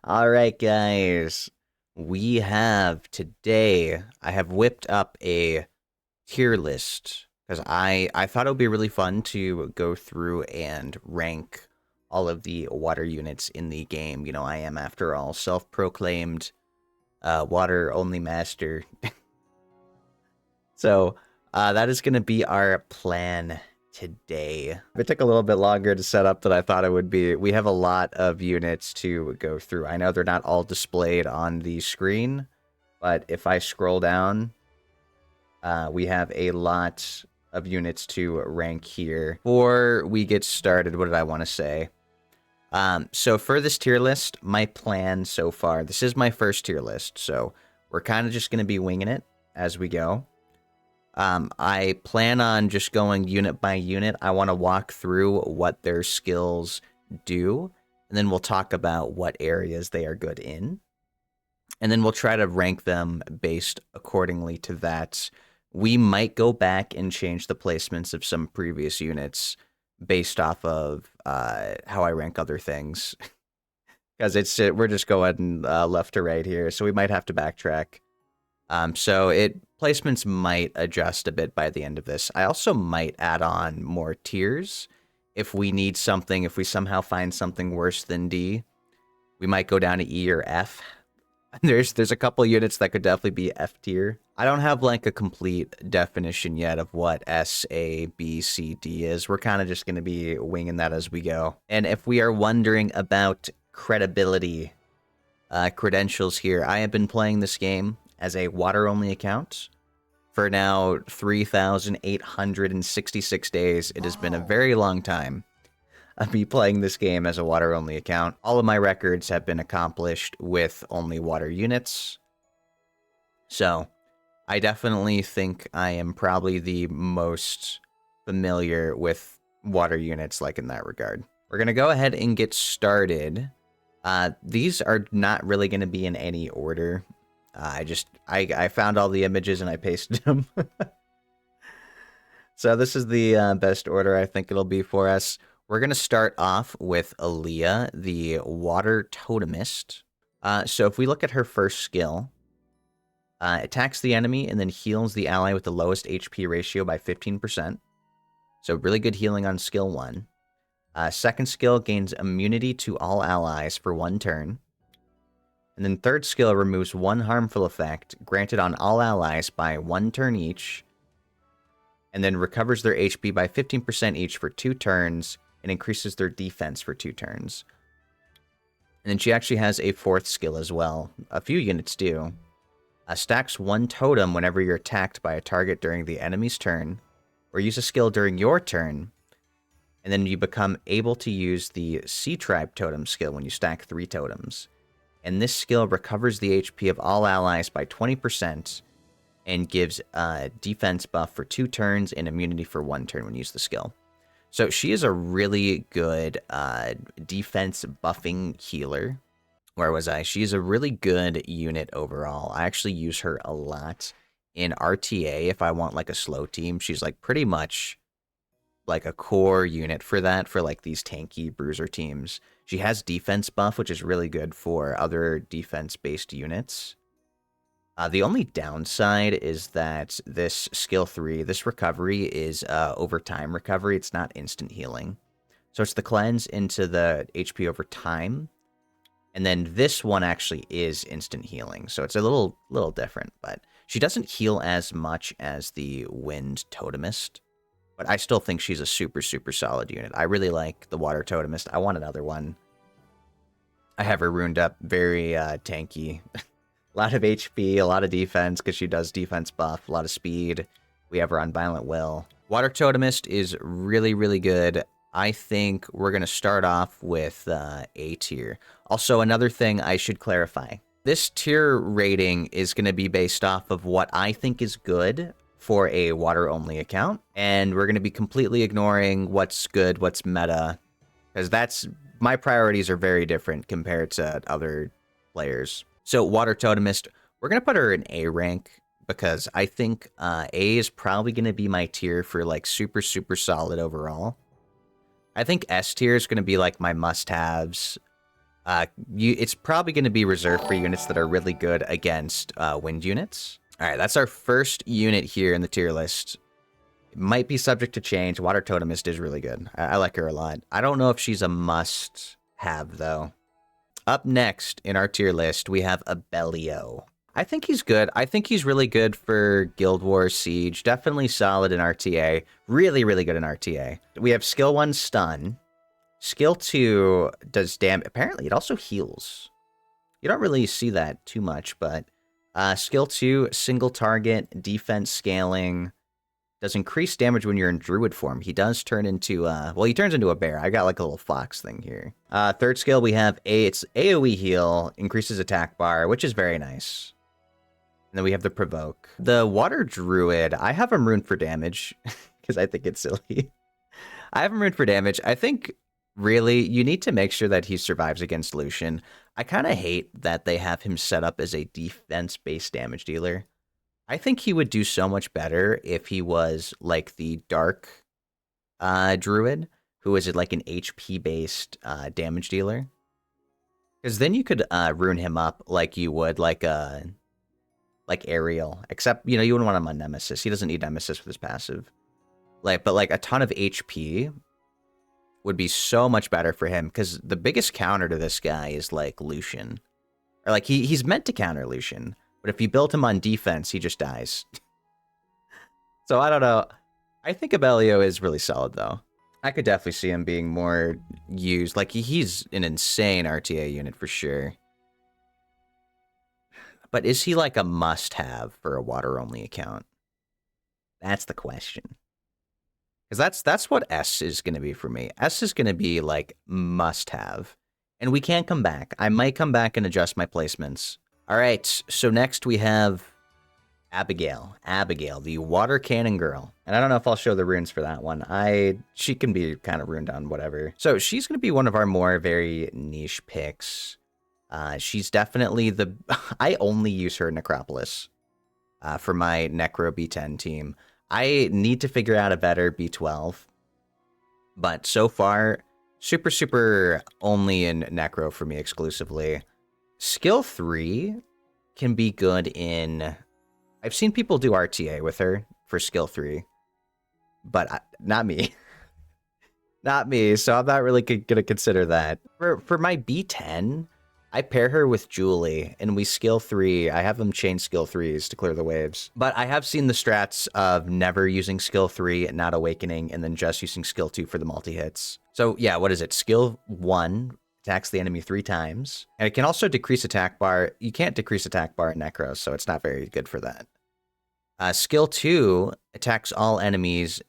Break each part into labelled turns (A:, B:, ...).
A: All right, guys. We have today, I have whipped up a tier list because I thought it would be really fun to go through and rank all of the water units in the game. You know, I am, after all, self-proclaimed water only master. So that is going to be our plan today. It took a little bit longer to set up than I thought it would be. We have a lot of units to go through. I know they're not all displayed on the screen, but if I scroll down, we have a lot of units to rank here. Before we get started, what did I want to say? So for this tier list, my plan so far, this is my first tier list, so we're kind of just going to be winging it as we go. I plan on just going unit by unit. I want to walk through what their skills do, and then we'll talk about what areas they are good in. And then we'll try to rank them based accordingly to that. We might go back and change the placements of some previous units based off of how I rank other things. Because we're just going left to right here, so we might have to backtrack. So placements might adjust a bit by the end of this. I also might add on more tiers if we need something. If we somehow find something worse than D, we might go down to E or F. There's a couple units that could definitely be F tier. I don't have like a complete definition yet of what S, A, B, C, D is. We're kind of just going to be winging that as we go. And if we are wondering about credibility, credentials here, I have been playing this game as a water-only account for now 3,866 days. It has been a very long time of me playing this game as a water-only account. All of my records have been accomplished with only water units. So I definitely think I am probably the most familiar with water units, like in that regard. We're going to go ahead and get started. These are not really going to be in any order. I found all the images and I pasted them. So this is the best order I think it'll be for us. We're going to start off with Aaliyah, the Water Totemist. So if we look at her first skill, attacks the enemy and then heals the ally with the lowest HP ratio by 15%. So really good healing on skill 1. Second skill gains immunity to all allies for 1 turn. And then third skill removes 1 harmful effect granted on all allies by 1 turn each. And then recovers their HP by 15% each for 2 turns and increases their defense for 2 turns. And then she actually has a 4th skill as well. A few units do. Stacks 1 totem whenever you're attacked by a target during the enemy's turn, or use a skill during your turn. And then you become able to use the Sea Tribe totem skill when you stack 3 totems. And this skill recovers the HP of all allies by 20% and gives a defense buff for 2 turns and immunity for 1 turn when you use the skill. So she is a really good defense buffing healer. Where was I? She's a really good unit overall. I actually use her a lot in RTA if I want like a slow team. She's like pretty much like a core unit for that, for like these tanky bruiser teams. She has defense buff, which is really good for other defense-based units. The only downside is that this skill 3, this recovery is over time recovery. It's not instant healing. So it's the cleanse into the HP over time. And then this one actually is instant healing. So it's a little different, but she doesn't heal as much as the Wind Totemist. But I still think she's a super, super solid unit. I really like the Water Totemist. I want another one. I have her runed up very tanky. A lot of HP, a lot of defense, because she does defense buff, a lot of speed. We have her on Violent Will. Water Totemist is really, really good. I think we're going to start off with A tier. Also, another thing I should clarify. This tier rating is going to be based off of what I think is good for a water-only account. And we're going to be completely ignoring what's good, what's meta. Because my priorities are very different compared to other players. So Water Totemist, we're going to put her in A rank because I think A is probably going to be my tier for like super, super solid overall. I think S tier is going to be like my must-haves. It's probably going to be reserved for units that are really good against wind units. All right, that's our first unit here in the tier list. It might be subject to change. Water Totemist is really good. I like her a lot. I don't know if she's a must-have, though. Up next in our tier list, we have Abellio. I think he's good. I think he's really good for Guild Wars Siege. Definitely solid in RTA. Really, really good in RTA. We have skill 1 stun. Skill 2 does damage. Apparently, it also heals. You don't really see that too much, but skill 2, single target, defense scaling, does increased damage when you're in druid form. He does turn into, well, he turns into a bear. I got like a little fox thing here. Third skill, we have it's AoE heal, increases attack bar, which is very nice. And then we have the provoke. The water druid, I have him runed for damage because I think it's silly. I have him runed for damage. I think really you need to make sure that he survives against Lucian. I kind of hate that they have him set up as a defense-based damage dealer. I think he would do so much better if he was like the dark druid, who is like an HP-based damage dealer. Because then you could rune him up like you would like Ariel. Except, you know, you wouldn't want him on Nemesis. He doesn't need Nemesis with his passive. But a ton of HP would be so much better for him. Because the biggest counter to this guy is like Lucian. Or like he's meant to counter Lucian. But if you build him on defense, he just dies. So I don't know. I think Abellio is really solid, though. I could definitely see him being more used. Like, he's an insane RTA unit for sure. But is he like a must-have for a water-only account? That's the question. Because that's what S is going to be for me. S is going to be like must-have. And we can't come back. I might come back and adjust my placements. All right, so next we have Abigail. Abigail, the water cannon girl. And I don't know if I'll show the runes for that one. She can be kind of runed on whatever. So she's going to be one of our more very niche picks. She's definitely I only use her in Necropolis for my Necro B10 team. I need to figure out a better B12. But so far, super, super only in Necro for me exclusively. Skill 3 can be good in... I've seen people do RTA with her for skill 3. But not me. Not me, so I'm not really going to consider that. For my B10, I pair her with Julie, and we skill 3. I have them chain skill 3s to clear the waves. But I have seen the strats of never using skill 3, not awakening, and then just using skill 2 for the multi-hits. So yeah, what is it? Skill 1 attacks the enemy 3 times. And it can also decrease attack bar. You can't decrease attack bar in Necros, so it's not very good for that. Skill 2 attacks all enemies,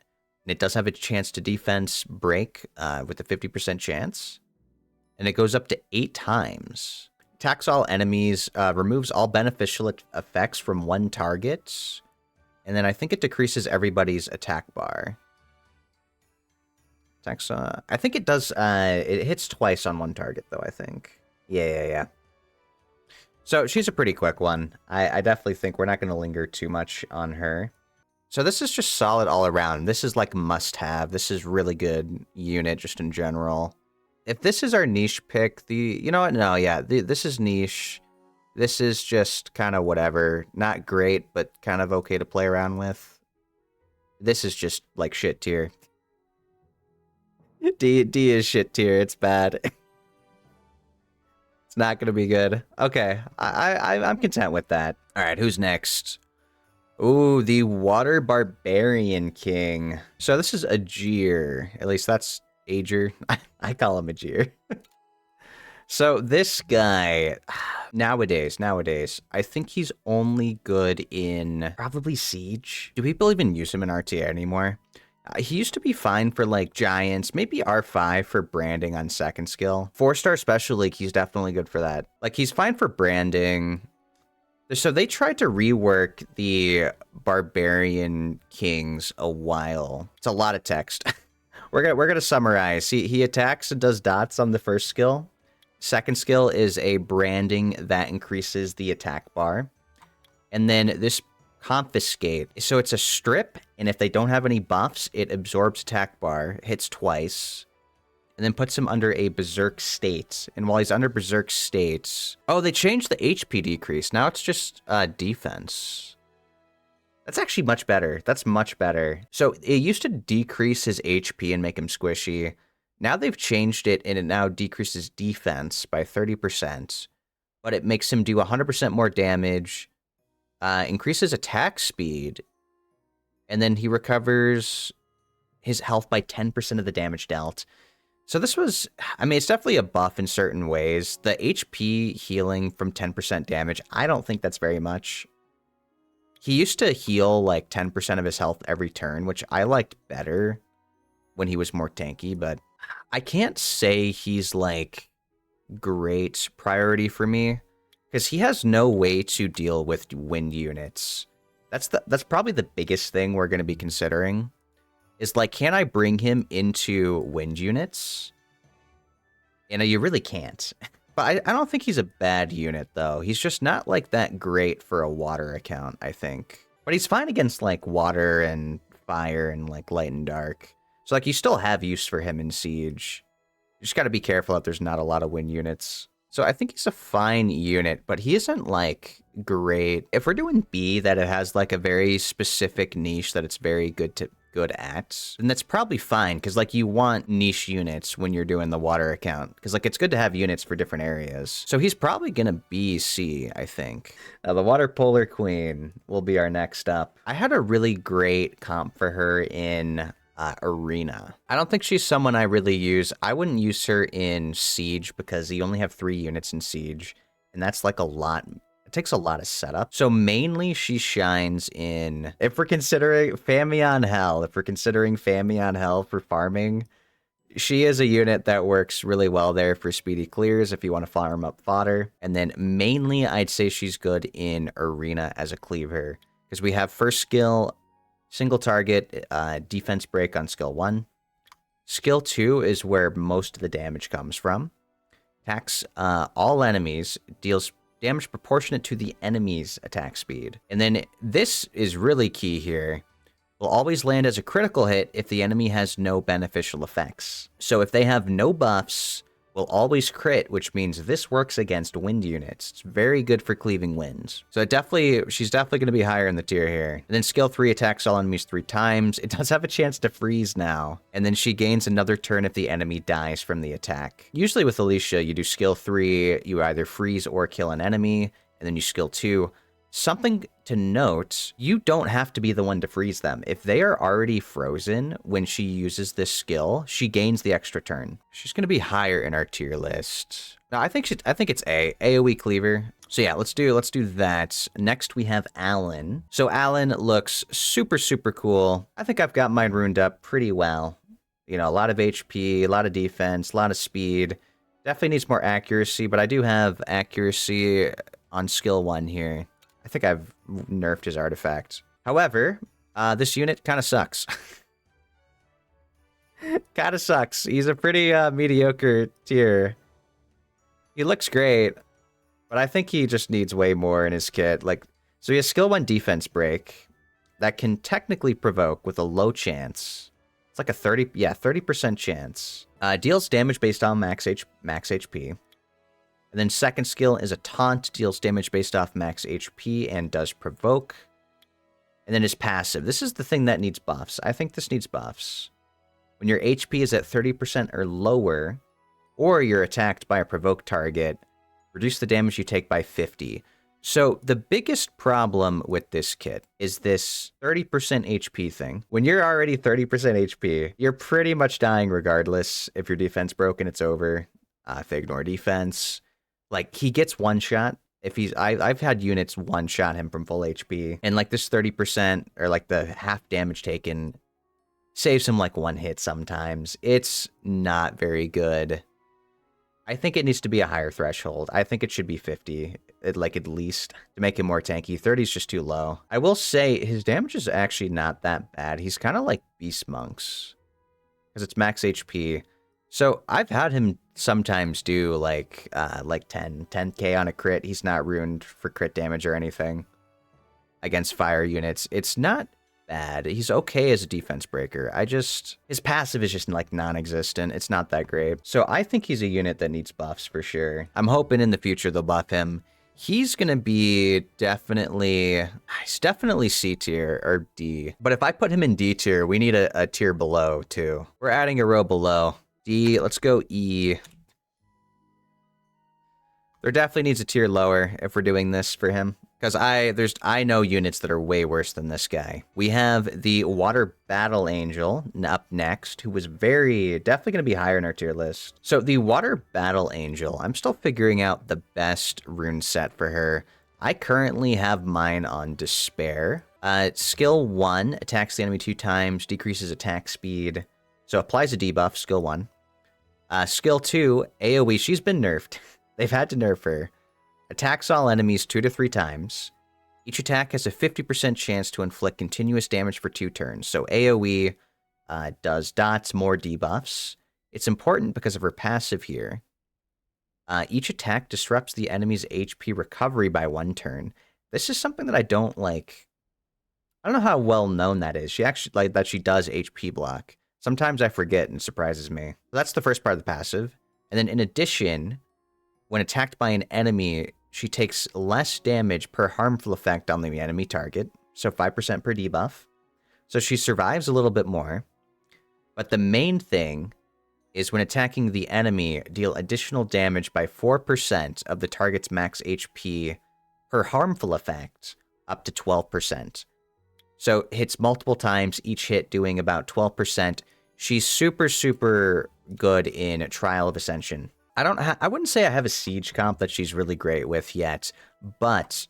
A: and it does have a chance to defense break with a 50% chance. And it goes up to 8 times. Attacks all enemies, removes all beneficial effects from one target. And then I think it decreases everybody's attack bar. Attacks, I think it does, it hits twice on one target though, I think. Yeah. So she's a pretty quick one. I definitely think we're not going to linger too much on her. So this is just solid all around. This is like must-have. This is really good unit just in general. If this is our niche pick, you know what? No, yeah, this is niche. This is just kind of whatever. Not great, but kind of okay to play around with. This is just like shit tier. D is shit tier. It's bad. It's not gonna be good. Okay, I'm content with that. All right, who's next? Ooh, the Water Barbarian King. So this is Ajir. At least that's Ager. I call him Ajir. So this guy, nowadays, I think he's only good in probably Siege. Do people even use him in RTA anymore? He used to be fine for like Giants, maybe R5 for branding on second skill. 4-star Special League, he's definitely good for that. Like he's fine for branding. So they tried to rework the Barbarian Kings a while. It's a lot of text. We're gonna summarize. He attacks and does dots on the first skill. Second skill is a branding that increases the attack bar. And then this Confiscate. So it's a strip, and if they don't have any buffs, it absorbs attack bar, hits twice, and then puts him under a Berserk state. And while he's under Berserk state... Oh, they changed the HP decrease. Now it's just defense. That's actually much better. That's much better. So it used to decrease his HP and make him squishy. Now they've changed it, and it now decreases defense by 30%. But it makes him do 100% more damage, increases attack speed, and then he recovers his health by 10% of the damage dealt. So this was, I mean, it's definitely a buff in certain ways. The HP healing from 10% damage, I don't think that's very much. He used to heal like 10% of his health every turn, which I liked better when he was more tanky, but I can't say he's like great priority for me because he has no way to deal with wind units. That's probably the biggest thing we're going to be considering is like, can I bring him into wind units? You know, you really can't. But I don't think he's a bad unit, though. He's just not, like, that great for a water account, I think. But he's fine against, like, water and fire and, like, light and dark. So, like, you still have use for him in Siege. You just gotta be careful that there's not a lot of wind units. So I think he's a fine unit, but he isn't, like, great. If we're doing B, that it has, like, a very specific niche that it's very good at, then that's probably fine, because, like, you want niche units when you're doing the water account, because, like, it's good to have units for different areas. So he's probably gonna be C, I think. The Water Polar Queen will be our next up. I had a really great comp for her in Arena. I don't think she's someone I really use. I wouldn't use her in Siege, because you only have 3 units in Siege, and that's, like, a lot. Takes a lot of setup. So mainly she shines in, if we're considering Famion Hell for farming, she is a unit that works really well there for speedy clears if you want to farm up fodder. And then mainly I'd say she's good in Arena as a cleaver, because we have first skill, single target, defense break on skill 1. Skill 2 is where most of the damage comes from. Attacks all enemies, deals damage proportionate to the enemy's attack speed. And then this is really key here. Will always land as a critical hit if the enemy has no beneficial effects. So if they have no buffs, will always crit, which means this works against wind units. It's very good for cleaving winds. So she's definitely going to be higher in the tier here. And then skill 3 attacks all enemies 3 times. It does have a chance to freeze now. And then she gains another turn if the enemy dies from the attack. Usually with Alicia, you do skill 3, you either freeze or kill an enemy, and then you skill 2. Something to note, you don't have to be the one to freeze them. If they are already frozen when she uses this skill, she gains the extra turn. She's going to be higher in our tier list. No, I think it's A. AoE cleaver. So yeah, let's do that. Next we have Alan. So Alan looks super, super cool. I think I've got mine runed up pretty well. You know, a lot of HP, a lot of defense, a lot of speed. Definitely needs more accuracy, but I do have accuracy on skill 1 here. I think I've nerfed his artifact. However, this unit kind of sucks. Kind of sucks. He's a pretty mediocre tier. He looks great, but I think he just needs way more in his kit. Like, so he has skill 1 defense break that can technically provoke with a low chance. It's like a 30% chance. Deals damage based on max HP. And then second skill is a taunt, deals damage based off max HP and does provoke. And then his passive. This is the thing that needs buffs. I think this needs buffs. When your HP is at 30% or lower, or you're attacked by a provoked target, reduce the damage you take by 50. So the biggest problem with this kit is this 30% HP thing. When you're already 30% HP, you're pretty much dying regardless. If your defense broken, it's over. If they ignore defense. Like, he gets one shot. If I've had units one shot him from full HP, and like this 30% or like the half damage taken saves him like one hit sometimes. It's not very good. I think it needs to be a higher threshold. I think it should be 50, like at least, to make him more tanky. 30 is just too low. I will say his damage is actually not that bad. He's kind of like Beast Monks, because it's max HP. So I've had him sometimes do like 10k on a crit. He's not ruined for crit damage or anything against fire units. It's not bad. He's okay as a defense breaker. His passive is just like non-existent. It's not that great. So I think he's a unit that needs buffs for sure. I'm hoping in the future they'll buff him. He's gonna be he's definitely C tier or D. But if I put him in D tier, we need a tier below too. We're adding a row below. D, let's go E. There definitely needs a tier lower if we're doing this for him. Because I know units that are way worse than this guy. We have the Water Battle Angel up next, who was definitely going to be higher in our tier list. So the Water Battle Angel, I'm still figuring out the best rune set for her. I currently have mine on Despair. Skill 1, attacks the enemy 2 times, decreases attack speed. So applies a debuff, skill 1. Skill 2, AoE, she's been nerfed. They've had to nerf her. Attacks all enemies 2 to 3 times. Each attack has a 50% chance to inflict continuous damage for 2 turns. So AoE does dots, more debuffs. It's important because of her passive here. Each attack disrupts the enemy's HP recovery by 1 turn. This is something that I don't like. I don't know how well known that is. She actually that she does HP block. Sometimes I forget and it surprises me. So that's the first part of the passive. And then in addition, when attacked by an enemy, she takes less damage per harmful effect on the enemy target, so 5% per debuff. So she survives a little bit more. But the main thing is when attacking the enemy, deal additional damage by 4% of the target's max HP per harmful effect, up to 12%. So hits multiple times, each hit doing about 12%. She's super, super good in Trial of Ascension. I wouldn't say I have a siege comp that she's really great with yet, but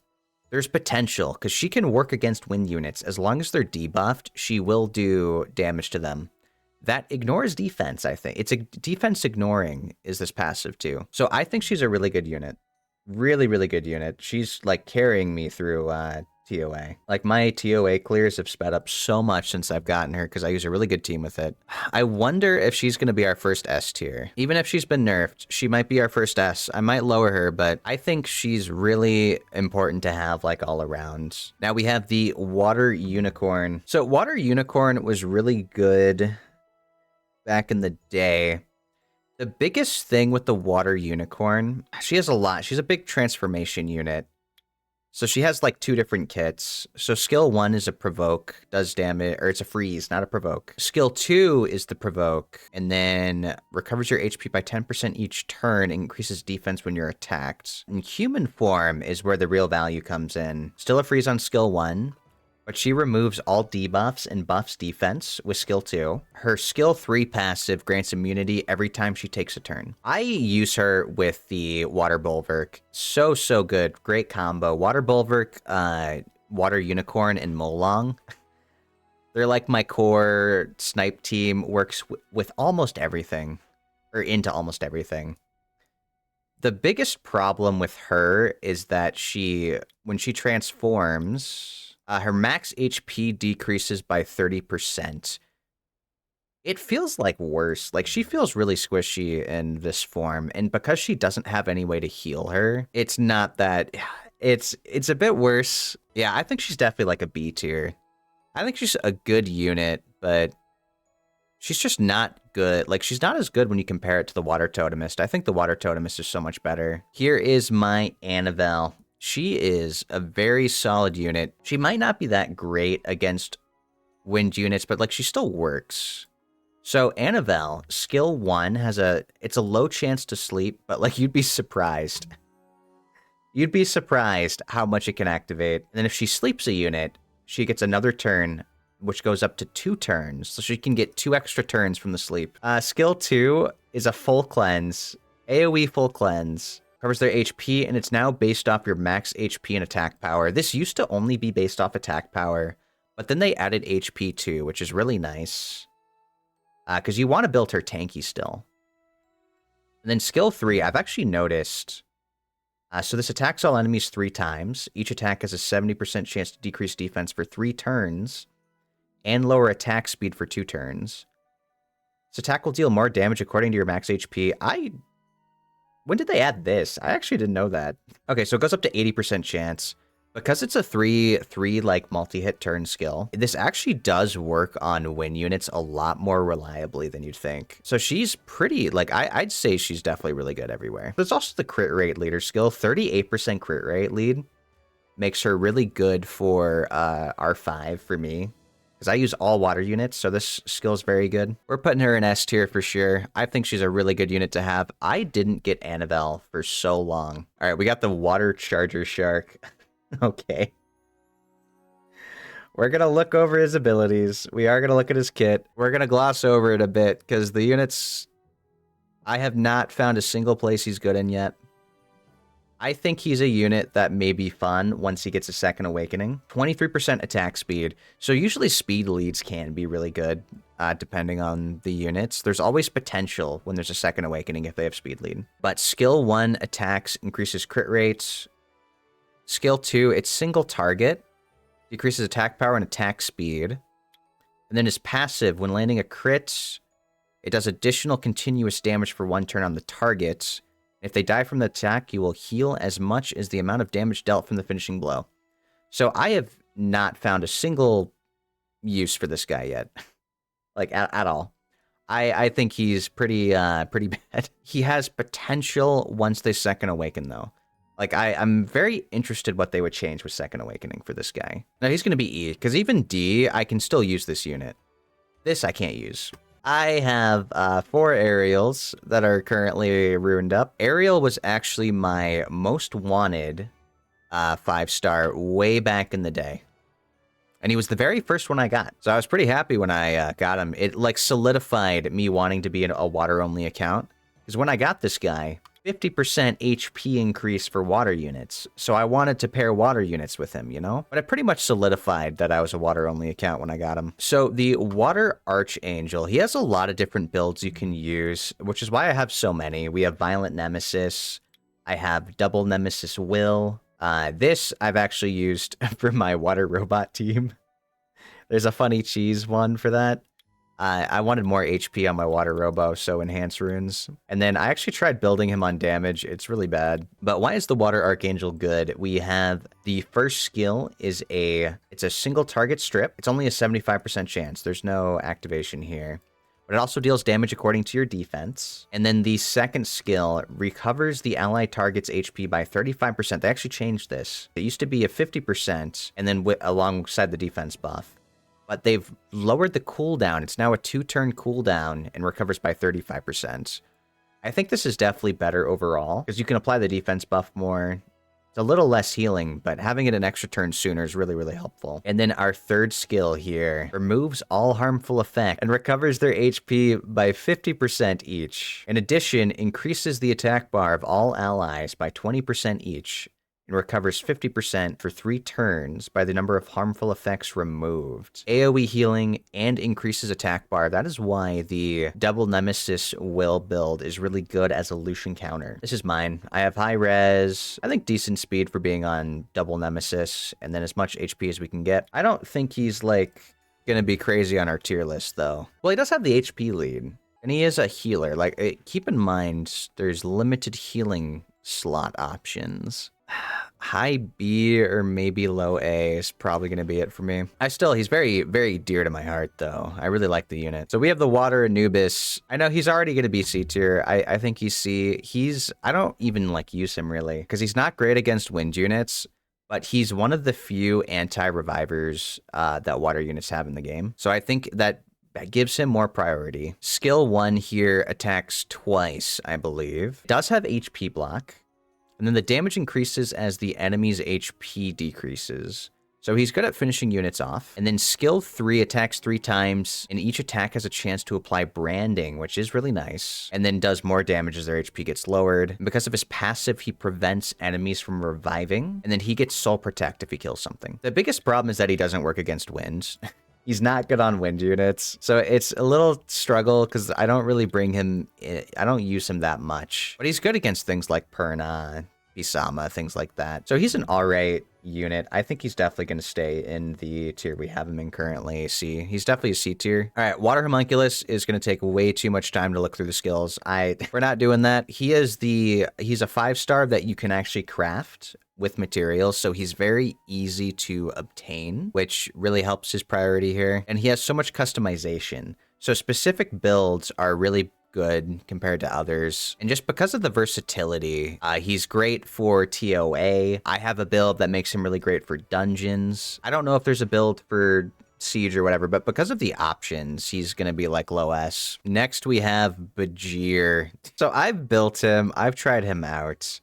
A: there's potential because she can work against wind units. As long as they're debuffed, she will do damage to them. That ignores defense, I think. It's a defense ignoring is this passive too. So I think she's a really good unit. Really, really good unit. She's like carrying me through TOA. Like my TOA clears have sped up so much since I've gotten her because I use a really good team with it. I wonder if she's going to be our first S tier. Even if she's been nerfed, she might be our first S. I might lower her, but I think she's really important to have like all around. Now we have the Water Unicorn. So Water Unicorn was really good back in the day. The biggest thing with the Water Unicorn, she has a lot. She's a big transformation unit. So she has like 2 different kits. So skill 1 is a provoke, does damage, or it's a freeze, not a provoke. Skill 2 is the provoke, and then recovers your HP by 10% each turn, and increases defense when you're attacked. And human form is where the real value comes in. Still a freeze on skill 1, but she removes all debuffs and buffs defense with skill 2. Her skill 3 passive grants immunity every time she takes a turn. I use her with the Water Bulwark. So, so good. Great combo. Water Bulwark, Water Unicorn, and Molong. They're like my core snipe team. Works with almost everything. Or into almost everything. The biggest problem with her is that when she transforms, her max HP decreases by 30%. It feels like worse. Like, she feels really squishy in this form, and because she doesn't have any way to heal her, it's not that... It's a bit worse. Yeah, I think she's definitely like a B tier. I think she's a good unit, but she's just not good. Like, she's not as good when you compare it to the Water Totemist. I think the Water Totemist is so much better. Here is my Annabelle. She is a very solid unit. She might not be that great against wind units, but like she still works. So Annabelle, skill 1 it's a low chance to sleep, but like you'd be surprised. You'd be surprised how much it can activate. And then if she sleeps a unit, she gets another turn, which goes up to 2 turns. So she can get 2 extra turns from the sleep. Skill 2 is a full cleanse, AoE full cleanse. Covers their HP, and it's now based off your max HP and attack power. This used to only be based off attack power, but then they added HP too, which is really nice. Because you want to build her tanky still. And then skill 3, I've actually noticed. So this attacks all enemies 3 times. Each attack has a 70% chance to decrease defense for 3 turns, and lower attack speed for 2 turns. This attack will deal more damage according to your max HP. When did they add this? I actually didn't know that. Okay, so it goes up to 80% chance. Because it's a 3/3 like multi-hit turn skill, this actually does work on win units a lot more reliably than you'd think. So she's pretty, like, I'd say she's definitely really good everywhere. There's also the crit rate leader skill. 38% crit rate lead makes her really good for R5 for me, because I use all water units, so this skill is very good. We're putting her in S tier for sure. I think she's a really good unit to have. I didn't get Annabelle for so long. All right, we got the water charger shark. Okay. We're going to look over his abilities. We are going to look at his kit. We're going to gloss over it a bit because the units, I have not found a single place he's good in yet. I think he's a unit that may be fun once he gets a second awakening. 23% attack speed. So usually speed leads can be really good depending on the units. There's always potential when there's a second awakening if they have speed lead. But skill 1 attacks increases crit rates. Skill 2, it's single target, decreases attack power and attack speed. And then his passive, when landing a crit, it does additional continuous damage for 1 turn on the target. If they die from the attack, you will heal as much as the amount of damage dealt from the finishing blow. So I have not found a single use for this guy yet. Like, at all. I think he's pretty bad. He has potential once they second awaken, though. Like, I'm very interested what they would change with Second Awakening for this guy. Now, he's going to be E, because even D, I can still use this unit. This I can't use. I have 4 Ariels that are currently ruined up. Ariel was actually my most wanted 5-star way back in the day. And he was the very first one I got. So I was pretty happy when I got him. It, like, solidified me wanting to be in a water-only account. Because when I got this guy, 50% HP increase for water units. So I wanted to pair water units with him, you know? But it pretty much solidified that I was a water-only account when I got him. So the Water Archangel, he has a lot of different builds you can use, which is why I have so many. We have Violent Nemesis. I have Double Nemesis Will. This I've actually used for my water robot team. There's a funny cheese one for that. I wanted more HP on my water robo, so enhance runes. And then I actually tried building him on damage. It's really bad. But why is the Water Archangel good? We have the first skill is it's a single target strip. It's only a 75% chance. There's no activation here. But it also deals damage according to your defense. And then the second skill recovers the ally target's HP by 35%. They actually changed this. It used to be a 50%, and then alongside the defense buff. But they've lowered the cooldown. It's now a 2-turn cooldown and recovers by 35%. I think this is definitely better overall, because you can apply the defense buff more. It's a little less healing, but having it an extra turn sooner is really, really helpful. And then our third skill here removes all harmful effect and recovers their HP by 50% each. In addition, increases the attack bar of all allies by 20% each, and recovers 50% for 3 turns by the number of harmful effects removed. AoE healing and increases attack bar. That is why the Double Nemesis Will build is really good as a Lucian counter. This is mine. I have high res, I think decent speed for being on Double Nemesis, and then as much HP as we can get. I don't think he's, like, gonna be crazy on our tier list, though. Well, he does have the HP lead, and he is a healer. Like, keep in mind, there's limited healing slot options. High B or maybe low A is probably going to be it for me. He's very, very dear to my heart, though. I really like the unit. So we have the Water Anubis. I know he's already going to be C tier. I think he's C. I don't even, like, use him, really, because he's not great against wind units, but he's one of the few anti-revivers that water units have in the game. So I think that gives him more priority. Skill 1 here attacks twice, I believe. Does have HP block. And then the damage increases as the enemy's HP decreases. So he's good at finishing units off. And then skill 3 attacks 3 times, and each attack has a chance to apply branding, which is really nice. And then does more damage as their HP gets lowered. And because of his passive, he prevents enemies from reviving. And then he gets soul protect if he kills something. The biggest problem is that he doesn't work against wind. He's not good on wind units. So it's a little struggle because I don't really bring him, I don't use him that much. But he's good against things like Perna, Bisama, things like that. So he's an alright unit. I think he's definitely going to stay in the tier we have him in currently, C. He's definitely a C tier. All right, Water Homunculus is going to take way too much time to look through the skills. We're not doing that. He's a 5-star that you can actually craft with materials, so he's very easy to obtain, which really helps his priority here. And he has so much customization. So specific builds are really good compared to others. And just because of the versatility, he's great for TOA. I have a build that makes him really great for dungeons. I don't know if there's a build for Siege or whatever, but because of the options, he's going to be like low S. Next, we have Bajir. So I've built him. I've tried him out.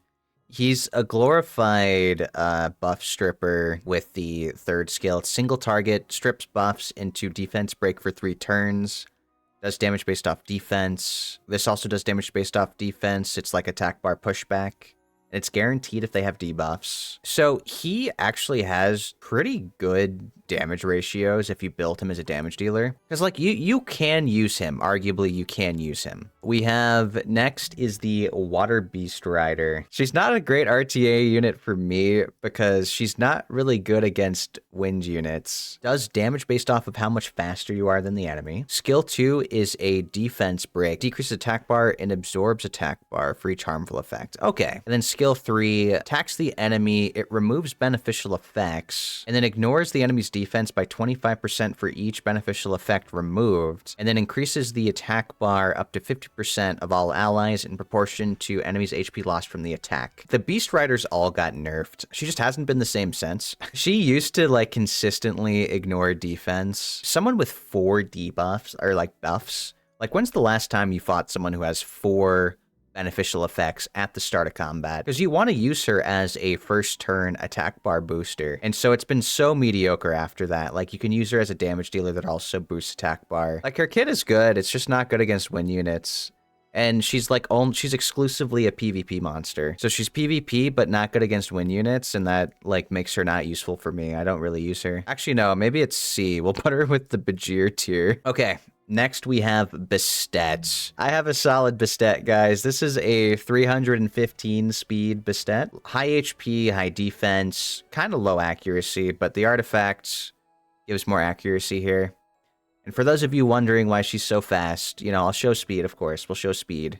A: He's a glorified buff stripper with the 3rd skill. It's single target, strips buffs into defense break for 3 turns. Does damage based off defense. This also does damage based off defense. It's like attack bar pushback. And it's guaranteed if they have debuffs. So he actually has pretty good damage ratios if you build him as a damage dealer. Because like you can use him. Arguably you can use him. We have next is the Water Beast Rider. She's not a great RTA unit for me because she's not really good against wind units. Does damage based off of how much faster you are than the enemy. Skill 2 is a defense break. Decreases attack bar and absorbs attack bar for each harmful effect. Okay. And then skill 3 attacks the enemy. It removes beneficial effects and then ignores the enemy's defense by 25% for each beneficial effect removed, and then increases the attack bar up to 50% of all allies in proportion to enemies' HP lost from the attack. The Beast Riders all got nerfed. She just hasn't been the same since. She used to like consistently ignore defense. Someone with 4 debuffs or like buffs. Like when's the last time you fought someone who has 4 beneficial effects at the start of combat? Because you want to use her as a first turn attack bar booster. And so it's been so mediocre after that. Like you can use her as a damage dealer that also boosts attack bar. Like her kit is good. It's just not good against wind units. And she's like she's exclusively a PvP monster. So she's PvP, but not good against wind units. And that like makes her not useful for me. I don't really use her. Actually, no, maybe it's C. We'll put her with the Bajir tier. Okay. Next, we have Bastet. I have a solid Bastet, guys. This is a 315 speed Bastet. High HP, high defense, kind of low accuracy, but the artifact gives more accuracy here. And for those of you wondering why she's so fast, you know, I'll show speed, of course. We'll show speed.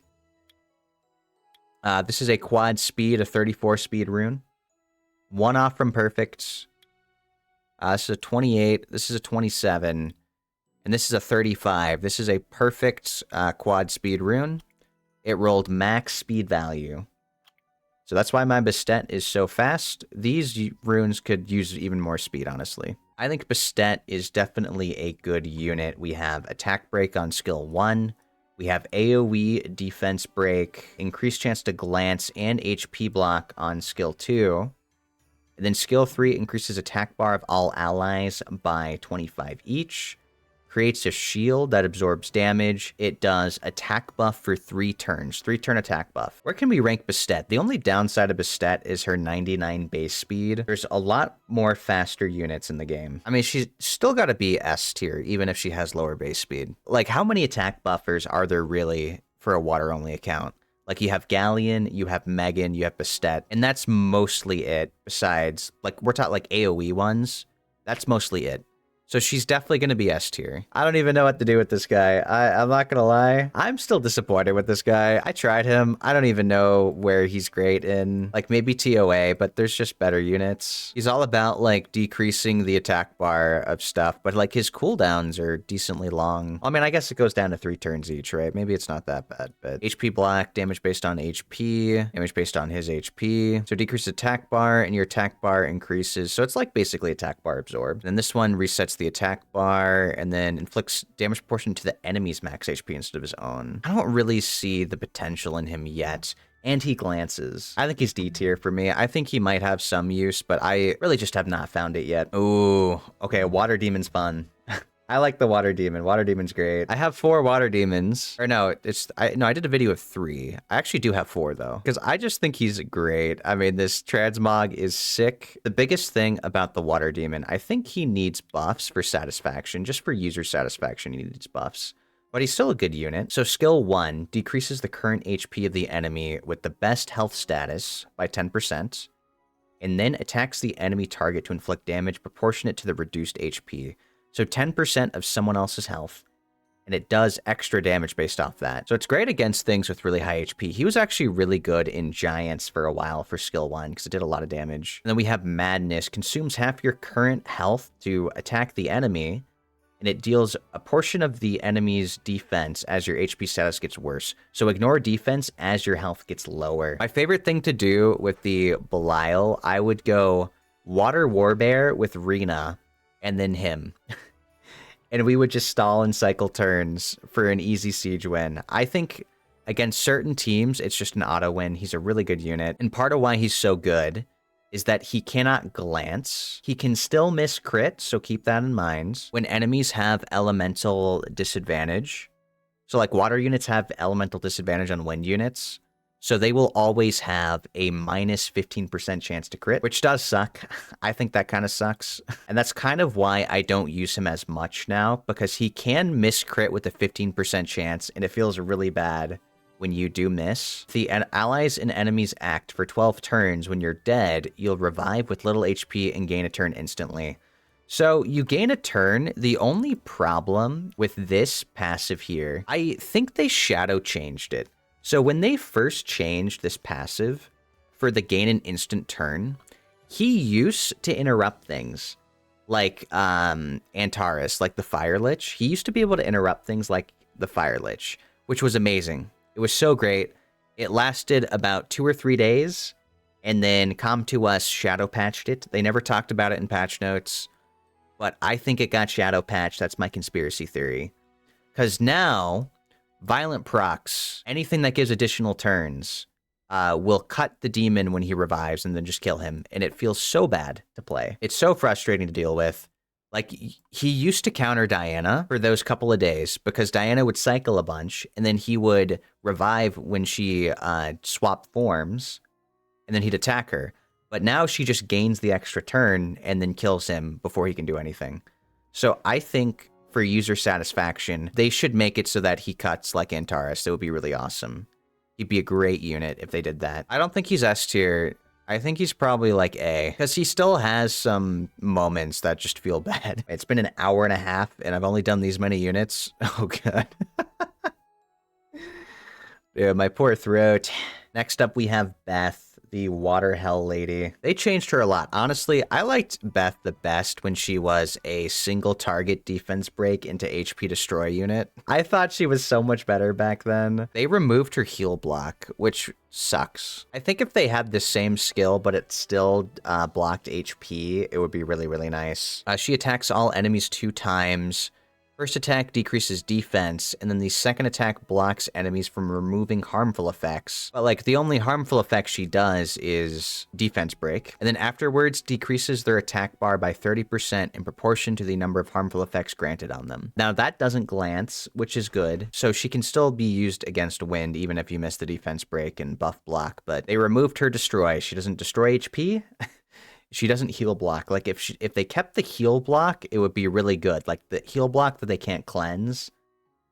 A: This is a quad speed, a 34 speed rune. 1 off from perfect. This is a 28. This is a 27. And this is a 35. This is a perfect quad speed rune. It rolled max speed value. So that's why my Bastet is so fast. These runes could use even more speed, honestly. I think Bastet is definitely a good unit. We have attack break on skill 1. We have AoE defense break, increased chance to glance, and HP block on skill 2. And then skill 3 increases attack bar of all allies by 25 each. Creates a shield that absorbs damage. It does attack buff for 3 turns. 3-turn attack buff. Where can we rank Bastet? The only downside of Bastet is her 99 base speed. There's a lot more faster units in the game. I mean, she's still got to be S tier, even if she has lower base speed. Like, how many attack buffers are there really for a water-only account? Like, you have Galleon, you have Megan, you have Bastet, and that's mostly it. Besides, like, we're talking like AoE ones. That's mostly it. So she's definitely going to be S tier. I don't even know what to do with this guy. I'm not going to lie. I'm still disappointed with this guy. I tried him. I don't even know where he's great in. Like maybe TOA, but there's just better units. He's all about like decreasing the attack bar of stuff, but like his cooldowns are decently long. I mean, I guess it goes down to 3 turns each, right? Maybe it's not that bad, but HP block, damage based on HP, damage based on his HP. So decrease attack bar and your attack bar increases. So it's like basically attack bar absorbed. And this one resets the attack bar and then inflicts damage proportion to the enemy's max HP instead of his own. I don't really see the potential in him yet. And he glances. I think he's D tier for me. I think he might have some use, but I really just have not found it yet. Ooh, okay, Water Demon's fun. I like the Water Demon. Water Demon's great. I have 4 Water Demons. Or no, I did a video of 3. I actually do have 4 though, because I just think he's great. I mean, this Transmog is sick. The biggest thing about the Water Demon, I think he needs buffs for satisfaction. Just for user satisfaction, he needs buffs. But he's still a good unit. So skill 1 decreases the current HP of the enemy with the best health status by 10%. and then attacks the enemy target to inflict damage proportionate to the reduced HP. So 10% of someone else's health, and it does extra damage based off that. So it's great against things with really high HP. He was actually really good in Giants for a while for skill 1 because it did a lot of damage. And then we have Madness. Consumes half your current health to attack the enemy, and it deals a portion of the enemy's defense as your HP status gets worse. So ignore defense as your health gets lower. My favorite thing to do with the Belial, I would go Water Warbear with Rena, and then him. And we would just stall and cycle turns for an easy siege win. I think against certain teams, it's just an auto win. He's a really good unit. And part of why he's so good is that he cannot glance. He can still miss crit, so keep that in mind. When enemies have elemental disadvantage, so like water units have elemental disadvantage on wind units, so they will always have a minus 15% chance to crit, which does suck. I think that kind of sucks. And that's kind of why I don't use him as much now, because he can miss crit with a 15% chance, and it feels really bad when you do miss. The allies and enemies act for 12 turns. When you're dead, you'll revive with little HP and gain a turn instantly. So you gain a turn. The only problem with this passive here, I think they shadow changed it. So when they first changed this passive for the gain an instant turn, he used to interrupt things like Antares, like the Fire Lich. He used to be able to interrupt things like the Fire Lich, which was amazing. It was so great. It lasted about 2 or 3 days, and then Com2uS shadow patched it. They never talked about it in patch notes, but I think it got shadow patched. That's my conspiracy theory. Because now, Violent procs, anything that gives additional turns, will cut the demon when he revives and then just kill him. And it feels so bad to play. It's so frustrating to deal with. Like, he used to counter Diana for those couple of days because Diana would cycle a bunch, and then he would revive when she swapped forms, and then he'd attack her. But now she just gains the extra turn and then kills him before he can do anything. So I think for user satisfaction, they should make it so that he cuts like Antares. It would be really awesome. He'd be a great unit if they did that. I don't think he's S tier. I think he's probably like A, because he still has some moments that just feel bad. It's been an hour and a half, and I've only done these many units. Oh, God. Dude, my poor throat. Next up, we have Beth, the Water Hell Lady. They changed her a lot. Honestly, I liked Beth the best when she was a single target defense break into HP destroy unit. I thought she was so much better back then. They removed her heal block, which sucks. I think if they had the same skill, but it still blocked HP, it would be really, really nice. She attacks all enemies 2 times. First attack decreases defense, and then the second attack blocks enemies from removing harmful effects. But like, the only harmful effect she does is defense break. And then afterwards decreases their attack bar by 30% in proportion to the number of harmful effects granted on them. Now that doesn't glance, which is good. So she can still be used against wind, even if you miss the defense break and buff block. But they removed her destroy. She doesn't destroy HP. She doesn't heal block. Like, if they kept the heal block, it would be really good. Like, the heal block that they can't cleanse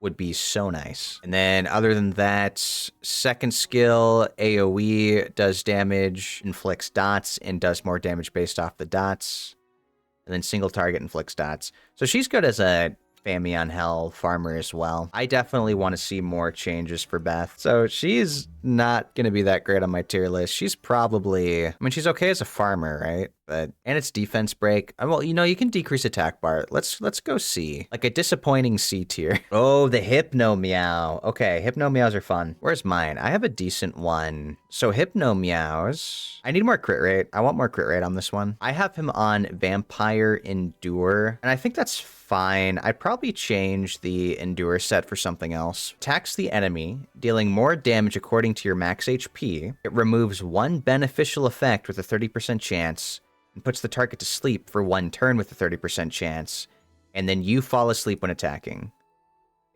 A: would be so nice. And then, other than that, second skill, AoE, does damage, inflicts dots, and does more damage based off the dots. And then single target inflicts dots. So she's good as a Famion Hell farmer as well. I definitely want to see more changes for Beth. So she's not going to be that great on my tier list. She's probably, I mean, she's okay as a farmer, right? But, and it's defense break. Well, you know, you can decrease attack bar. Let's go C. Like a disappointing C tier. Oh, the Hypno Meow. Okay, Hypno Meows are fun. Where's mine? I have a decent one. So Hypno Meows. I need more crit rate. I want more crit rate on this one. I have him on Vampire Endure, and I think that's fine. I'd probably change the Endure set for something else. Attacks the enemy, dealing more damage according to your max HP. It removes 1 beneficial effect with a 30% chance, and puts the target to sleep for 1 turn with a 30% chance, and then you fall asleep when attacking.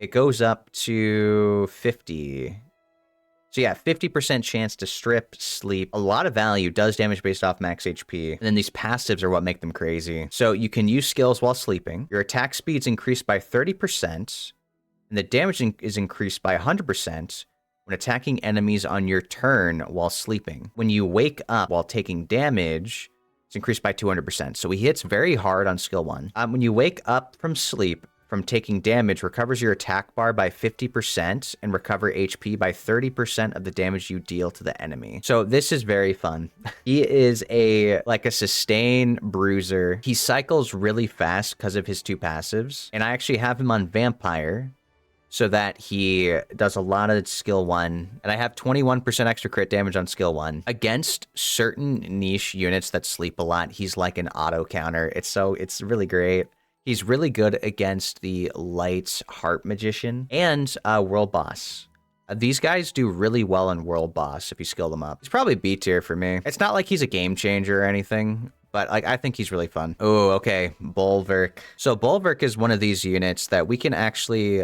A: It goes up to 50. So yeah, 50% chance to strip, sleep, a lot of value, does damage based off max HP, and then these passives are what make them crazy. So you can use skills while sleeping, your attack speed's increased by 30%, and the damage is increased by 100%, when attacking enemies on your turn while sleeping. When you wake up while taking damage, it's increased by 200%. So he hits very hard on skill 1. When you wake up from sleep from taking damage, recovers your attack bar by 50% and recover HP by 30% of the damage you deal to the enemy. So this is very fun. He is a sustain bruiser. He cycles really fast because of his 2 passives. And I actually have him on Vampire so that he does a lot of skill 1. And I have 21% extra crit damage on skill 1. Against certain niche units that sleep a lot, he's like an auto counter. It's really great. He's really good against the Light Heart Magician and World Boss. These guys do really well in World Boss if you skill them up. He's probably B tier for me. It's not like he's a game changer or anything, but I think he's really fun. Oh, okay, Bulwark. So Bulwark is one of these units that we can actually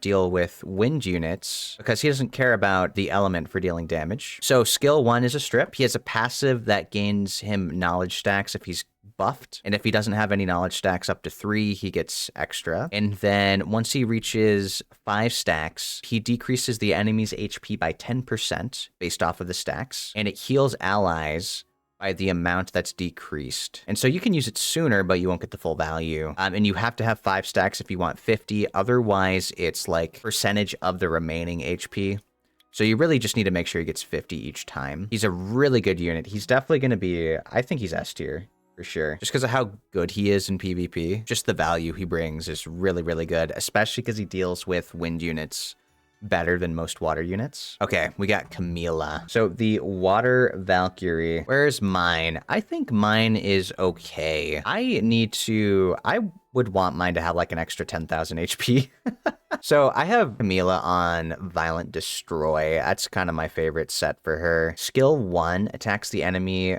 A: deal with wind units because he doesn't care about the element for dealing damage. So skill 1 is a strip. He has a passive that gains him knowledge stacks if he's buffed, and if he doesn't have any knowledge stacks up to 3, he gets extra. And then once he reaches 5 stacks, he decreases the enemy's HP by 10% based off of the stacks, and it heals allies by the amount that's decreased. And so you can use it sooner, but you won't get the full value. And you have to have 5 stacks if you want 50. Otherwise, it's like percentage of the remaining HP. So you really just need to make sure he gets 50 each time. He's a really good unit. He's definitely going to be, I think he's S tier. For sure. Just because of how good he is in PvP. Just the value he brings is really, really good, especially because he deals with wind units better than most water units. Okay, we got Camila. So the Water Valkyrie. Where's mine? I think mine is okay. I would want mine to have like an extra 10,000 HP. So I have Camila on Violent Destroy. That's kind of my favorite set for her. Skill 1 attacks the enemy.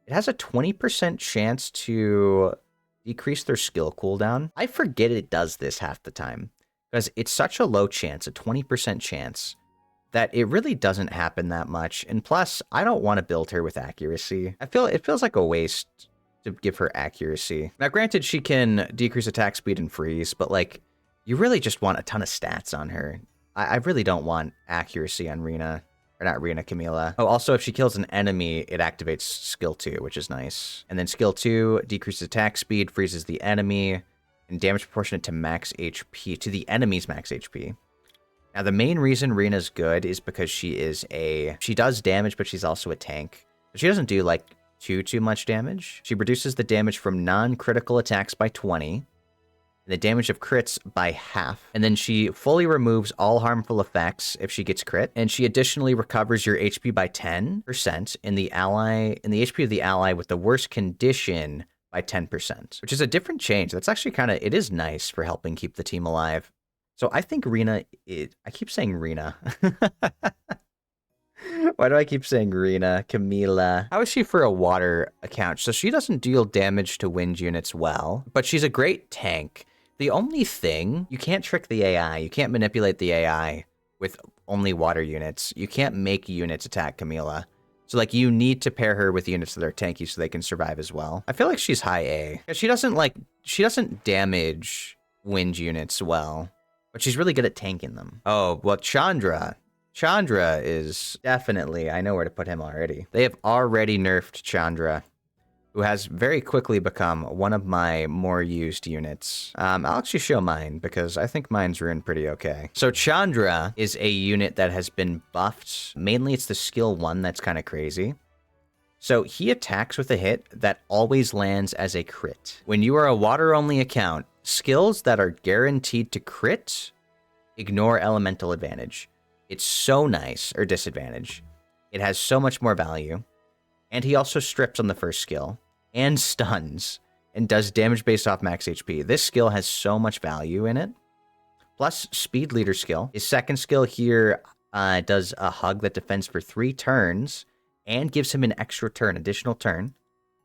A: It has a 20% chance to decrease their skill cooldown. I forget it does this half the time because it's such a low chance, a 20% chance, that it really doesn't happen that much. And plus, I don't want to build her with accuracy. It feels like a waste to give her accuracy. Now, granted, she can decrease attack speed and freeze, but like, you really just want a ton of stats on her. I really don't want accuracy on Rina. Or not Rina, Camila. Oh, also, if she kills an enemy, it activates skill 2, which is nice. And then skill 2 decreases attack speed, freezes the enemy, and damage proportionate to max HP, to the enemy's max HP. Now, the main reason Rina's good is because she does damage, but she's also a tank. But she doesn't do, like, too much damage. She reduces the damage from non-critical attacks by 20, the damage of crits by half, and then she fully removes all harmful effects if she gets crit, and she additionally recovers your HP by 10% in the HP of the ally with the worst condition by 10%, which is a different change. That's actually it is nice for helping keep the team alive. So I think Rina, I keep saying Rina. Why do I keep saying Rina? Camila. How is she for a water account? So she doesn't deal damage to wind units well, but she's a great tank. The only thing, you can't trick the AI. You can't manipulate the AI with only water units. You can't make units attack Camila. So, like, you need to pair her with units that are tanky so they can survive as well. I feel like she's high A. She doesn't damage wind units well, but she's really good at tanking them. Oh, well, Chandra. Chandra is definitely, I know where to put him already. They have already nerfed Chandra, who has very quickly become one of my more used units. I'll actually show mine because I think mine's ruined pretty okay. So Chandra is a unit that has been buffed. Mainly it's the skill 1 that's kind of crazy. So he attacks with a hit that always lands as a crit. When you are a water-only account, skills that are guaranteed to crit ignore elemental advantage. It's so nice, or disadvantage. It has so much more value. And he also strips on the first skill, and stuns, and does damage based off max HP. This skill has so much value in it. Plus, Speed Leader skill. His second skill here does a hug that defends for 3 turns, and gives him an extra turn, additional turn.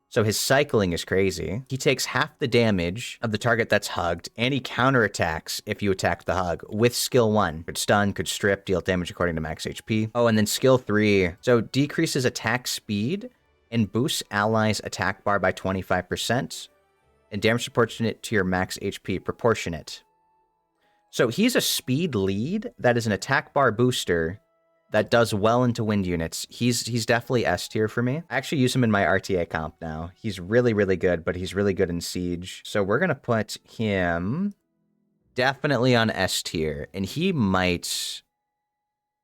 A: So his cycling is crazy. He takes half the damage of the target that's hugged, and he counterattacks if you attack the hug with skill 1. Could stun, could strip, deal damage according to max HP. Oh, and then skill 3. So decreases attack speed and boosts allies' attack bar by 25%, and damage proportionate to your max HP, proportionate. So he's a speed lead that is an attack bar booster that does well into wind units. He's definitely S tier for me. I actually use him in my RTA comp now. He's really, really good, but he's really good in siege. So we're going to put him definitely on S tier, and he might...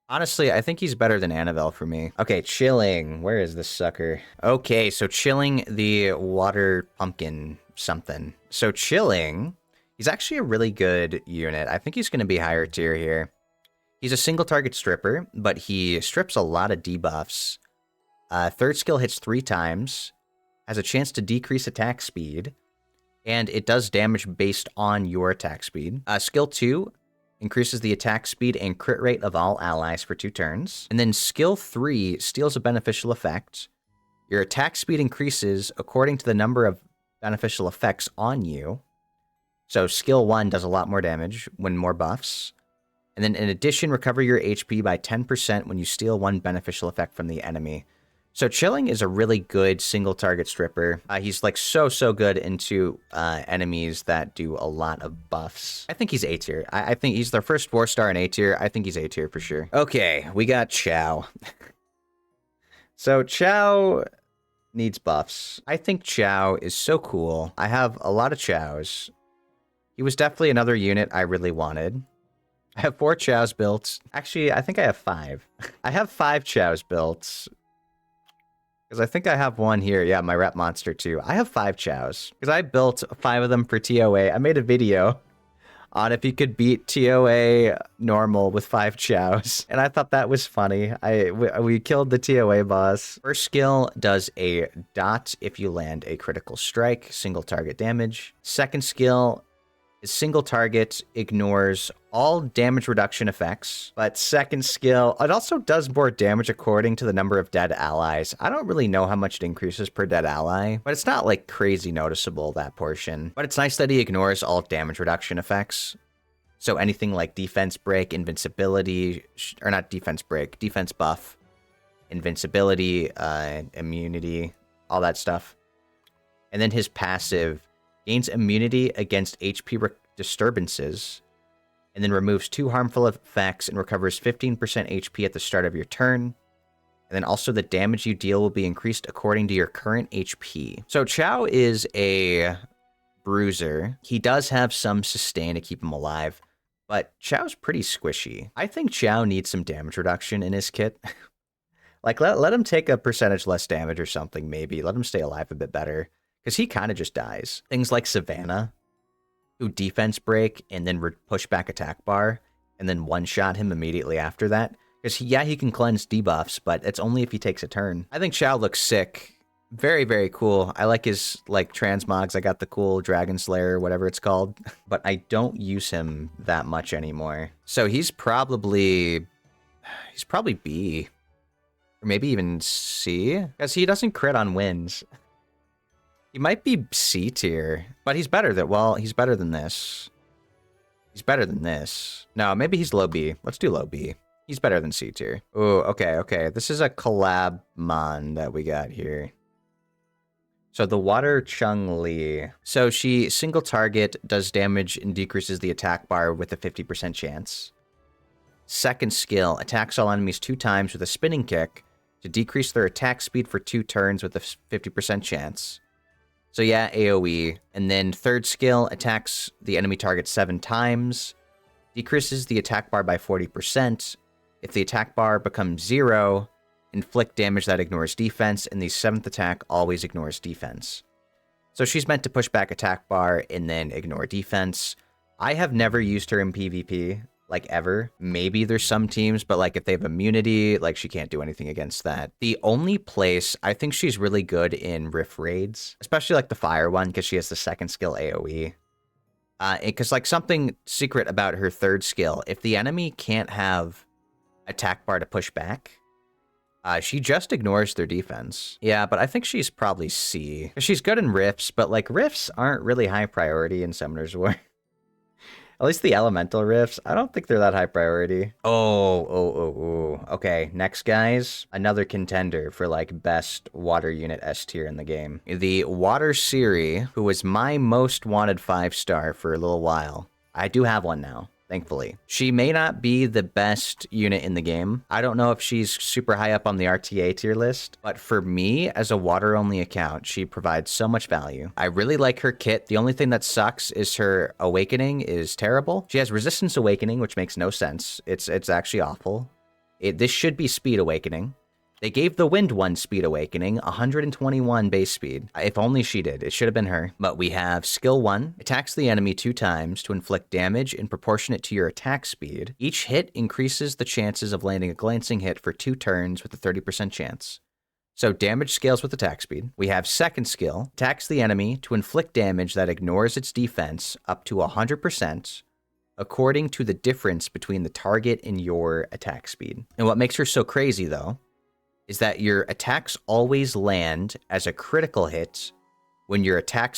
A: Honestly, I think he's better than Annabelle for me. Okay, Chilling. Where is this sucker? Okay, so Chilling the water pumpkin something. So Chilling, he's actually a really good unit. I think he's going to be higher tier here. He's a single target stripper, but he strips a lot of debuffs. Third skill hits 3 times, has a chance to decrease attack speed, and it does damage based on your attack speed. Skill 2 increases the attack speed and crit rate of all allies for 2 turns. And then skill 3 steals a beneficial effect. Your attack speed increases according to the number of beneficial effects on you. So skill 1 does a lot more damage when more buffs. And then in addition, recover your HP by 10% when you steal 1 beneficial effect from the enemy. So Chilling is a really good single target stripper. He's like so good into enemies that do a lot of buffs. I think he's A tier. I think he's their first 4-star in A tier. I think he's A tier for sure. Okay, we got Chao. So Chao needs buffs. I think Chao is so cool. I have a lot of Chaos. He was definitely another unit I really wanted. I have 4 Chaos built. Actually, I think I have 5. I have 5 Chaos built. Because I think I have one here. Yeah, my rep monster too. I have 5 Chaos. Because I built 5 of them for TOA. I made a video on if you could beat TOA normal with 5 Chaos. And I thought that was funny. We killed the TOA boss. First skill does a dot if you land a critical strike, single target damage. Second skill is single target, ignores all damage reduction effects. But second skill, it also does more damage according to the number of dead allies. I don't really know how much it increases per dead ally, but it's not like crazy noticeable, that portion. But it's nice that he ignores all damage reduction effects. So anything like defense break, invincibility, or not defense break, defense buff, invincibility, immunity, all that stuff. And then his passive gains immunity against HP disturbances, and then removes 2 harmful effects and recovers 15% HP at the start of your turn. And then also the damage you deal will be increased according to your current HP. So Chao is a bruiser. He does have some sustain to keep him alive, but Chao's pretty squishy. I think Chao needs some damage reduction in his kit. Like, let him take a percentage less damage or something, maybe. Let him stay alive a bit better. Because he kind of just dies. Things like Savannah, who defense break and then push back attack bar, and then one-shot him immediately after that. Because, he can cleanse debuffs, but it's only if he takes a turn. I think Chao looks sick. Very, very cool. I like his, transmogs. I got the cool Dragon Slayer, whatever it's called. But I don't use him that much anymore. So he's probably B. Or maybe even C. Because he doesn't crit on wins. He might be C tier, but he's better than this. He's better than this. No, maybe he's low B. Let's do low B. He's better than C tier. Oh, okay. This is a collab mon that we got here. So the Water Chun-Li. So she single target, does damage, and decreases the attack bar with a 50% chance. Second skill, attacks all enemies 2 times with a spinning kick to decrease their attack speed for 2 turns with a 50% chance. So yeah, AoE. And then third skill, attacks the enemy target 7 times, decreases the attack bar by 40%. If the attack bar becomes 0, inflict damage that ignores defense, and the 7th attack always ignores defense. So she's meant to push back attack bar and then ignore defense. I have never used her in PvP, ever. Maybe there's some teams, but if they have immunity, she can't do anything against that. The only place I think she's really good in Rift raids, especially the fire one, because she has the second skill AoE. Because something secret about her third skill, if the enemy can't have attack bar to push back, she just ignores their defense. Yeah, but I think she's probably C. She's good in rifts, but rifts aren't really high priority in Summoner's War. At least the elemental rifts, I don't think they're that high priority. Oh. Okay, next, guys. Another contender for, best water unit S tier in the game. The Water Siri, who was my most wanted 5-star for a little while. I do have one now. thankfully. She may not be the best unit in the game. I don't know if she's super high up on the RTA tier list, but for me, as a water-only account, she provides so much value. I really like her kit. The only thing that sucks is her awakening is terrible. She has resistance awakening, which makes no sense. It's actually awful. This should be speed awakening. They gave the Wind one speed awakening, 121 base speed. If only she did. It should have been her. But we have skill 1. Attacks the enemy 2 times to inflict damage in proportionate to your attack speed. Each hit increases the chances of landing a glancing hit for 2 turns with a 30% chance. So damage scales with attack speed. We have second skill. Attacks the enemy to inflict damage that ignores its defense up to 100%. According to the difference between the target and your attack speed. And what makes her so crazy, though, is that your attacks always land as a critical hit when you attack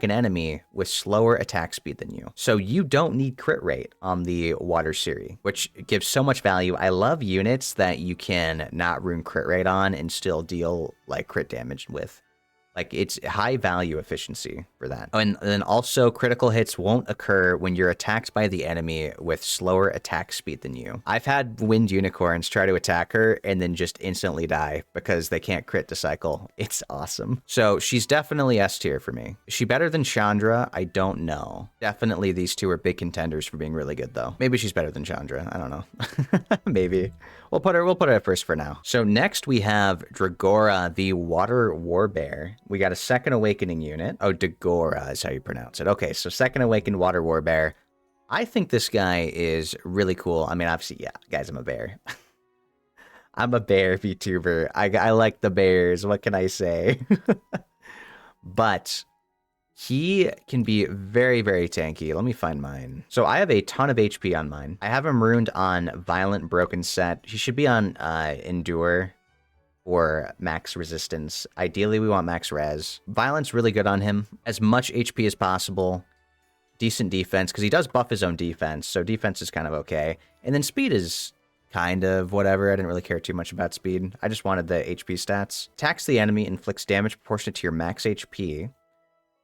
A: an enemy with slower attack speed than you. So you don't need crit rate on the Water Siri, which gives so much value. I love units that you can not ruin crit rate on and still deal like crit damage with. Like, it's high value efficiency for that. And then also, critical hits won't occur when you're attacked by the enemy with slower attack speed than you. I've had Wind Unicorns try to attack her and then just instantly die because they can't crit to cycle. It's awesome. So she's definitely S tier for me. Is she better than Chandra? I don't know. Definitely these two are big contenders for being really good, though. Maybe she's better than Chandra. I don't know. Maybe. We'll put her at first for now. So next we have Dragora, the Water Warbear. We got a second awakening unit. Oh, Dagora is how you pronounce it. Okay, so second awakened Water Warbear. I think this guy is really cool. I mean, obviously, yeah, guys, I'm a bear. I'm a bear VTuber. I like the bears. What can I say? But he can be very, very tanky. Let me find mine. So I have a ton of HP on mine. I have him ruined on Violent Broken Set. He should be on Endure or Max Resistance. Ideally, we want Max Res. Violence really good on him. As much HP as possible. Decent defense, because he does buff his own defense, so defense is kind of okay. And then speed is kind of whatever. I didn't really care too much about speed. I just wanted the HP stats. Attacks the enemy, inflicts damage proportionate to your max HP.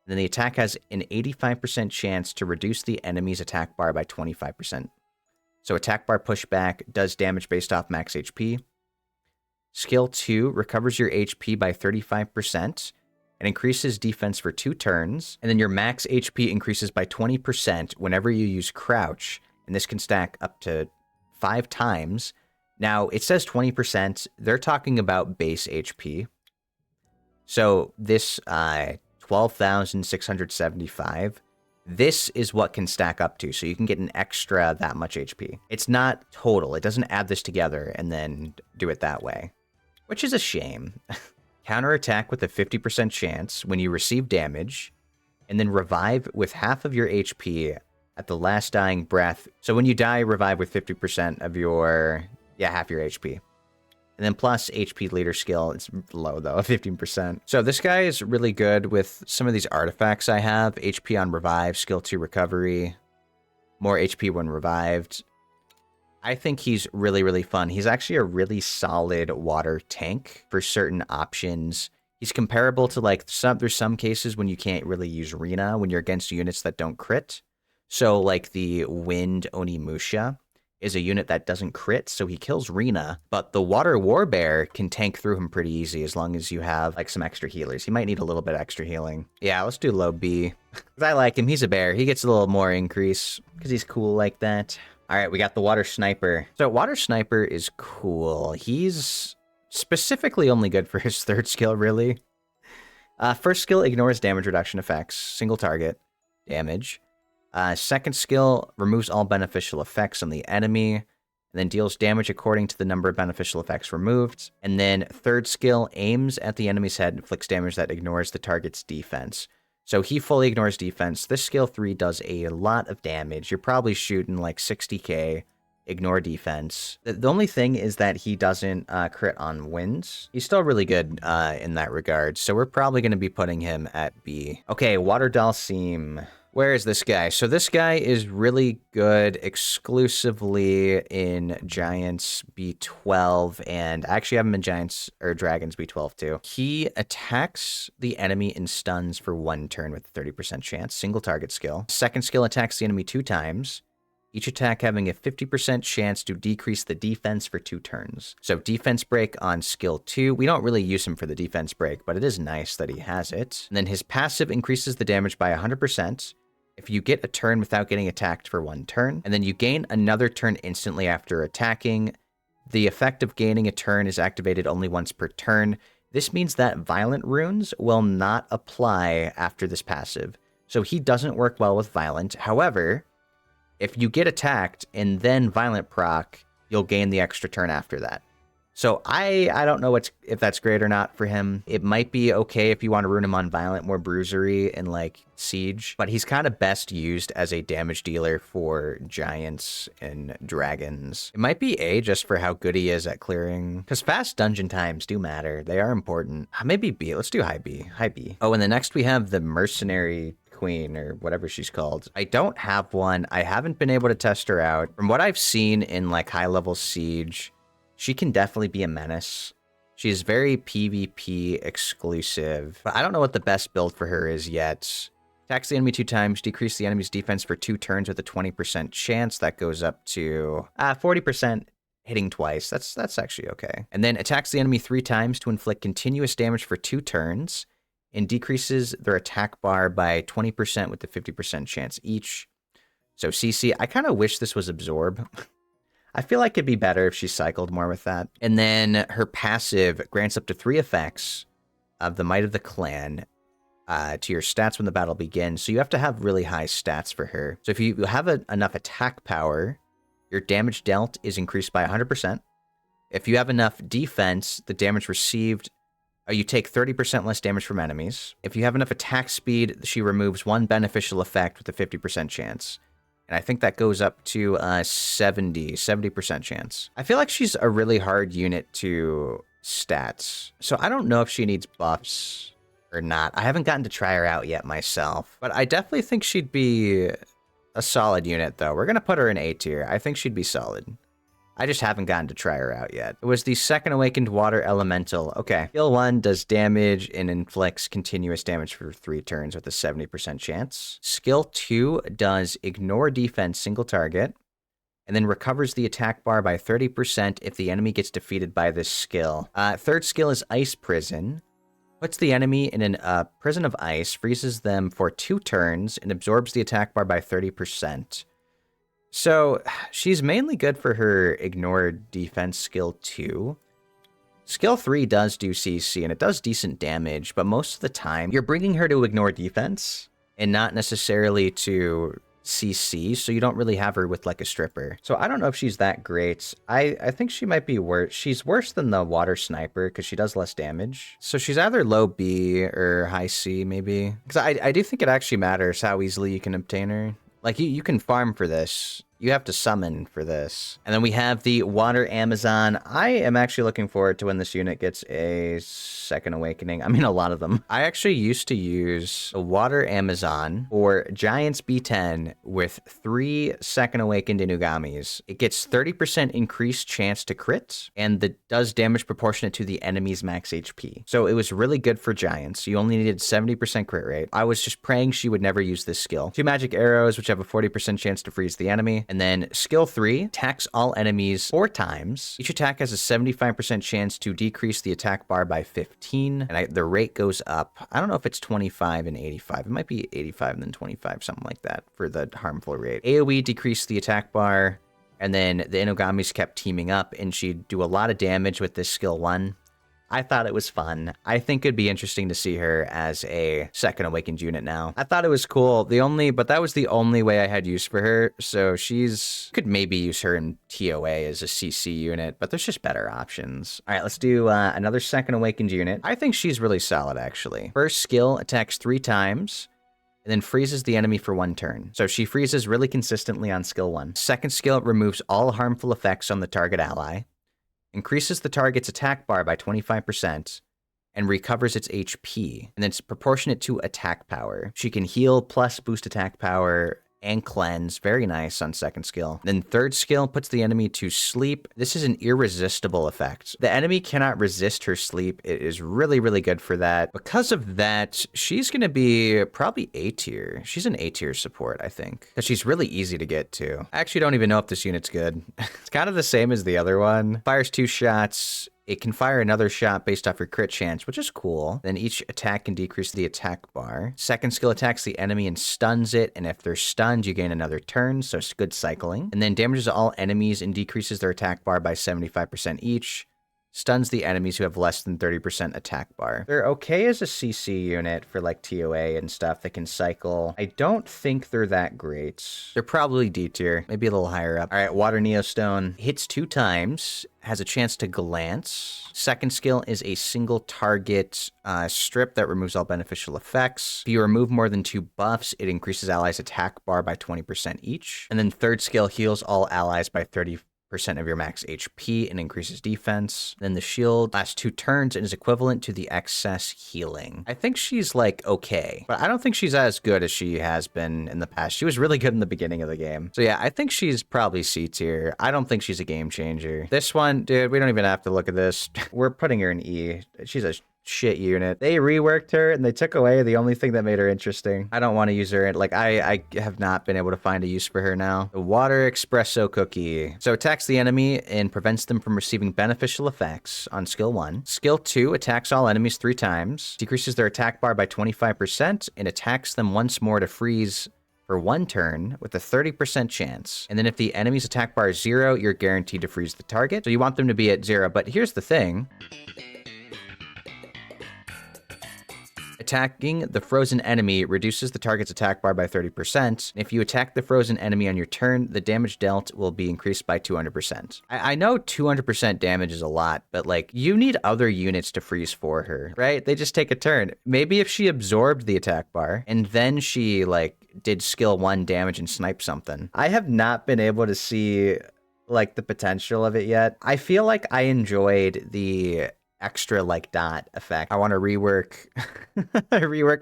A: Then the attack has an 85% chance to reduce the enemy's attack bar by 25%. So attack bar pushback does damage based off max HP. Skill 2 recovers your HP by 35% and increases defense for 2 turns. And then your max HP increases by 20% whenever you use crouch. And this can stack up to 5 times. Now, it says 20%. They're talking about base HP. So this 12,675. This is what can stack up to, so you can get an extra that much HP. It's not total. It doesn't add this together and then do it that way, which is a shame. Counterattack with a 50% chance when you receive damage, and then revive with half of your HP at the last dying breath. So when you die, revive with 50% of your, half your HP. And then plus HP leader skill, it's low though, 15%. So this guy is really good with some of these artifacts I have. HP on revive, skill 2 recovery, more HP when revived. I think he's really, really fun. He's actually a really solid water tank for certain options. He's comparable to there's some cases when you can't really use Rina when you're against units that don't crit. So like the Wind Onimusha is a unit that doesn't crit, so he kills Rina, but the Water Warbear can tank through him pretty easy as long as you have some extra healers. He might need a little bit extra healing. Yeah, let's do low B. I like him. He's a bear. He gets a little more increase because he's cool like that. All right, we got the Water Sniper. So Water Sniper is cool. He's specifically only good for his third skill, really. First skill ignores damage reduction effects, single target damage. Second skill removes all beneficial effects on the enemy, and then deals damage according to the number of beneficial effects removed. And then third skill aims at the enemy's head and inflicts damage that ignores the target's defense. So he fully ignores defense. This skill 3 does a lot of damage. You're probably shooting like 60k, ignore defense. The only thing is that he doesn't crit on wins. He's still really good in that regard, so we're probably going to be putting him at B. Okay, Water Dhalsim. Where is this guy? So this guy is really good exclusively in Giants B12, and I actually have him in Giants or Dragons B12 too. He attacks the enemy and stuns for 1 turn with a 30% chance, single target skill. Second skill attacks the enemy 2 times, Each attack having a 50% chance to decrease the defense for 2 turns. So defense break on skill 2. We don't really use him for the defense break, but it is nice that he has it. And then his passive increases the damage by 100%. If you get a turn without getting attacked for 1 turn, and then you gain another turn instantly after attacking. The effect of gaining a turn is activated only once per turn. This means that violent runes will not apply after this passive. So he doesn't work well with violent. However, if you get attacked and then violent proc, you'll gain the extra turn after that. So I don't know if that's great or not for him. It might be okay if you want to rune him on violent, more bruisery and like siege, but he's kind of best used as a damage dealer for giants and dragons. It might be A just for how good he is at clearing, because fast dungeon times do matter. They are important. Maybe B. Let's do high B. High B. Oh, and the next we have the mercenary queen or whatever she's called. I don't have one. I haven't been able to test her out. From what I've seen in like high level siege, she can definitely be a menace. She's very PvP exclusive, but I don't know what the best build for her is yet. Attacks the enemy 2 times, decrease the enemy's defense for 2 turns with a 20% chance. That goes up to 40% hitting twice. That's actually okay. And then attacks the enemy 3 times to inflict continuous damage for 2 turns and decreases their attack bar by 20% with the 50% chance each. So CC, I kind of wish this was absorb. I feel like it'd be better if she cycled more with that. And then her passive grants up to 3 effects of the Might of the Clan to your stats when the battle begins. So you have to have really high stats for her. So if you have enough attack power, your damage dealt is increased by 100%. If you have enough defense, the damage received, you take 30% less damage from enemies. If you have enough attack speed, she removes 1 beneficial effect with a 50% chance. And I think that goes up to 70% chance. I feel like she's a really hard unit to stats. So I don't know if she needs buffs or not. I haven't gotten to try her out yet myself. But I definitely think she'd be a solid unit, though. We're going to put her in A tier. I think she'd be solid. I just haven't gotten to try her out yet. It was the second awakened water elemental. Okay. Skill 1 does damage and inflicts continuous damage for 3 turns with a 70% chance. Skill 2 does ignore defense single target and then recovers the attack bar by 30% if the enemy gets defeated by this skill. Third skill is Ice Prison. Puts the enemy in a prison of ice, freezes them for 2 turns, and absorbs the attack bar by 30%. So, she's mainly good for her ignore defense skill 2. Skill 3 does do CC, and it does decent damage, but most of the time, you're bringing her to ignore defense, and not necessarily to CC, so you don't really have her with, like, a stripper. So I don't know if she's that great. I think she might be worse. She's worse than the water sniper, because she does less damage. So she's either low B or high C, maybe. Because I do think it actually matters how easily you can obtain her. Like, you can farm for this. You have to summon for this. And then we have the Water Amazon. I am actually looking forward to when this unit gets a second awakening. I mean, a lot of them. I actually used to use a Water Amazon for Giants B10 with 3 second awakened Inugamis. It gets 30% increased chance to crit, and that does damage proportionate to the enemy's max HP. So it was really good for Giants. You only needed 70% crit rate. I was just praying she would never use this skill. 2 magic arrows, which have a 40% chance to freeze the enemy. And then skill 3, attacks all enemies 4 times. Each attack has a 75% chance to decrease the attack bar by 15. And the rate goes up. I don't know if it's 25 and 85. It might be 85 and then 25, something like that for the harmful rate. AoE decreased the attack bar. And then the Inugamis kept teaming up, and she'd do a lot of damage with this skill 1. I thought it was fun. I think it'd be interesting to see her as a second awakened unit now. I thought it was cool. But that was the only way I had use for her. So could maybe use her in TOA as a CC unit, but there's just better options. All right, let's do another second awakened unit. I think she's really solid, actually. First skill attacks 3 times. And then freezes the enemy for 1 turn. So she freezes really consistently on skill 1. Second skill removes all harmful effects on the target ally. Increases the target's attack bar by 25%, and recovers its HP, and then it's proportionate to attack power. She can heal plus boost attack power, and cleanse. Very nice on second skill. Then third skill puts the enemy to sleep. This is an irresistible effect. The enemy cannot resist her sleep. It is really, really good for that. Because of that, she's going to be probably A tier. She's an A tier support, I think, because she's really easy to get to. I actually don't even know if this unit's good. It's kind of the same as the other one. Fires 2 shots. It can fire another shot based off your crit chance, which is cool. Then each attack can decrease the attack bar. Second skill attacks the enemy and stuns it, and if they're stunned, you gain another turn, so it's good cycling. And then damages all enemies and decreases their attack bar by 75% each. Stuns the enemies who have less than 30% attack bar. They're okay as a CC unit for like TOA and stuff that can cycle. I don't think they're that great. They're probably D tier, maybe a little higher up. All right, Water Neostone hits 2 times, has a chance to glance. Second skill is a single target strip that removes all beneficial effects. If you remove more than 2 buffs, it increases allies' attack bar by 20% each. And then third skill heals all allies by 30% of your max HP and increases defense. Then the shield lasts 2 turns and is equivalent to the excess healing. I think she's like okay, but I don't think she's as good as she has been in the past. She was really good in the beginning of the game. So yeah, I think she's probably C tier. I don't think she's a game changer. This one, dude, we don't even have to look at this. We're putting her in E. She's a shit unit. They reworked her and they took away the only thing that made her interesting. I don't want to use her. Like, I have not been able to find a use for her now. The Water Espresso Cookie. So attacks the enemy and prevents them from receiving beneficial effects on skill 1. Skill 2 attacks all enemies 3 times, decreases their attack bar by 25%, and attacks them once more to freeze for 1 turn with a 30% chance. And then if the enemy's attack bar is 0, you're guaranteed to freeze the target. So you want them to be at 0. But here's the thing. Attacking the frozen enemy reduces the target's attack bar by 30%. If you attack the frozen enemy on your turn, the damage dealt will be increased by 200%. I know 200% damage is a lot, but like, you need other units to freeze for her, right? They just take a turn. Maybe if she absorbed the attack bar and then she like did skill 1 damage and snipe something. I have not been able to see like the potential of it yet. I feel like I enjoyed the extra like dot effect. I want to rework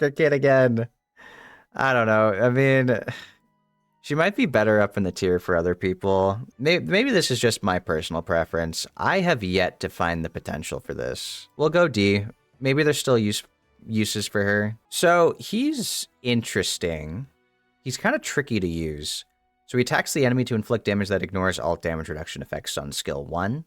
A: a kid again. I don't know. I mean, she might be better up in the tier for other people. Maybe this is just my personal preference. I have yet to find the potential for this. We'll go D. Maybe there's still uses for her. So he's interesting. He's kind of tricky to use. So he attacks the enemy to inflict damage that ignores all damage reduction effects on skill 1.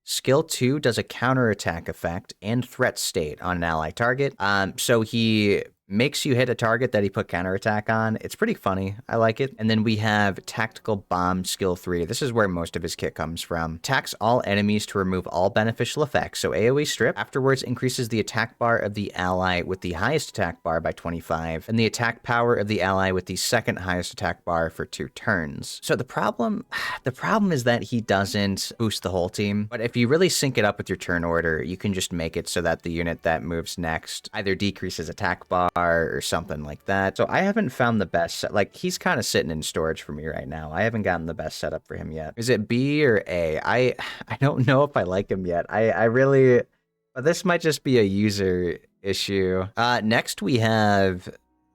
A: Skill 2 does a counterattack effect and threat state on an ally target. So he makes you hit a target that he put counterattack on. It's pretty funny. I like it. And then we have Tactical Bomb Skill 3. This is where most of his kit comes from. Attacks all enemies to remove all beneficial effects. So AoE strip. Afterwards, increases the attack bar of the ally with the highest attack bar by 25, and the attack power of the ally with the second highest attack bar for 2 turns. So the problem is that he doesn't boost the whole team. But if you really sync it up with your turn order, you can just make it so that the unit that moves next either decreases attack bar or something like that. So I haven't found the best like, he's kind of sitting in storage for me right now. I haven't gotten the best setup for him yet. Is it B or A? I don't know if I like him yet. I really, but this might just be a user issue. Next we have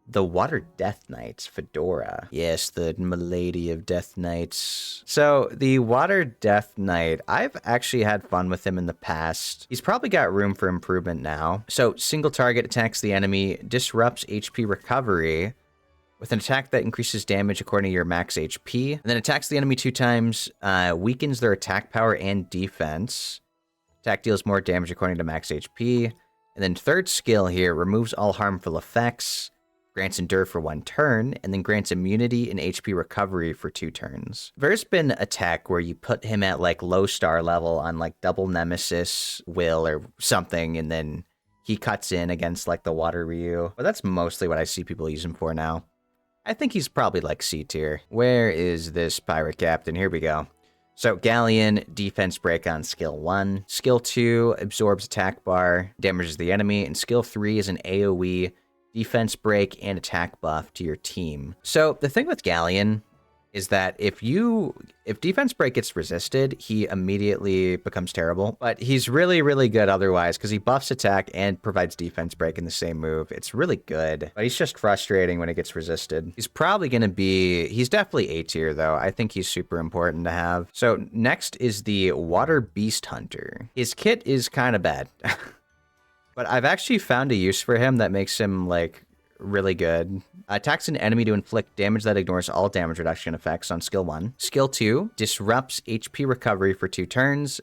A: the Water Death Knights, Fedora. Yes, the milady of Death Knights. So the Water Death Knight, I've actually had fun with him in the past. He's probably got room for improvement now. So single target attacks the enemy, disrupts HP recovery with an attack that increases damage according to your max HP, and then attacks the enemy 2 times, weakens their attack power and defense. Attack deals more damage according to max HP. And then third skill here, removes all harmful effects, grants Endure for 1 turn, and then grants immunity and HP recovery for 2 turns. There's been a tech where you put him at like low star level on like double Nemesis Will or something, and then he cuts in against like the Water Ryu. But that's mostly what I see people use him for now. I think he's probably like C tier. Where is this Pirate Captain? Here we go. So Galleon, defense break on skill 1. Skill 2 absorbs attack bar, damages the enemy, and skill 3 is an AoE defense break and attack buff to your team. So the thing with Galleon is that if defense break gets resisted, he immediately becomes terrible. But he's really, really good otherwise because he buffs attack and provides defense break in the same move. It's really good, but he's just frustrating when it gets resisted. He's probably going to be, he's definitely A tier though. I think he's super important to have. So next is the Water Beast Hunter. His kit is kind of bad, but I've actually found a use for him that makes him like really good. Attacks an enemy to inflict damage that ignores all damage reduction effects on skill 1. Skill 2 disrupts HP recovery for 2 turns,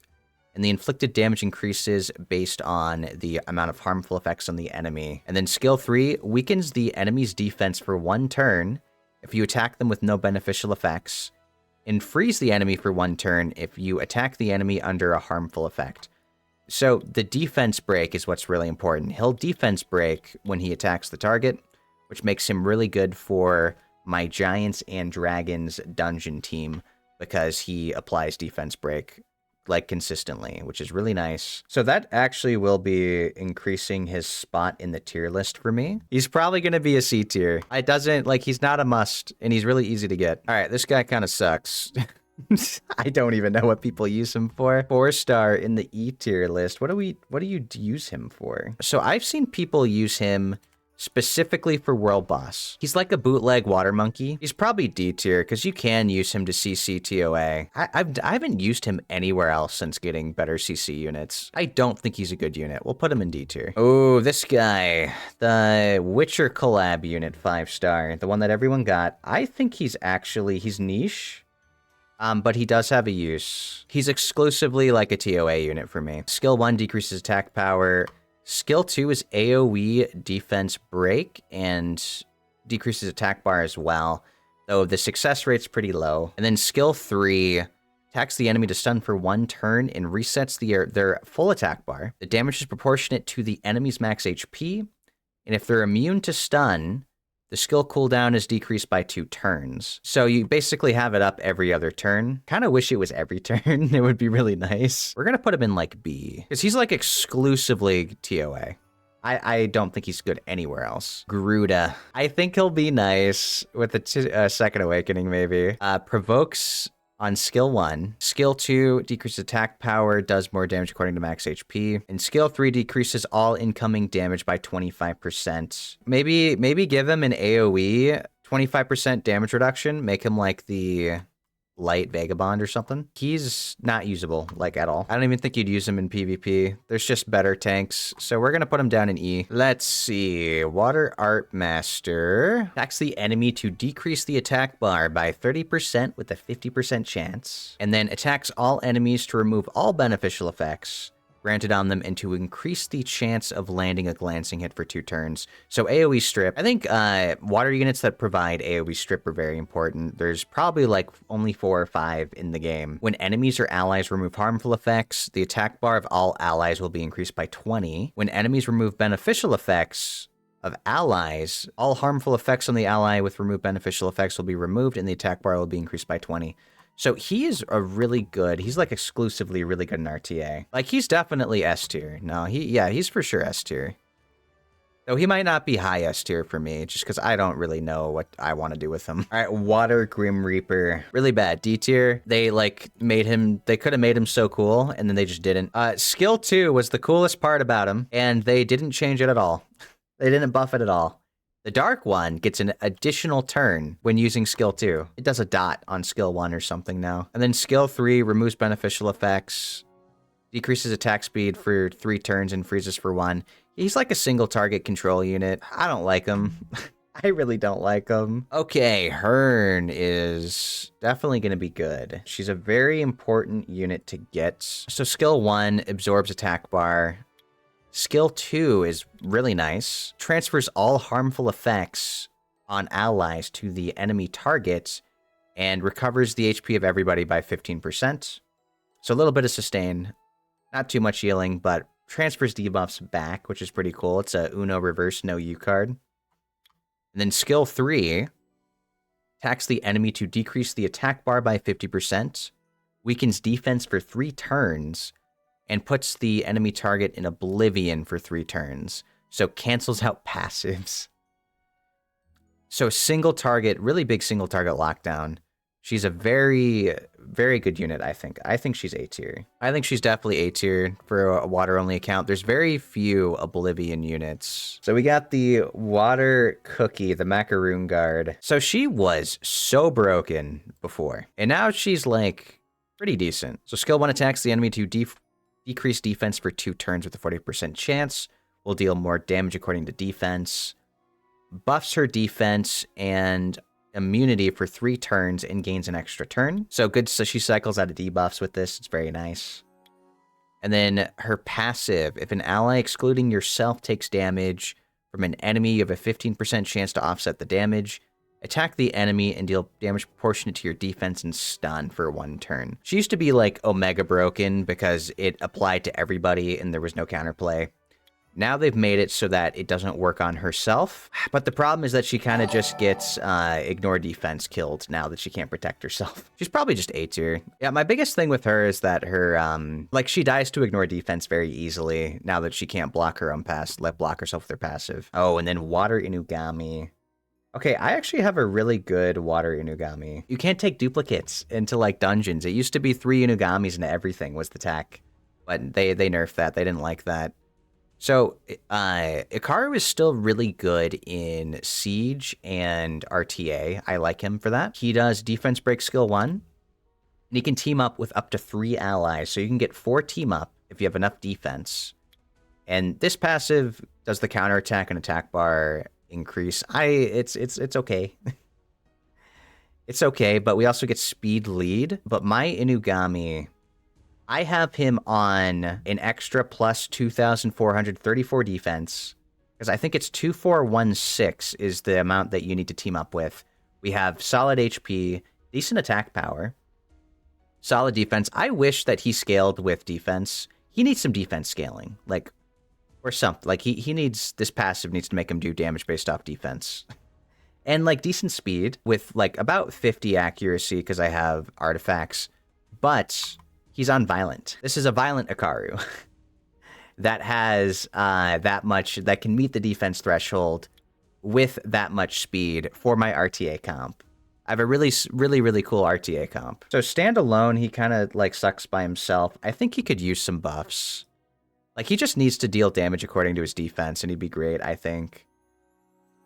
A: and the inflicted damage increases based on the amount of harmful effects on the enemy. And then skill 3 weakens the enemy's defense for 1 turn if you attack them with no beneficial effects, and freeze the enemy for 1 turn if you attack the enemy under a harmful effect. So the defense break is what's really important. He'll defense break when he attacks the target, which makes him really good for my Giants and Dragons dungeon team because he applies defense break like consistently, which is really nice. So that actually will be increasing his spot in the tier list for me. He's probably going to be a C tier. He's not a must, and he's really easy to get. All right, this guy kind of sucks. I don't even know what people use him for. 4-star in the E tier list. What do you use him for? So I've seen people use him specifically for World Boss. He's like a bootleg water monkey. He's probably D tier because you can use him to CC TOA. I haven't used him anywhere else since getting better CC units. I don't think he's a good unit. We'll put him in D tier. Oh, this guy. The Witcher collab unit 5-star. The one that everyone got. I think he's niche. But he does have a use. He's exclusively like a TOA unit for me. Skill 1 decreases attack power. Skill 2 is AoE defense break and decreases attack bar as well, though the success rate's pretty low. And then skill 3 attacks the enemy to stun for 1 turn and resets their full attack bar. The damage is proportionate to the enemy's max HP, and if they're immune to stun, the skill cooldown is decreased by 2 turns. So you basically have it up every other turn. Kind of wish it was every turn. It would be really nice. We're going to put him in like B, because he's like exclusively TOA. I don't think he's good anywhere else. Garuda. I think he'll be nice with the Second Awakening maybe. Provokes on skill 1. Skill 2 decreases attack power, does more damage according to max HP. And skill 3 decreases all incoming damage by 25%. Maybe give him an AoE 25% damage reduction. Make him like the light vagabond or something. He's not usable, like, at all. I don't even think you'd use him in PvP. There's just better tanks. So we're gonna put him down in E. Let's see. Water Art Master attacks the enemy to decrease the attack bar by 30% with a 50% chance, and then attacks all enemies to remove all beneficial effects granted on them and to increase the chance of landing a glancing hit for 2 turns. So AoE strip. I think water units that provide AoE strip are very important. There's probably like only 4 or 5 in the game. When enemies or allies remove harmful effects, the attack bar of all allies will be increased by 20. When enemies remove beneficial effects of allies, all harmful effects on the ally with removed beneficial effects will be removed and the attack bar will be increased by 20. So he is he's like exclusively really good in RTA. Like, he's definitely S tier. No, he's for sure S tier. Though he might not be high S tier for me, just because I don't really know what I want to do with him. All right, Water Grim Reaper. Really bad. D tier. They could have made him so cool, and then they just didn't. Skill 2 was the coolest part about him, and they didn't change it at all. They didn't buff it at all. The Dark One gets an additional turn when using skill 2. It does a dot on skill 1 or something now. And then skill 3 removes beneficial effects, decreases attack speed for 3 turns, and freezes for 1. He's like a single target control unit. I don't like him. I really don't like him. Okay, Hearn is definitely going to be good. She's a very important unit to get. So skill 1 absorbs attack bar. Skill 2 is really nice. Transfers all harmful effects on allies to the enemy target and recovers the HP of everybody by 15%. So a little bit of sustain. Not too much healing, but transfers debuffs back, which is pretty cool. It's a Uno reverse no U card. And then skill 3 attacks the enemy to decrease the attack bar by 50%, weakens defense for 3 turns, and puts the enemy target in oblivion for 3 turns. So cancels out passives. So single target, really big single target lockdown. She's a very, very good unit, I think. I think she's A tier. I think she's definitely A tier for a water-only account. There's very few Oblivion units. So we got the Water Cookie, the Macaroon Guard. So she was so broken before. And now she's, like, pretty decent. So skill 1 attacks the enemy to decrease defense for 2 turns with a 40% chance. Will deal more damage according to defense. Buffs her defense and immunity for 3 turns and gains an extra turn. So good, so she cycles out of debuffs with this. It's very nice. And then her passive, if an ally excluding yourself takes damage from an enemy, you have a 15% chance to offset the damage. Attack the enemy and deal damage proportionate to your defense and stun for 1 turn. She used to be like Omega broken because it applied to everybody and there was no counterplay. Now they've made it so that it doesn't work on herself. But the problem is that she kind of just gets ignore defense killed now that she can't protect herself. She's probably just A tier. Yeah, my biggest thing with her is that her, like, she dies to ignore defense very easily now that she can't block her own block herself with her passive. Oh, and then Water Inugami. Okay, I actually have a really good Water Inugami. You can't take duplicates into, like, dungeons. It used to be 3 Inugamis into everything was the tech. But they nerfed that. They didn't like that. So, Ikaru is still really good in Siege and RTA. I like him for that. He does Defense Break Skill 1, and he can team up with up to 3 allies. So you can get 4 team up if you have enough defense. And this passive does the counterattack and attack bar increase. It's okay. It's okay, but we also get speed lead. But my Inugami, I have him on an extra plus 2,434 defense, because I think it's 2,416 is the amount that you need to team up with. We have solid HP, decent attack power, solid defense. I wish that he scaled with defense. He needs some defense scaling, like, or something. Like, he needs, this passive needs to make him do damage based off defense. And, like, decent speed with, like, about 50 accuracy, because I have artifacts. But he's on Violent. This is a Violent Ikaru that has that much, that can meet the defense threshold with that much speed for my RTA comp. I have a really cool RTA comp. So standalone, he kind of, like, sucks by himself. I think he could use some buffs. Like, he just needs to deal damage according to his defense, and he'd be great, I think.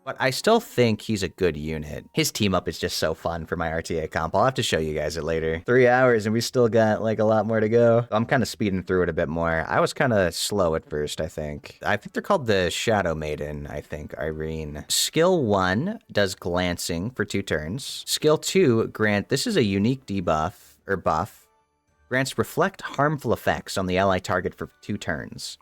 A: But I still think he's a good unit. His team up is just so fun for my RTA comp. I'll have to show you guys it later. 3 hours and we still got, like, a lot more to go. I'm kind of speeding through it a bit more. I was kind of slow at first, I think. I think they're called the Shadow Maiden, I think, Irene. Skill 1 does glancing for 2 turns. Skill 2, this is a unique debuff, or buff. Grants reflect harmful effects on the ally target for 2 turns.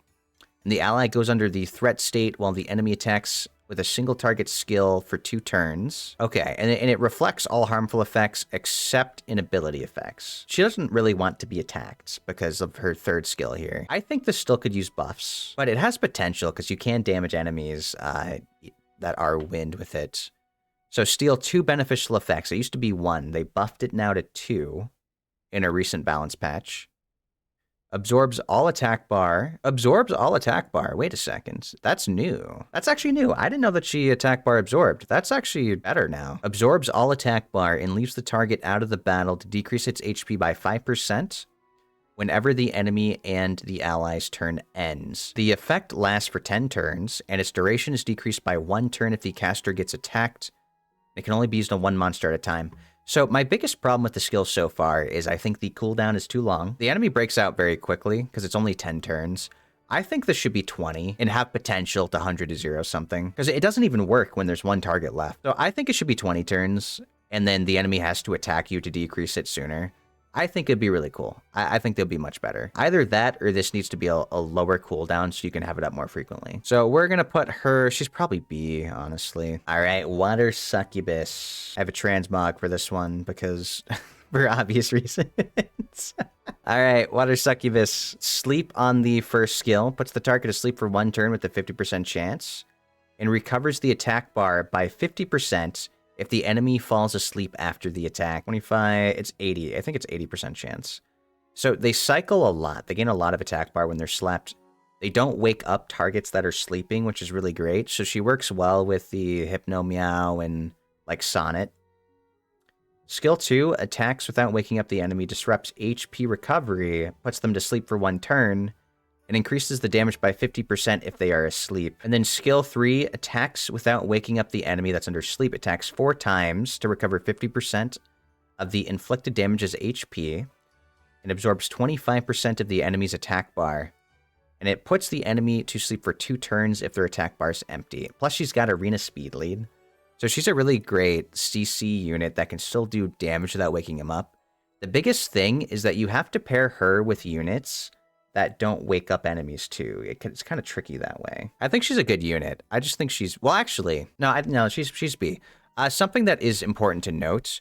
A: And the ally goes under the threat state while the enemy attacks with a single target skill for 2 turns. Okay, and it reflects all harmful effects except inability effects. She doesn't really want to be attacked because of her 3rd skill here. I think this still could use buffs, but it has potential because you can damage enemies that are wind with it. So steal 2 beneficial effects. It used to be 1. They buffed it now to 2 in a recent balance patch. Absorbs all attack bar. Absorbs all attack bar. Wait a second. That's new. That's actually new. I didn't know that she attack bar absorbed. That's actually better now. Absorbs all attack bar and leaves the target out of the battle to decrease its HP by 5% whenever the enemy and the ally's turn ends. The effect lasts for 10 turns, and its duration is decreased by 1 turn if the caster gets attacked. It can only be used on 1 monster at a time. So my biggest problem with the skill so far is I think the cooldown is too long. The enemy breaks out very quickly because it's only 10 turns. I think this should be 20 and have potential to 100 to 0 something, because it doesn't even work when there's 1 target left. So I think it should be 20 turns, and then the enemy has to attack you to decrease it sooner. I think it'd be really cool. I think they'll be much better. Either that or this needs to be a lower cooldown so you can have it up more frequently. So we're going to put her, she's probably B, honestly. All right, Water Succubus. I have a transmog for this one because for obvious reasons. All right, Water Succubus. Sleep on the first skill. Puts the target to sleep for 1 turn with a 50% chance. And recovers the attack bar by 50% if the enemy falls asleep after the attack. 25, it's 80. I think it's 80% chance. So they cycle a lot. They gain a lot of attack bar when they're slept. They don't wake up targets that are sleeping, which is really great. So she works well with the Hypno Meow and, like, Sonnet. Skill 2, attacks without waking up the enemy, disrupts HP recovery, puts them to sleep for 1 turn, and increases the damage by 50% if they are asleep. And then skill 3, attacks without waking up the enemy that's under sleep, attacks 4 times to recover 50% of the inflicted damage as HP, and absorbs 25% of the enemy's attack bar. And it puts the enemy to sleep for 2 turns if their attack bar is empty. Plus, she's got arena speed lead. So she's a really great CC unit that can still do damage without waking him up. The biggest thing is that you have to pair her with units that don't wake up enemies too. It's kind of tricky that way. I think she's a good unit. I just think she's... Well, actually, no, she's B. Something that is important to note,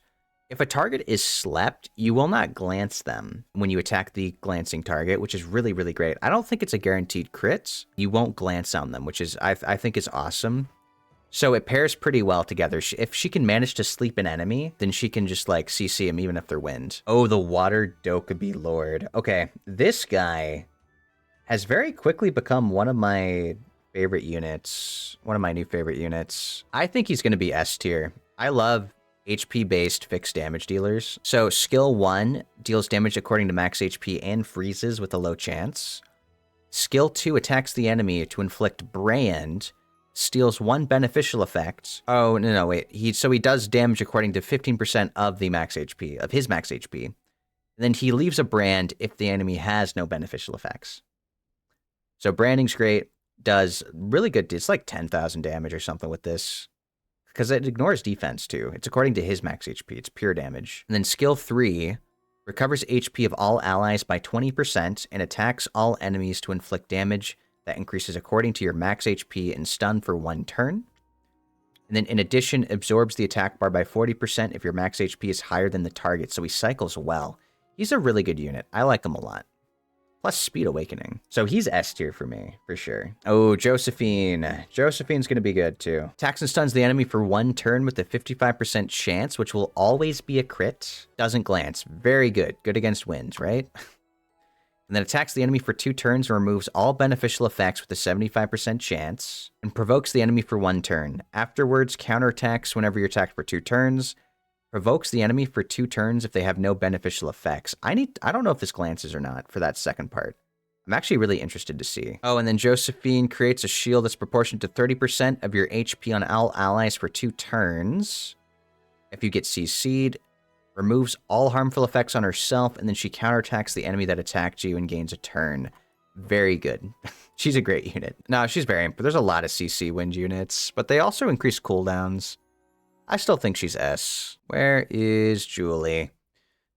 A: if a target is slept, you will not glance them when you attack the glancing target, which is really, really great. I don't think it's a guaranteed crit. You won't glance on them, which is I think is awesome. So it pairs pretty well together. If she can manage to sleep an enemy, then she can just like CC him even if they're wind. Oh, the Water Dokkaebi Lord. Okay, this guy has very quickly become one of my favorite units. One of my new favorite units. I think he's going to be S tier. I love HP-based fixed damage dealers. So skill 1 deals damage according to max HP and freezes with a low chance. Skill 2 attacks the enemy to inflict brand, steals 1 beneficial effect. Oh, no, wait. So he does damage according to 15% of the max HP, of his max HP. And then he leaves a brand if the enemy has no beneficial effects. So branding's great. Does really good. It's like 10,000 damage or something with this. Because it ignores defense too. It's according to his max HP. It's pure damage. And then skill 3 recovers HP of all allies by 20% and attacks all enemies to inflict damage that increases according to your max HP and stun for 1 turn. And then in addition, absorbs the attack bar by 40% if your max HP is higher than the target, so he cycles well. He's a really good unit. I like him a lot. Plus Speed Awakening. So he's S tier for me, for sure. Oh, Josephine. Josephine's going to be good too. Attacks and stuns the enemy for 1 turn with a 55% chance, which will always be a crit. Doesn't glance. Very good. Good against winds, right? And then attacks the enemy for 2 turns and removes all beneficial effects with a 75% chance, and provokes the enemy for 1 turn. Afterwards, counterattacks whenever you're attacked for 2 turns, provokes the enemy for 2 turns if they have no beneficial effects. I don't know if this glances or not for that second part. I'm actually really interested to see. Oh, and then Josephine creates a shield that's proportionate to 30% of your HP on all allies for 2 turns. If you get CC'd, removes all harmful effects on herself, and then she counterattacks the enemy that attacked you and gains a turn. Very good. She's a great unit. No, she's very... But there's a lot of CC wind units, but they also increase cooldowns. I still think she's S. Where is Julie?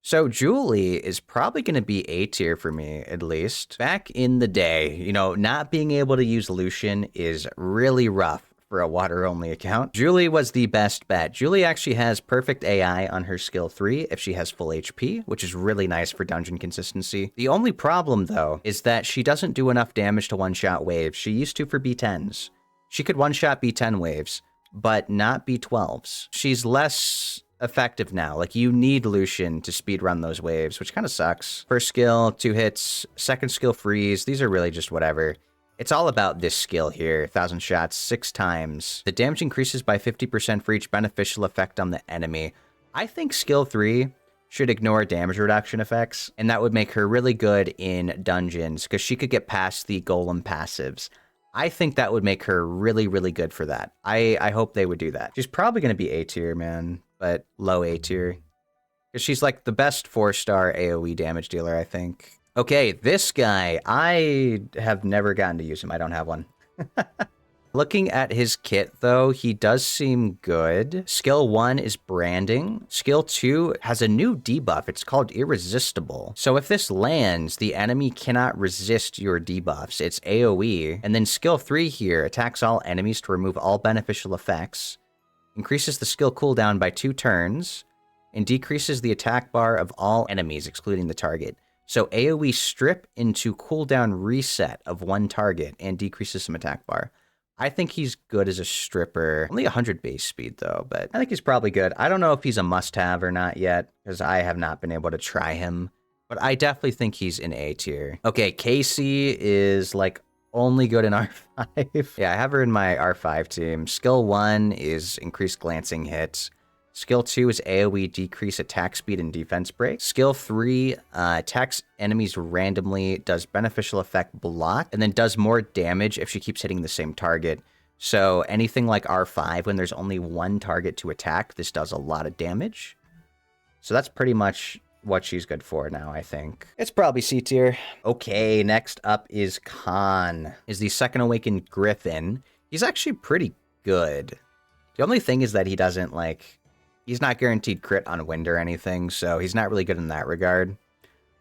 A: So Julie is probably going to be A tier for me, at least. Back in the day, you know, not being able to use Lucian is really rough for a water-only account. Julie was the best bet. Julie actually has perfect AI on her skill 3 if she has full HP, which is really nice for dungeon consistency. The only problem, though, is that she doesn't do enough damage to one-shot waves. She used to for B10s. She could one-shot B10 waves, but not B12s. She's less effective now. Like, you need Lucian to speedrun those waves, which kind of sucks. First skill, 2 hits. Second skill, freeze. These are really just whatever. It's all about this skill here. 1,000 shots, 6 times. The damage increases by 50% for each beneficial effect on the enemy. I think skill 3 should ignore damage reduction effects, and that would make her really good in dungeons, because she could get past the golem passives. I think that would make her really, really good for that. I hope they would do that. She's probably going to be A tier, man, but low A tier. Because she's like the best 4-star AoE damage dealer, I think. Okay, this guy, I have never gotten to use him. I don't have one. Looking at his kit, though, he does seem good. Skill 1 is branding. Skill 2 has a new debuff. It's called Irresistible. So if this lands, the enemy cannot resist your debuffs. It's AoE. And then skill 3 here attacks all enemies to remove all beneficial effects, increases the skill cooldown by 2 turns, and decreases the attack bar of all enemies, excluding the target. So AoE strip into cooldown reset of 1 target and decreases some attack bar. I think he's good as a stripper. Only 100 base speed, though, but I think he's probably good. I don't know if he's a must-have or not yet, because I have not been able to try him, but I definitely think he's in A tier. Okay, Casey is, like, only good in R5. Yeah, I have her in my R5 team. Skill 1 is increased glancing hits. Skill 2 is AoE decrease attack speed and defense break. Skill 3 attacks enemies randomly, does beneficial effect block, and then does more damage if she keeps hitting the same target. So anything like R5, when there's only one target to attack, this does a lot of damage. So that's pretty much what she's good for now, I think. It's probably C tier. Okay, next up is Khan. Is the second awakened Griffin. He's actually pretty good. The only thing is that he doesn't, like... He's not guaranteed crit on wind or anything, so he's not really good in that regard.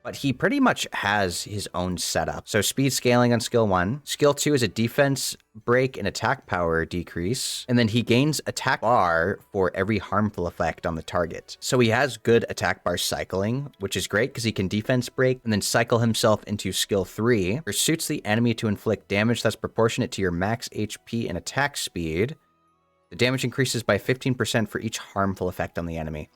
A: But he pretty much has his own setup. So speed scaling on skill 1. Skill 2 is a defense break and attack power decrease. And then he gains attack bar for every harmful effect on the target. So he has good attack bar cycling, which is great because he can defense break and then cycle himself into skill 3. Pursuits the enemy to inflict damage that's proportionate to your max HP and attack speed. The damage increases by 15% for each harmful effect on the enemy.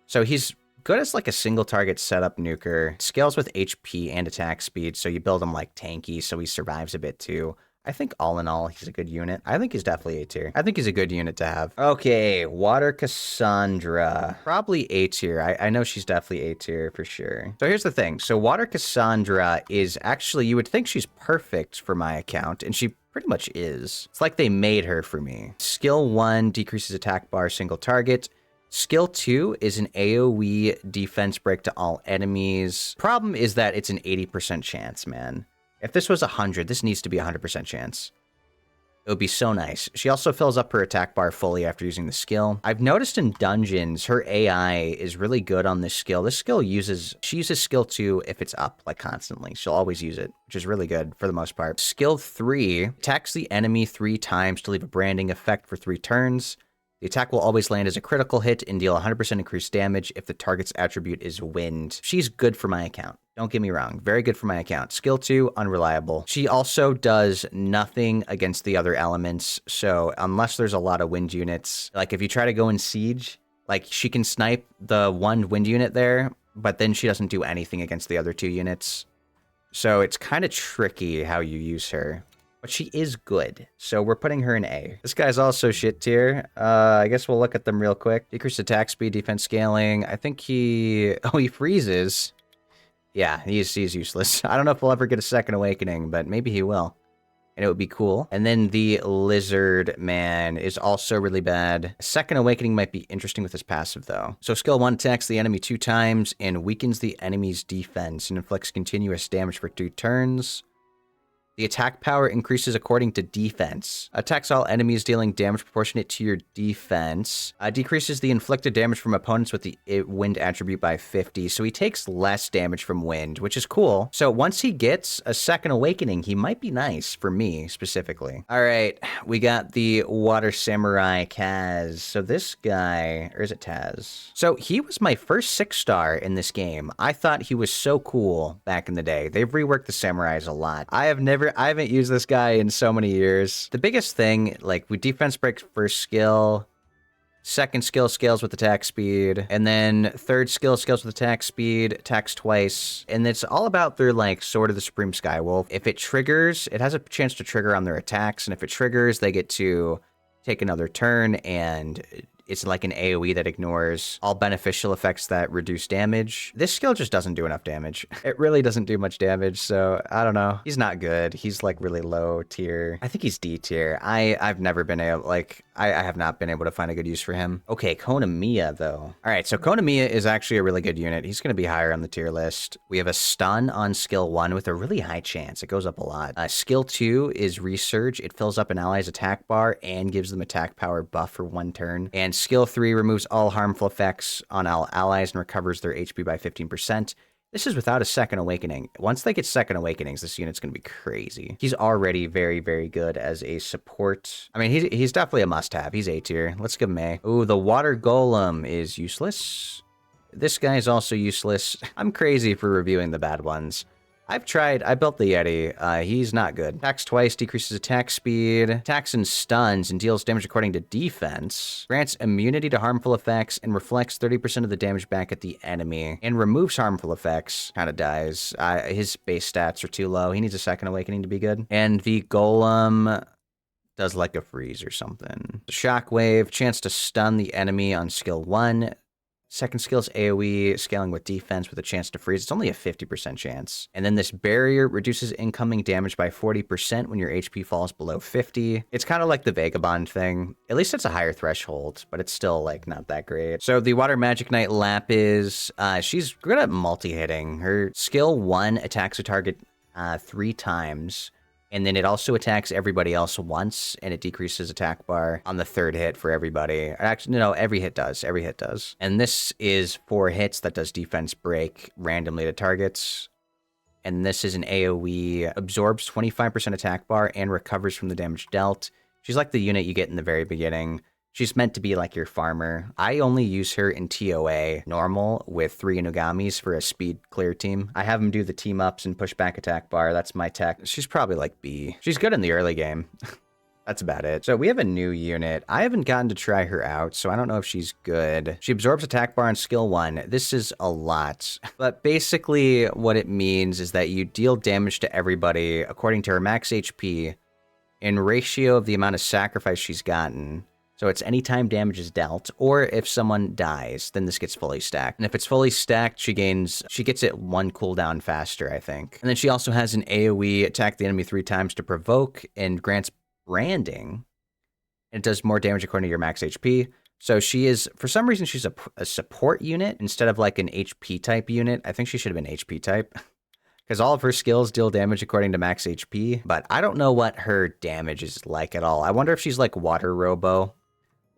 A: So he's good as like a single target setup nuker. Scales with HP and attack speed, so you build him like tanky so he survives a bit too. I think all in all, he's a good unit. I think he's definitely A tier. I think he's a good unit to have. Okay, Water Cassandra. Probably A tier. I know she's definitely A tier for sure. So here's the thing. So Water Cassandra is actually, you would think she's perfect for my account, and she pretty much is. It's like they made her for me. Skill 1 decreases attack bar single target. Skill 2 is an AoE defense break to all enemies. Problem is that it's an 80% chance, man. If this was 100, this needs to be 100% chance. It would be so nice. She also fills up her attack bar fully after using the skill. I've noticed in dungeons, her AI is really good on this skill. This skill she uses skill 2 if it's up, like constantly. She'll always use it, which is really good for the most part. Skill 3 attacks the enemy 3 times to leave a branding effect for 3 turns. The attack will always land as a critical hit and deal 100% increased damage if the target's attribute is wind. She's good for my account. Don't get me wrong. Very good for my account. Skill 2, unreliable. She also does nothing against the other elements. So unless there's a lot of wind units, like if you try to go in siege, like she can snipe the one wind unit there, but then she doesn't do anything against the other 2 units. So it's kind of tricky how you use her. But she is good, so we're putting her in A. This guy's also shit tier. I guess we'll look at them real quick. Decreased attack speed, defense scaling. I think he freezes. Yeah, he's useless. I don't know if we'll ever get a second awakening, but maybe he will. And it would be cool. And then the Lizard Man is also really bad. Second awakening might be interesting with his passive, though. So skill 1 attacks the enemy 2 times and weakens the enemy's defense and inflicts continuous damage for 2 turns. The attack power increases according to defense. Attacks all enemies dealing damage proportionate to your defense. Decreases the inflicted damage from opponents with the wind attribute by 50. So he takes less damage from wind, which is cool. So once he gets a second awakening, he might be nice for me specifically. All right, we got the Water Samurai Kaz. So this guy, or is it Taz? So he was my first 6-star in this game. I thought he was so cool back in the day. They've reworked the samurais a lot. I haven't used this guy in so many years. The biggest thing, like, we defense break first skill, second skill scales with attack speed, and then third skill scales with attack speed, attacks twice, and it's all about their, like, Sword of the Supreme Skywolf. If it triggers, it has a chance to trigger on their attacks, and if it triggers, they get to take another turn, and it's like an AoE that ignores all beneficial effects that reduce damage. This skill just doesn't do enough damage. It really doesn't do much damage, so I don't know. He's not good. He's like really low tier. I think he's D tier. I've never been able, like, I have not been able to find a good use for him. Okay, Konamiya though. All right, so Konamiya is actually a really good unit. He's gonna be higher on the tier list. We have a stun on skill 1 with a really high chance. It goes up a lot. Skill 2 is Resurge. It fills up an ally's attack bar and gives them attack power buff for 1 turn. And skill 3 removes all harmful effects on all allies and recovers their HP by 15%. This is without a second awakening. Once they get second awakenings, this unit's going to be crazy. He's already very, very good as a support. I mean, he's definitely a must-have. He's A tier. Let's give him A. Ooh, the Water Golem is useless. This guy is also useless. I'm crazy for reviewing the bad ones. I built the Yeti. He's not good. Attacks twice, decreases attack speed, attacks and stuns, and deals damage according to defense. Grants immunity to harmful effects and reflects 30% of the damage back at the enemy. And removes harmful effects. Kind of dies. His base stats are too low. He needs a second awakening to be good. And the Golem does like a freeze or something. Shockwave, chance to stun the enemy on skill 1. Second skill is AoE, scaling with defense with a chance to freeze. It's only a 50% chance. And then this barrier reduces incoming damage by 40% when your HP falls below 50. It's kind of like the Vagabond thing. At least it's a higher threshold, but it's still like not that great. So the Water Magic Knight Lapis, she's good at multi-hitting. Her skill 1 attacks a target 3 times. And then it also attacks everybody else once, and it decreases attack bar on the 3rd hit for everybody. Actually, no, every hit does. Every hit does. And this is 4 hits that does defense break randomly to targets. And this is an AoE, absorbs 25% attack bar and recovers from the damage dealt. She's like the unit you get in the very beginning. She's meant to be like your farmer. I only use her in TOA normal with 3 Inugamis for a speed clear team. I have them do the team ups and push back attack bar. That's my tech. She's probably like B. She's good in the early game. That's about it. So we have a new unit. I haven't gotten to try her out, so I don't know if she's good. She absorbs attack bar on skill 1. This is a lot. But basically what it means is that you deal damage to everybody according to her max HP in ratio of the amount of sacrifice she's gotten. So it's anytime damage is dealt, or if someone dies, then this gets fully stacked. And if it's fully stacked, she gets it 1 cooldown faster, I think. And then she also has an AoE, attack the enemy 3 times to provoke, and grants branding. And it does more damage according to your max HP. So she is, for some reason, she's a support unit instead of like an HP type unit. I think she should have been HP type. Because all of her skills deal damage according to max HP. But I don't know what her damage is like at all. I wonder if she's like Water Robo,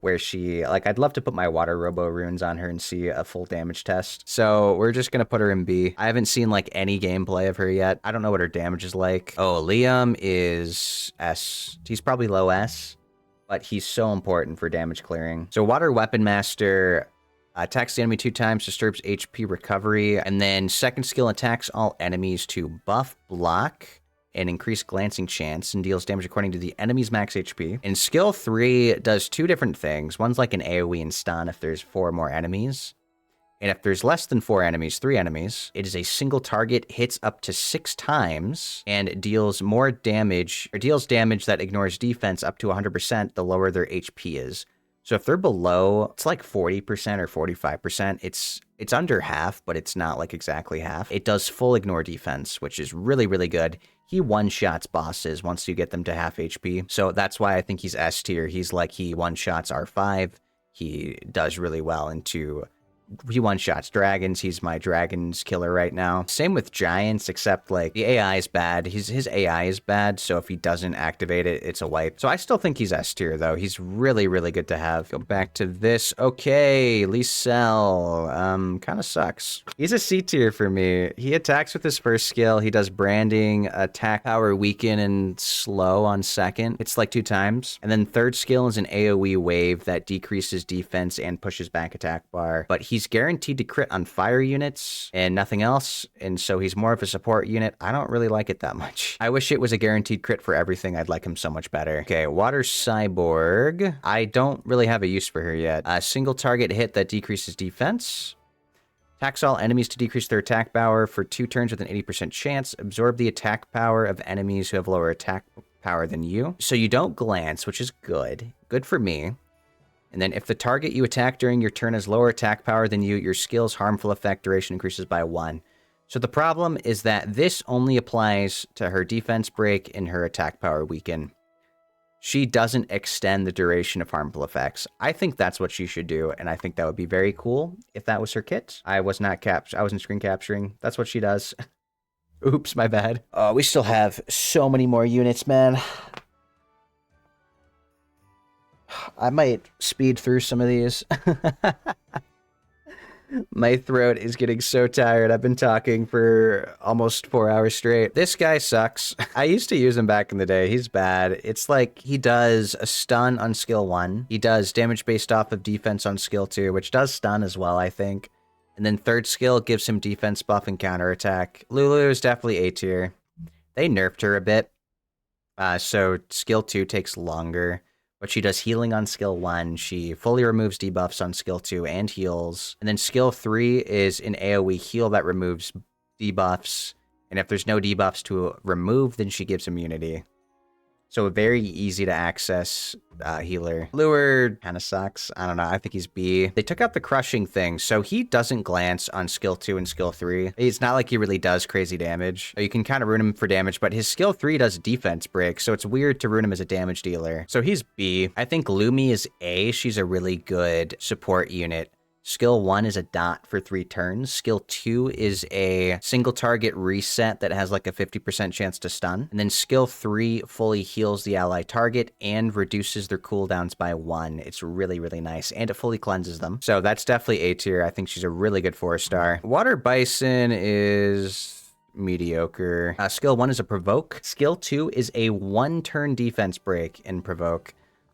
A: where she, like, I'd love to put my Water Robo runes on her and see a full damage test. So we're just going to put her in B. I haven't seen, like, any gameplay of her yet. I don't know what her damage is like. Oh, Liam is S. He's probably low S, but he's so important for damage clearing. So Water Weapon Master attacks the enemy 2 times, disturbs HP recovery, and then second skill attacks all enemies to buff block and increase glancing chance and deals damage according to the enemy's max HP. And skill 3 does 2 different things. One's like an AoE and stun if there's 4 more enemies. And if there's less than 4 enemies, 3 enemies, it is a single target, hits up to 6 times, and deals more damage, or deals damage that ignores defense up to 100% the lower their HP is. So if they're below, it's like 40% or 45%. It's under half, but it's not like exactly half. It does full ignore defense, which is really, really good. He one-shots bosses once you get them to half HP. So that's why I think he's S tier. He's like, he one-shots R5. He does really well into... He one-shots dragons. He's my dragons killer right now. Same with giants, except like the AI is bad. His AI is bad, so if he doesn't activate it, it's a wipe. So I still think he's S tier though. He's really, really good to have. Go back to this. Okay, Lisel. Kind of sucks. He's a C tier for me. He attacks with his first skill. He does branding, attack power, weaken, and slow on second. It's like 2 times. And then third skill is an AoE wave that decreases defense and pushes back attack bar. But he's guaranteed to crit on fire units and nothing else, and so he's more of a support unit. I don't really like it that much. I wish it was a guaranteed crit for everything. I'd like him so much better. Okay, Water Cyborg. I don't really have a use for her yet. A single target hit that decreases defense. Attacks all enemies to decrease their attack power for 2 turns with an 80% chance. Absorb the attack power of enemies who have lower attack power than you. So you don't glance, which is good. Good for me. And then if the target you attack during your turn has lower attack power than you, your skill's harmful effect duration increases by 1. So the problem is that this only applies to her defense break and her attack power weaken. She doesn't extend the duration of harmful effects. I think that's what she should do, and I think that would be very cool if that was her kit. I wasn't screen capturing. That's what she does. Oops, my bad. Oh, we still have so many more units, man. I might speed through some of these. My throat is getting so tired. I've been talking for almost 4 hours straight. This guy sucks. I used to use him back in the day. He's bad. It's like he does a stun on skill 1. He does damage based off of defense on skill 2, which does stun as well, I think. And then third skill gives him defense buff and counterattack. Lulu is definitely A tier. They nerfed her a bit. So skill 2 takes longer. But she does healing on skill 1, she fully removes debuffs on skill 2 and heals. And then skill 3 is an AoE heal that removes debuffs. And if there's no debuffs to remove, then she gives immunity. So a very easy to access healer. Lure kind of sucks. I don't know. I think he's B. They took out the crushing thing, so he doesn't glance on skill 2 and skill 3. It's not like he really does crazy damage. You can kind of rune him for damage, but his skill 3 does defense break, so it's weird to rune him as a damage dealer. So he's B. I think Lumi is A. She's a really good support unit. Skill 1 is a dot for 3 turns. Skill 2 is a single target reset that has like a 50% chance to stun. And then skill 3 fully heals the ally target and reduces their cooldowns by 1. It's really, really nice. And it fully cleanses them. So that's definitely A tier. I think she's a really good 4-star. Water Bison is mediocre. Skill 1 is a provoke. Skill 2 is a 1-turn defense break in provoke.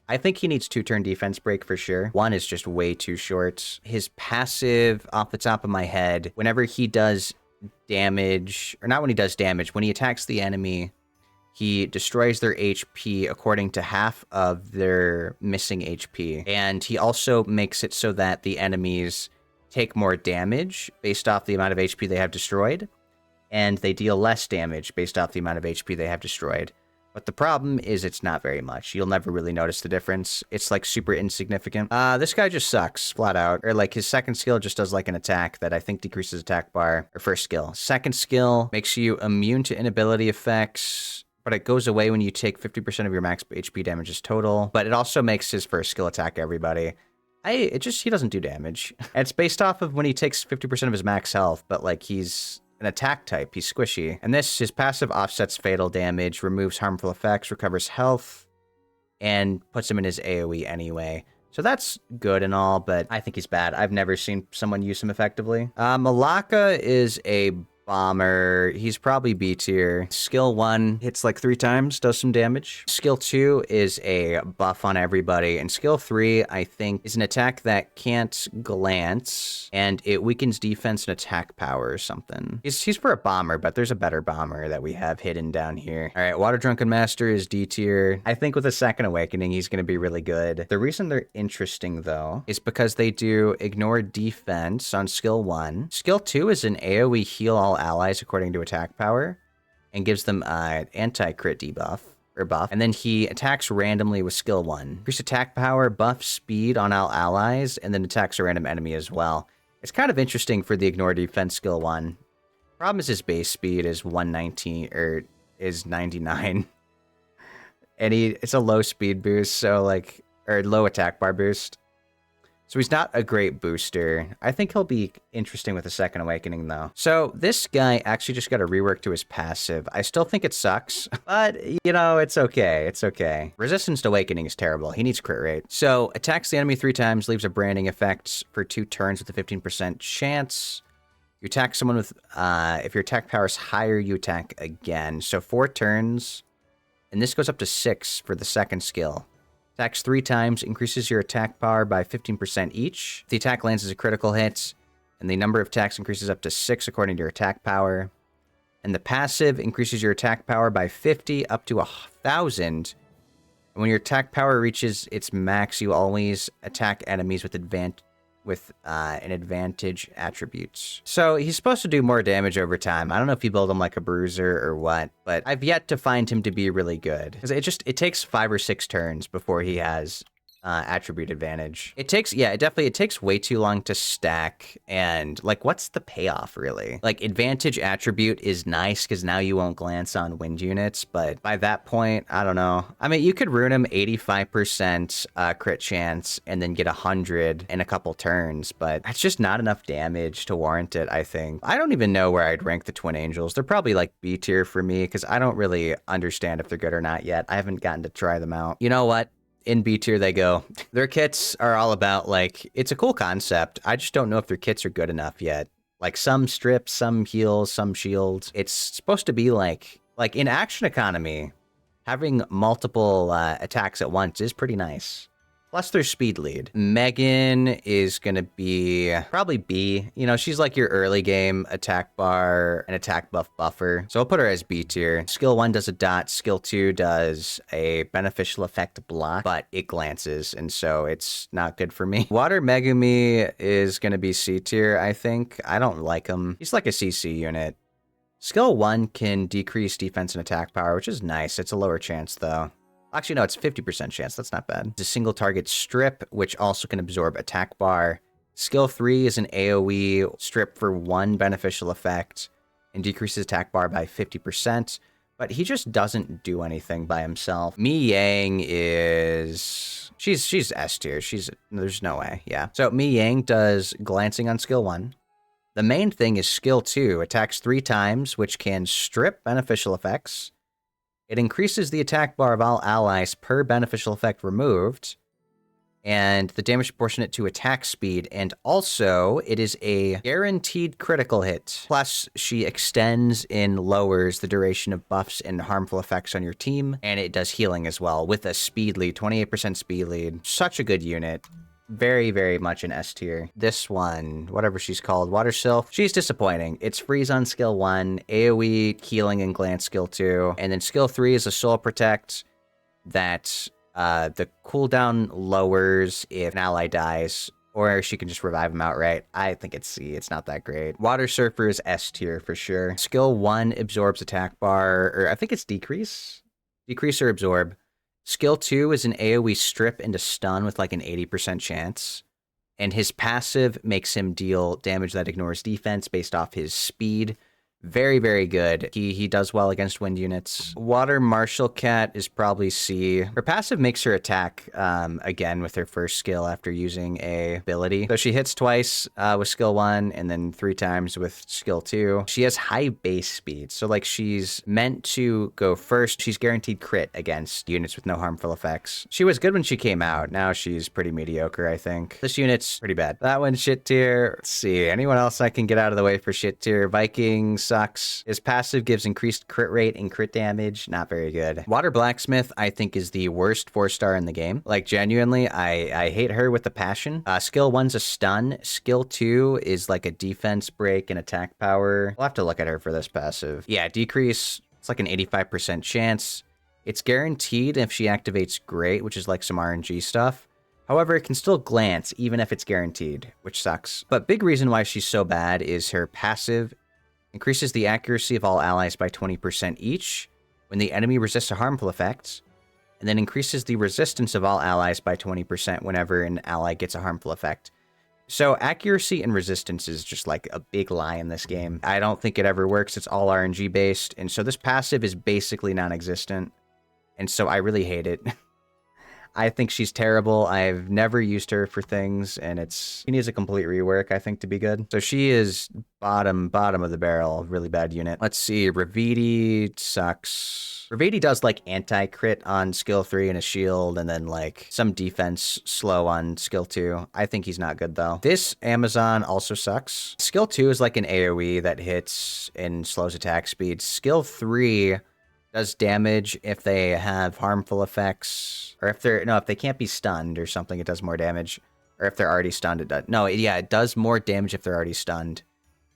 A: I think he needs 2-turn defense break for sure. 1 is just way too short. His passive, off the top of my head, whenever he does damage, or not when he does damage, when he attacks the enemy, he destroys their HP according to half of their missing HP. And he also makes it so that the enemies take more damage based off the amount of HP they have destroyed, and they deal less damage based off the amount of HP they have destroyed. But the problem is it's not very much. You'll never really notice the difference. It's like super insignificant. This guy just sucks, flat out. Or like his second skill just does like an attack that I think decreases attack bar. Or first skill. Second skill makes you immune to inability effects, but it goes away when you take 50% of your max HP damages total. But it also makes his first skill attack everybody. He doesn't do damage. And it's based off of when he takes 50% of his max health, but like he's an attack type. He's squishy. And his passive offsets fatal damage, removes harmful effects, recovers health, and puts him in his AoE anyway. So that's good and all, but I think he's bad. I've never seen someone use him effectively. Malaka is a bomber. He's probably B tier. Skill 1 hits like 3 times, does some damage. Skill 2 is a buff on everybody. And skill 3, I think, is an attack that can't glance, and it weakens defense and attack power or something. He's for a bomber, but there's a better bomber that we have hidden down here. All right, Water Drunken Master is D tier. I think with a second awakening, he's going to be really good. The reason they're interesting, though, is because they do ignore defense on skill 1. Skill 2 is an AoE heal all allies according to attack power, and gives them anti-crit debuff or buff. And then he attacks randomly with skill 1. Increase attack power, buff speed on all allies, and then attacks a random enemy as well. It's kind of interesting for the ignore defense skill 1. Problem is his base speed is 119 or is 99. And it's a low speed boost, so like, or low attack bar boost. So he's not a great booster. I think he'll be interesting with a second awakening, though. So this guy actually just got a rework to his passive. I still think it sucks, but, you know, it's okay. It's okay. Resistance to awakening is terrible. He needs crit rate. So attacks the enemy 3 times, leaves a branding effect for 2 turns with a 15% chance. You attack someone with, if your attack power is higher, you attack again. So 4 turns, and this goes up to 6 for the second skill. Attacks 3 times, increases your attack power by 15% each. If the attack lands as a critical hit, and the number of attacks increases up to 6 according to your attack power. And the passive increases your attack power by 50 up to 1,000. And when your attack power reaches its max, you always attack enemies with an advantage attributes. So he's supposed to do more damage over time. I don't know if you build him like a bruiser or what, but I've yet to find him to be really good. Because it takes 5 or 6 turns before he has attribute advantage. It takes way too long to stack, and like, what's the payoff really? Like, advantage attribute is nice because now you won't glance on wind units, but by that point, I don't know. I mean, you could rune him 85% crit chance and then get 100 in a couple turns, but that's just not enough damage to warrant it, I think. I don't even know where I'd rank the Twin Angels. They're probably like B tier for me because I don't really understand if they're good or not yet. I haven't gotten to try them out. You know what? In B tier they go. Their kits are all about, like, it's a cool concept. I just don't know if their kits are good enough yet. Like, some strips, some heals, some shields. It's supposed to be like in Action Economy, having multiple attacks at once is pretty nice. Plus their speed lead. Megan is gonna be probably B. You know, she's like your early game attack bar and attack buff buffer. So I'll put her as B tier. Skill 1 does a dot. Skill 2 does a beneficial effect block, but it glances, and so it's not good for me. Water Megumi is gonna be C tier, I think. I don't like him. He's like a CC unit. Skill 1 can decrease defense and attack power, which is nice. It's a lower chance, though. Actually, no, it's 50% chance. That's not bad. It's a single target strip, which also can absorb attack bar. Skill 3 is an AoE strip for 1 beneficial effect and decreases attack bar by 50%. But he just doesn't do anything by himself. Mi Yang is... She's S tier. There's no way, yeah. So Mi Yang does glancing on skill 1. The main thing is skill 2. Attacks 3 times, which can strip beneficial effects. It increases the attack bar of all allies per beneficial effect removed, and the damage proportionate to attack speed, and also it is a guaranteed critical hit. Plus, she extends and lowers the duration of buffs and harmful effects on your team, and it does healing as well with a speed lead, 28% speed lead. Such a good unit. Very, very much an S tier. This one, whatever she's called, Water Sylph, she's disappointing. It's freeze on skill 1, AoE, healing, and glance skill 2. And then skill 3 is a soul protect that the cooldown lowers if an ally dies, or she can just revive him outright. I think it's C. It's not that great. Water Surfer is S tier for sure. Skill 1 absorbs attack bar, or I think it's decrease? Decrease or absorb. Skill 2 is an AoE strip into stun with like an 80% chance. And his passive makes him deal damage that ignores defense based off his speed. Very, very good. He does well against wind units. Water Martial Cat is probably C. Her passive makes her attack again with her first skill after using a ability. So she hits twice with skill 1 and then 3 times with skill 2. She has high base speed. So like she's meant to go first. She's guaranteed crit against units with no harmful effects. She was good when she came out. Now she's pretty mediocre, I think. This unit's pretty bad. That one's shit tier. Let's see. Anyone else I can get out of the way for shit tier? Vikings sucks. His passive gives increased crit rate and crit damage. Not very good. Water Blacksmith, I think, is the worst 4-star in the game. Like, genuinely, I hate her with a passion. Skill 1's a stun. Skill 2 is like a defense break and attack power. We'll have to look at her for this passive. Yeah, decrease. It's like an 85% chance. It's guaranteed if she activates Great, which is like some RNG stuff. However, it can still glance even if it's guaranteed, which sucks. But big reason why she's so bad is her passive increases the accuracy of all allies by 20% each when the enemy resists a harmful effect, and then increases the resistance of all allies by 20% whenever an ally gets a harmful effect. So accuracy and resistance is just like a big lie in this game. I don't think it ever works. It's all RNG based, and so this passive is basically non-existent, and so I really hate it. I think she's terrible. I've never used her for things, and she needs a complete rework, I think, to be good. So she is bottom of the barrel, really bad unit. Let's see, Ravidi sucks. Ravidi does like anti-crit on skill 3 and a shield, and then like some defense slow on skill 2. I think he's not good though. This Amazon also sucks. Skill 2 is like an AoE that hits and slows attack speed. Skill 3 does damage if they have harmful effects, or if they can't be stunned or something, it does more damage. Or if they're already stunned, it does. No, yeah, it does more damage if they're already stunned.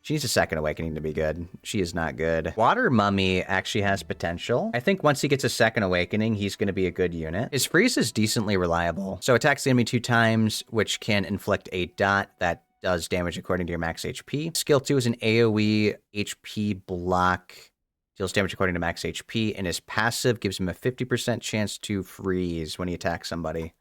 A: She needs a second awakening to be good. She is not good. Water Mummy actually has potential. I think once he gets a second awakening, he's going to be a good unit. His freeze is decently reliable. So attacks the enemy 2 times, which can inflict a dot that does damage according to your max HP. Skill 2 is an AoE HP block. Deals damage according to max HP, and his passive gives him a 50% chance to freeze when he attacks somebody.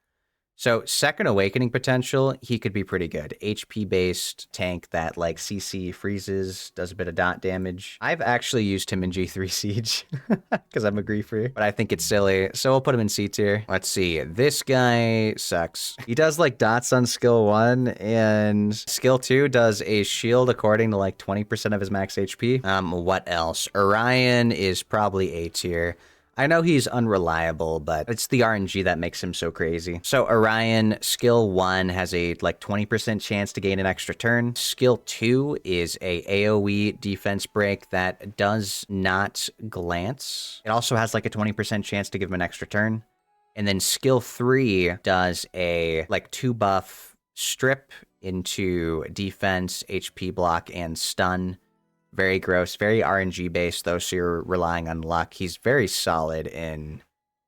A: So second awakening potential, he could be pretty good. HP-based tank that like CC freezes, does a bit of dot damage. I've actually used him in G3 Siege because I'm a griefer, but I think it's silly. So we'll put him in C tier. Let's see. This guy sucks. He does like dots on skill 1, and skill 2 does a shield according to like 20% of his max HP. What else? Orion is probably A tier. I know he's unreliable, but it's the RNG that makes him so crazy. So Orion, skill 1 has a like 20% chance to gain an extra turn. Skill 2 is a AoE defense break that does not glance. It also has like a 20% chance to give him an extra turn. And then skill 3 does a like 2 buff strip into defense, HP block, and stun. Very gross, very RNG based though, so you're relying on luck. He's very solid in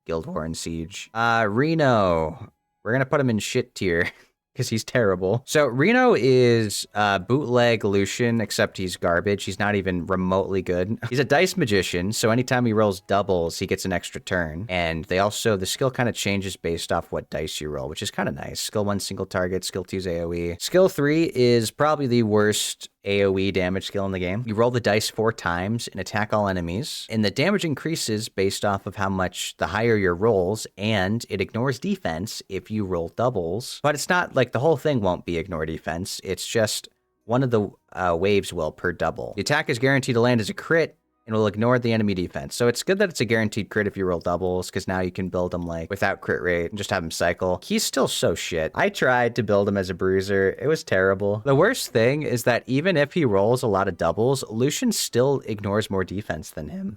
A: Guild War and Siege. Reno. We're gonna put him in shit tier because he's terrible. So Reno is bootleg Lucian, except he's garbage. He's not even remotely good. He's a dice magician, so anytime he rolls doubles, he gets an extra turn. And the skill kind of changes based off what dice you roll, which is kind of nice. Skill 1, single target. Skill 2 is AoE. Skill 3 is probably the worst AoE damage skill in the game. You roll the dice 4 times and attack all enemies, and the damage increases based off of how much the higher your rolls, and it ignores defense if you roll doubles. But it's not like the whole thing won't be ignore defense. It's just one of the waves will per double. The attack is guaranteed to land as a crit, and will ignore the enemy defense. So it's good that it's a guaranteed crit if you roll doubles, because now you can build him like without crit rate and just have him cycle. He's still so shit. I tried to build him as a bruiser. It was terrible. The worst thing is that even if he rolls a lot of doubles, Lucian still ignores more defense than him.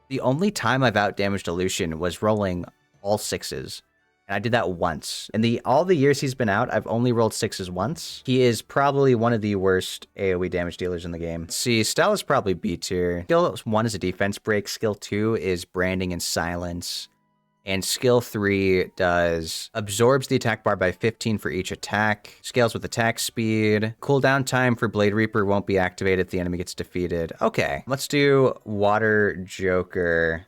A: The only time I've outdamaged a Lucian was rolling all 6s. And I did that once. In all the years he's been out, I've only rolled 6s once. He is probably one of the worst AoE damage dealers in the game. Let's see, Stella is probably B tier. Skill 1 is a defense break. Skill 2 is branding and silence. And skill 3 absorbs the attack bar by 15 for each attack. Scales with attack speed. Cooldown time for Blade Reaper won't be activated if the enemy gets defeated. Okay, let's do Water Joker.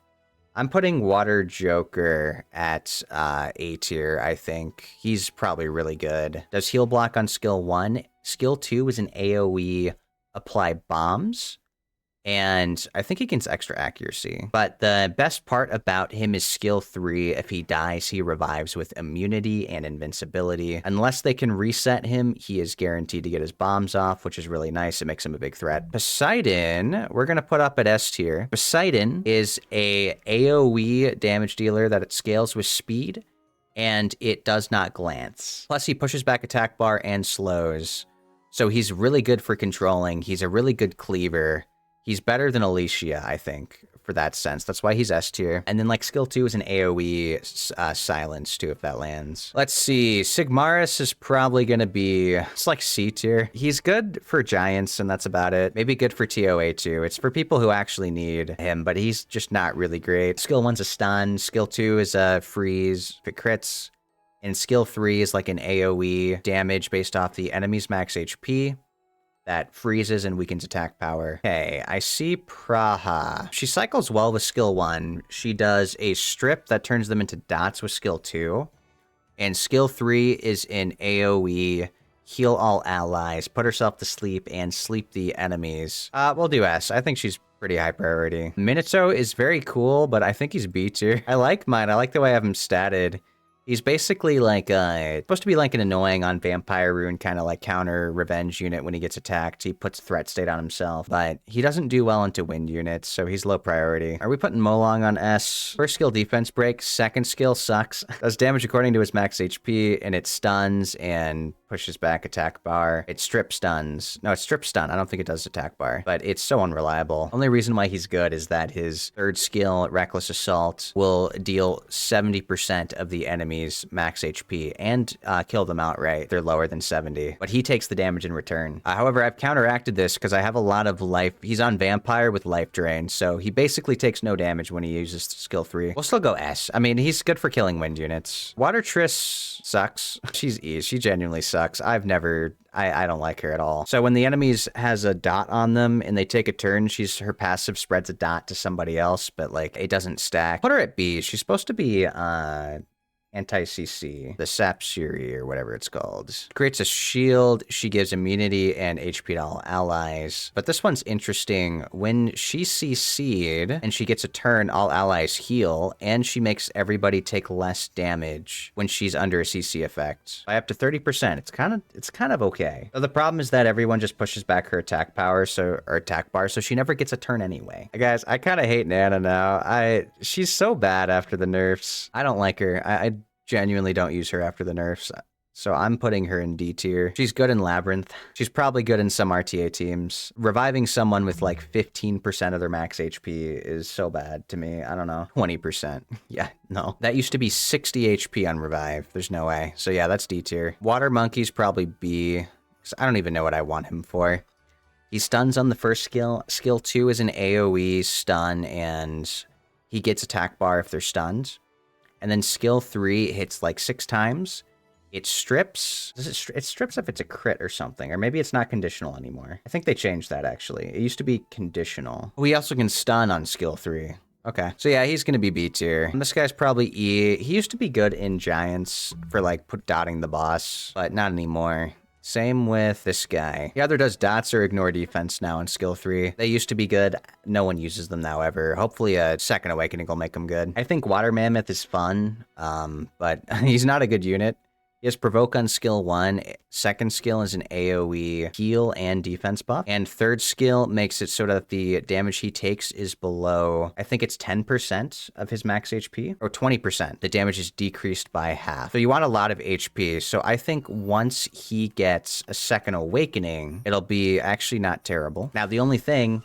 A: I'm putting Water Joker at A tier, I think. He's probably really good. Does heal block on skill 1. Skill 2 is an AoE apply bombs. And I think he gains extra accuracy. But the best part about him is skill 3. If he dies, he revives with immunity and invincibility. Unless they can reset him, he is guaranteed to get his bombs off, which is really nice. It makes him a big threat. Poseidon, we're going to put up at S tier. Poseidon is a AoE damage dealer that it scales with speed, and it does not glance. Plus, he pushes back attack bar and slows. So he's really good for controlling. He's a really good cleaver. He's better than Alicia, I think, for that sense. That's why he's S tier. And then like skill 2 is an AoE silence too, if that lands. Let's see. Sigmaris is probably going to be, it's like C tier. He's good for giants, and that's about it. Maybe good for TOA too. It's for people who actually need him, but he's just not really great. Skill 1's a stun. Skill 2 is a freeze if it crits. And skill 3 is like an AoE damage based off the enemy's max HP. That freezes and weakens attack power. Okay, I see Praha. She cycles well with skill 1. She does a strip that turns them into dots with skill 2. And skill 3 is an AoE, heal all allies, put herself to sleep, and sleep the enemies. We'll do S. I think she's pretty high priority. Minato is very cool, but I think he's B tier. I like mine. I like the way I have him statted. He's basically like, supposed to be like an annoying on Vampire Rune kind of like counter revenge unit when he gets attacked. He puts threat state on himself, but he doesn't do well into wind units, so he's low priority. Are we putting Molong on S? First skill defense break, second skill sucks. Does damage according to his max HP, and it stuns and pushes back attack bar. It strip stuns. No, it's strip stun. I don't think it does attack bar, but it's so unreliable. Only reason why he's good is that his third skill, Reckless Assault, will deal 70% of the enemy's max HP and kill them outright. They're lower than 70, but he takes the damage in return. However, I've counteracted this because I have a lot of life. He's on Vampire with life drain, so he basically takes no damage when he uses skill 3. We'll still go S. I mean, he's good for killing wind units. Water Triss sucks. She's E. She genuinely sucks. I don't like her at all. So when the enemies has a dot on them and they take a turn, her passive spreads a dot to somebody else, but like it doesn't stack. Put her at B. She's supposed to be anti-CC, the Sapsiri or whatever it's called. Creates a shield. She gives immunity and HP to all allies. But this one's interesting. When she CC'd and she gets a turn, all allies heal, and she makes everybody take less damage when she's under a CC effect by up to 30%. It's kind of okay. So the problem is that everyone just pushes back her attack power, or attack bar, so she never gets a turn anyway. Guys, I kind of hate Nana now. She's so bad after the nerfs. I don't like her. I genuinely don't use her after the nerfs, so I'm putting her in D tier. She's good in Labyrinth. She's probably good in some RTA teams. Reviving someone with like 15% of their max HP is so bad to me. I don't know. 20%. Yeah, no. That used to be 60 HP on Revive. There's no way. So yeah, that's D tier. Water Monkey's probably B, because I don't even know what I want him for. He stuns on the first skill. Skill 2 is an AoE stun, and he gets attack bar if they're stunned. And then skill 3 hits like 6 times, It strips. It strips if it's a crit or something, or maybe it's not conditional anymore. I think they changed that actually. It used to be conditional. We also can stun on skill 3. Okay, so yeah, he's gonna be B tier. This guy's probably E. He used to be good in Giants for like dotting the boss, but not anymore. Same with this guy. He either does dots or ignore defense now in skill 3. They used to be good. No one uses them now ever. Hopefully a second awakening will make them good. I think Water Mammoth is fun, but he's not a good unit. He has Provoke on skill 1. Second skill is an AoE heal and defense buff. And third skill makes it so that the damage he takes is below, I think it's 10% of his max HP, or 20%. The damage is decreased by half. So you want a lot of HP. So I think once he gets a second awakening, it'll be actually not terrible. Now, the only thing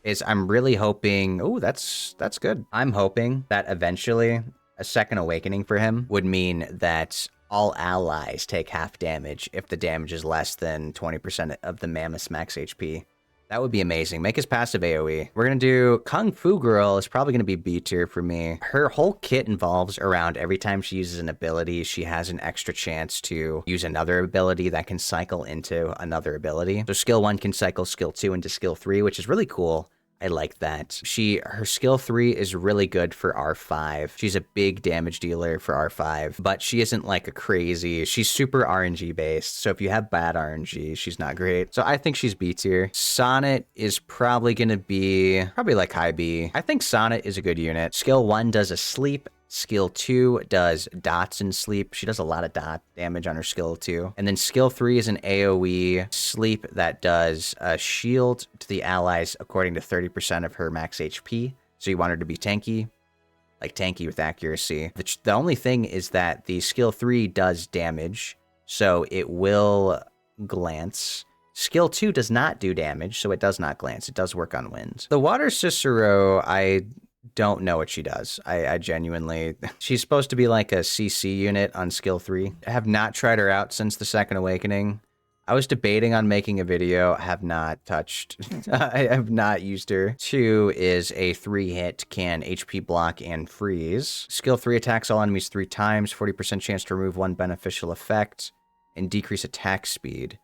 A: is I'm really hoping, oh, that's good. I'm hoping that eventually a second awakening for him would mean that all allies take half damage if the damage is less than 20% of the Mammoth's max HP. That would be amazing. Make his passive AoE. We're going to do Kung Fu Girl is probably going to be B tier for me. Her whole kit involves around every time she uses an ability, she has an extra chance to use another ability that can cycle into another ability. So skill 1 can cycle skill 2 into skill 3, which is really cool. I like that. Her skill 3 is really good for R5. She's a big damage dealer for R5, but she isn't like a crazy, she's super RNG based. So if you have bad RNG, she's not great. So I think she's B tier. Sonnet is probably gonna be, like high B. I think Sonnet is a good unit. Skill 1 does a sleep. Skill 2 does dots and sleep. She does a lot of dot damage on her skill 2. And then skill 3 is an AoE sleep that does a shield to the allies according to 30% of her max HP. So you want her to be tanky, like tanky with accuracy. The only thing is that the skill 3 does damage, so it will glance. Skill 2 does not do damage, so it does not glance. It does work on wind. The Water Cicero, I don't know what she does. I genuinely... She's supposed to be like a CC unit on skill 3. I have not tried her out since the second awakening. I was debating on making a video. Have not touched. I have not used her. 2 is a 3-hit, can HP block and freeze. Skill 3 attacks all enemies 3 times, 40% chance to remove 1 beneficial effect, and decrease attack speed.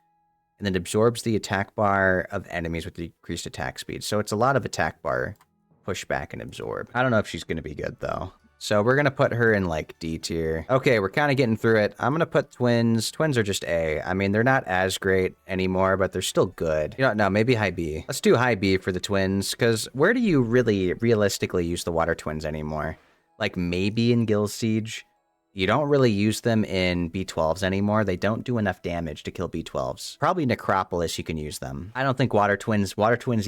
A: And then absorbs the attack bar of enemies with decreased attack speed. So it's a lot of attack bar. Push back and absorb. I don't know if she's going to be good, though. So we're going to put her in, like, D tier. Okay, we're kind of getting through it. I'm going to put twins. Twins are just A. I mean, they're not as great anymore, but they're still good. You know, no, maybe high B. Let's do high B for the twins, because where do you really realistically use the water twins anymore? Like, maybe in Gil Siege. You don't really use them in B12s anymore. They don't do enough damage to kill B12s. Probably Necropolis, you can use them. I don't think Water Twins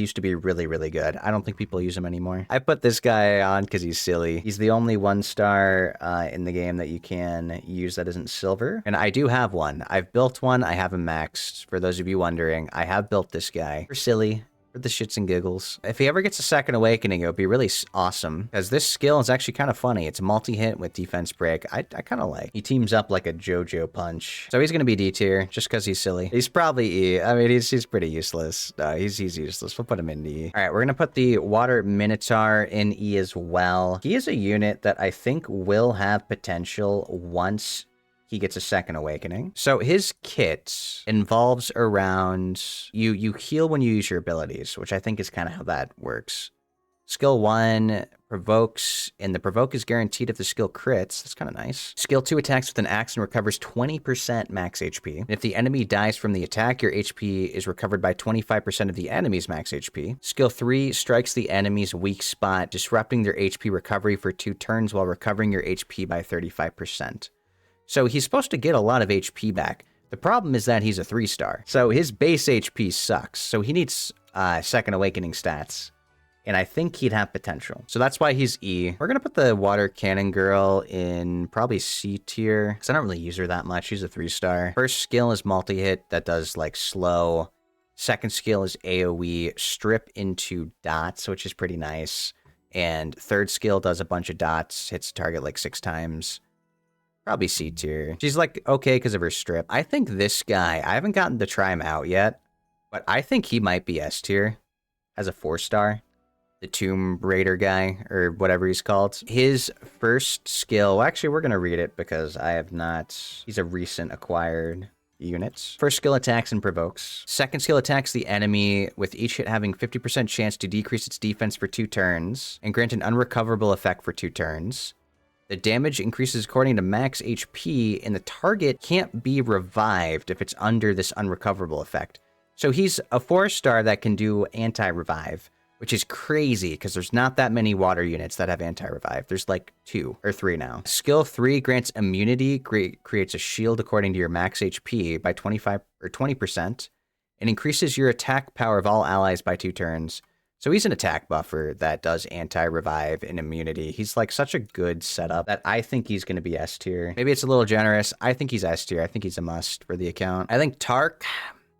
A: used to be really, really good. I don't think people use them anymore. I put this guy on because he's silly. He's the only 1-star in the game that you can use that isn't silver. And I do have one. I've built one. I have him maxed. For those of you wondering, I have built this guy. For silly. For the shits and giggles. If he ever gets a second awakening, it would be really awesome. Because this skill is actually kind of funny. It's a multi-hit with defense break. I kind of like. He teams up like a JoJo punch. So he's going to be D tier just because he's silly. He's probably E. I mean, he's pretty useless. He's useless. We'll put him in E. All right, we're going to put the Water Minotaur in E as well. He is a unit that I think will have potential once he gets a second awakening. So his kit involves around, you heal when you use your abilities, which I think is kind of how that works. Skill 1 provokes, and the provoke is guaranteed if the skill crits. That's kind of nice. Skill 2 attacks with an axe and recovers 20% max HP. And if the enemy dies from the attack, your HP is recovered by 25% of the enemy's max HP. Skill 3 strikes the enemy's weak spot, disrupting their HP recovery for 2 turns while recovering your HP by 35%. So he's supposed to get a lot of HP back. The problem is that he's a 3-star. So his base HP sucks. So he needs second awakening stats. And I think he'd have potential. So that's why he's E. We're going to put the Water Cannon Girl in probably C tier. Because I don't really use her that much. She's a 3-star. First skill is multi-hit that does like slow. Second skill is AoE strip into dots, which is pretty nice. And third skill does a bunch of dots. Hits the target like 6 times. Probably C tier. She's like okay because of her strip. I think this guy, I haven't gotten to try him out yet, but I think he might be S tier as a 4-star. the Tomb Raider guy, or whatever he's called. His first skill, well, actually, we're going to read it because I have not, he's a recent acquired unit. First skill attacks and provokes. Second skill attacks the enemy, with each hit having 50% chance to decrease its defense for 2 turns, and grant an unrecoverable effect for 2 turns. The damage increases according to max HP, and the target can't be revived if it's under this unrecoverable effect. So he's a 4-star that can do anti-revive, which is crazy because there's not that many water units that have anti-revive. There's like 2 or 3 now. Skill 3 grants immunity, creates a shield according to your max HP by 25 or 20%, and increases your attack power of all allies by 2 turns. So he's an attack buffer that does anti-revive and immunity. He's like such a good setup that I think he's going to be S tier. Maybe it's a little generous. I think he's S tier. I think he's a must for the account. I think Tark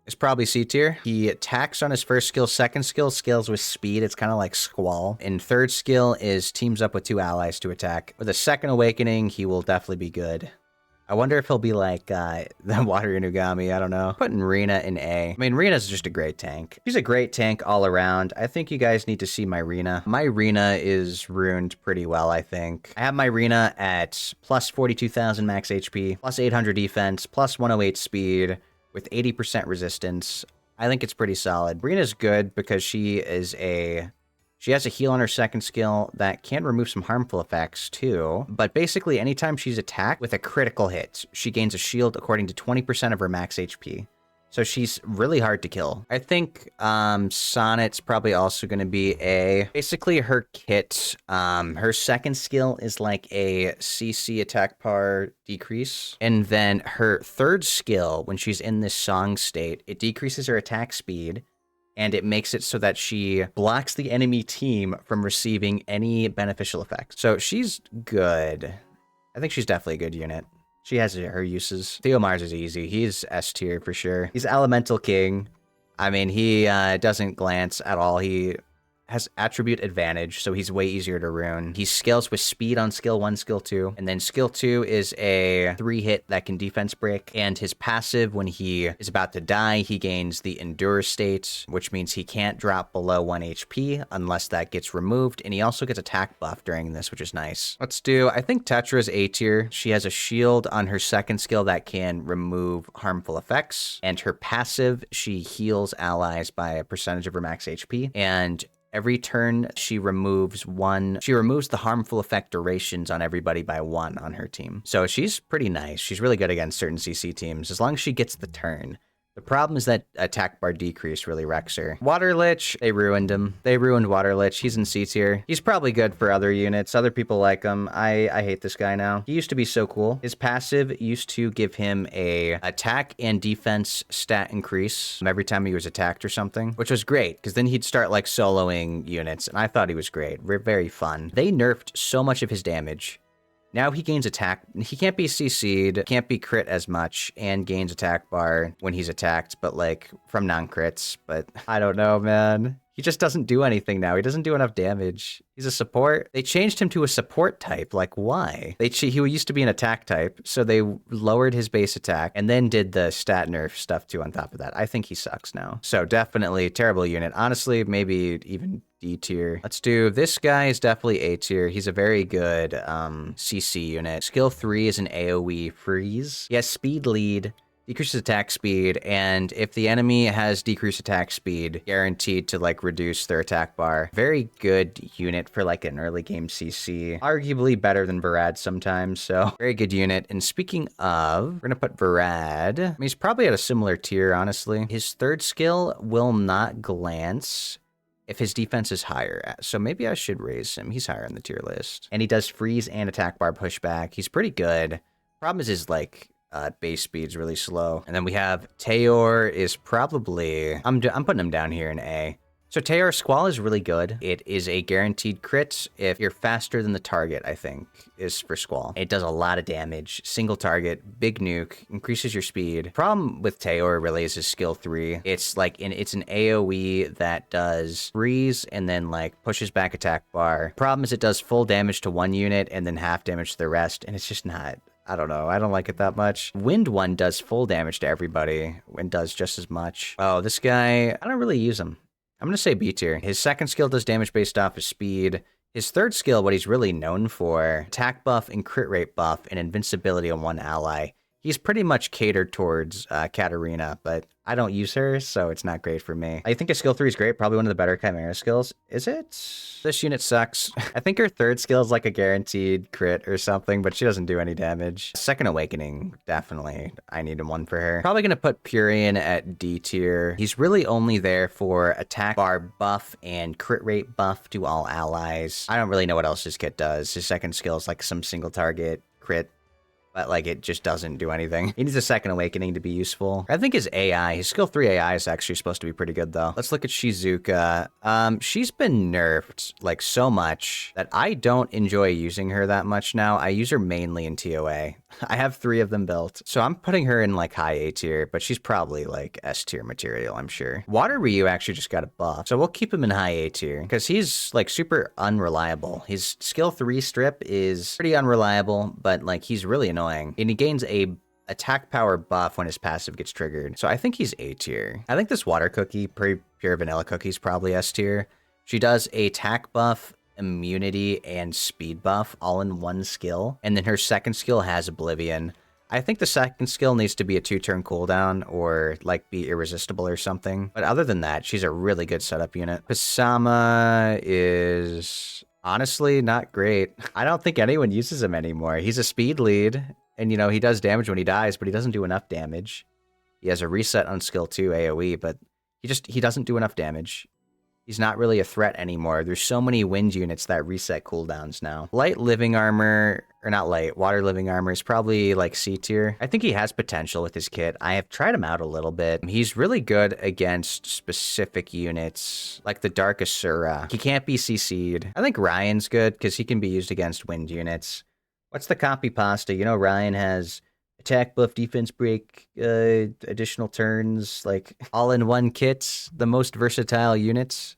A: is probably C tier. He attacks on his first skill. Second skill scales with speed. It's kind of like Squall. And third skill is teams up with 2 allies to attack. With a second awakening, he will definitely be good. I wonder if he'll be like the Water Inugami. I don't know. Putting Rina in A. I mean, Rina's just a great tank. She's a great tank all around. I think you guys need to see my Rina. My Rina is ruined pretty well, I think. I have my Rina at plus 42,000 max HP, plus 800 defense, plus 108 speed, with 80% resistance. I think it's pretty solid. Rina's good because she has a heal on her second skill that can remove some harmful effects too. But basically, anytime she's attacked with a critical hit, she gains a shield according to 20% of her max HP. So she's really hard to kill. I think Sonnet's probably also going to be A. Basically, her kit, her second skill is like a CC attack power decrease. And then her third skill, when she's in this song state, it decreases her attack speed, and it makes it so that she blocks the enemy team from receiving any beneficial effects. So she's good. I think she's definitely a good unit. She has her uses. Theomars is easy. He's S tier for sure. He's Elemental King. I mean, he doesn't glance at all. He has attribute advantage, so he's way easier to rune. He scales with speed on skill 1, skill 2, and then skill 2 is a 3-hit that can defense break, and his passive, when he is about to die, he gains the endure state, which means he can't drop below 1 HP unless that gets removed, and he also gets attack buff during this, which is nice. Let's do, I think Tetra's A tier. She has a shield on her second skill that can remove harmful effects, and her passive, she heals allies by a percentage of her max HP, and every turn, she removes the harmful effect durations on everybody by 1 on her team. So she's pretty nice. She's really good against certain CC teams, as long as she gets the turn. The problem is that attack bar decrease really wrecks her. Water Lich, they ruined him. They ruined Water Lich. He's in C tier. He's probably good for other units. Other people like him. I hate this guy now. He used to be so cool. His passive used to give him a attack and defense stat increase every time he was attacked or something, which was great because then he'd start like soloing units, and I thought he was great. Very fun. They nerfed so much of his damage. Now he gains attack. He can't be CC'd, can't be crit as much, and gains attack bar when he's attacked, but like from non-crits. But I don't know, man. He just doesn't do anything now. He doesn't do enough damage. He's a support. They changed him to a support type. Like, why? He used to be an attack type, so they lowered his base attack and then did the stat nerf stuff too on top of that. I think he sucks now. So definitely terrible unit. Honestly, maybe even D tier. Let's do, this guy is definitely A tier. He's a very good CC unit. Skill 3 is an AoE freeze. He has speed lead, decreases attack speed, and if the enemy has decreased attack speed, guaranteed to like reduce their attack bar. Very good unit for like an early game CC. Arguably better than Varad sometimes, so very good unit. And speaking of, we're gonna put Varad. I mean, he's probably at a similar tier, honestly. His third skill will not glance if his defense is higher. So maybe I should raise him. He's higher on the tier list. And he does freeze and attack bar pushback. He's pretty good. Problem is his like base speed's really slow. And then we have Teor is probably, I'm putting him down here in A. So Teor Squall is really good. It is a guaranteed crit if you're faster than the target, I think, is for Squall. It does a lot of damage. Single target, big nuke, increases your speed. Problem with Teor really is his skill 3. It's like, it's an AoE that does freeze and then like pushes back attack bar. Problem is it does full damage to one unit and then half damage to the rest, and it's just not, I don't know. I don't like it that much. Wind 1 does full damage to everybody and does just as much. Oh, this guy, I don't really use him. I'm going to say B tier. His second skill does damage based off his speed. His third skill, what he's really known for, attack buff and crit rate buff and invincibility on one ally. He's pretty much catered towards Katarina, but I don't use her, so it's not great for me. I think his skill 3 is great, probably one of the better Chimera skills. Is it? This unit sucks. I think her third skill is like a guaranteed crit or something, but she doesn't do any damage. Second Awakening, definitely. I need one for her. Probably going to put Purian at D tier. He's really only there for attack bar buff and crit rate buff to all allies. I don't really know what else his kit does. His second skill is like some single target crit, but like it just doesn't do anything. He needs a second awakening to be useful. I think his AI, his skill 3 AI is actually supposed to be pretty good though. Let's look at Shizuka. She's been nerfed like so much that I don't enjoy using her that much now. I use her mainly in TOA. I have 3 of them built, so I'm putting her in like high A tier, but she's probably like S tier material, I'm sure. Water Ryu actually just got a buff, so we'll keep him in high A tier because he's like super unreliable. His skill 3 strip is pretty unreliable, but like he's really annoying, and he gains a attack power buff when his passive gets triggered. So I think he's A tier. I think this Water Cookie, pure vanilla cookie, is probably S tier. She does a attack buff, immunity, and speed buff all in one skill, and then her second skill has Oblivion. I think the second skill needs to be a 2-turn cooldown or like be irresistible or something, but other than that, she's a really good setup unit. Pisama is honestly not great. I don't think anyone uses him anymore. He's a speed lead, and you know, he does damage when he dies, but he doesn't do enough damage. He has a reset on skill 2 AoE, but he doesn't do enough damage. He's not really a threat anymore. There's so many wind units that reset cooldowns now. Light living armor, or not light, water living armor is probably like C tier. I think he has potential with his kit. I have tried him out a little bit. He's really good against specific units, like the Dark Asura. He can't be CC'd. I think Ryan's good because he can be used against wind units. What's the copy pasta? You know, Ryan has attack buff, defense break, additional turns, like all in one kit, the most versatile units.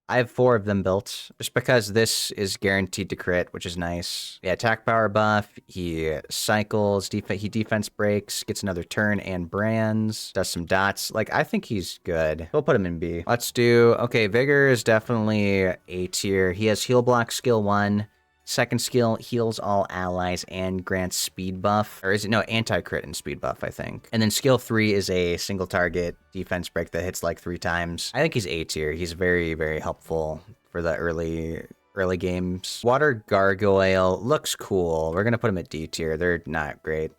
A: I have 4 of them built, just because this is guaranteed to crit, which is nice. Yeah, attack power buff, he cycles, he defense breaks, gets another turn and brands, does some dots. Like, I think he's good. We'll put him in B. Let's do, okay, Vigor is definitely A tier. He has heal block skill 1. Second skill heals all allies and grants speed buff. Or is it? No, anti-crit and speed buff, I think. And then skill 3 is a single target defense break that hits like 3 times. I think he's A tier. He's very, very helpful for the early games. Water Gargoyle looks cool. We're going to put him at D tier. They're not great.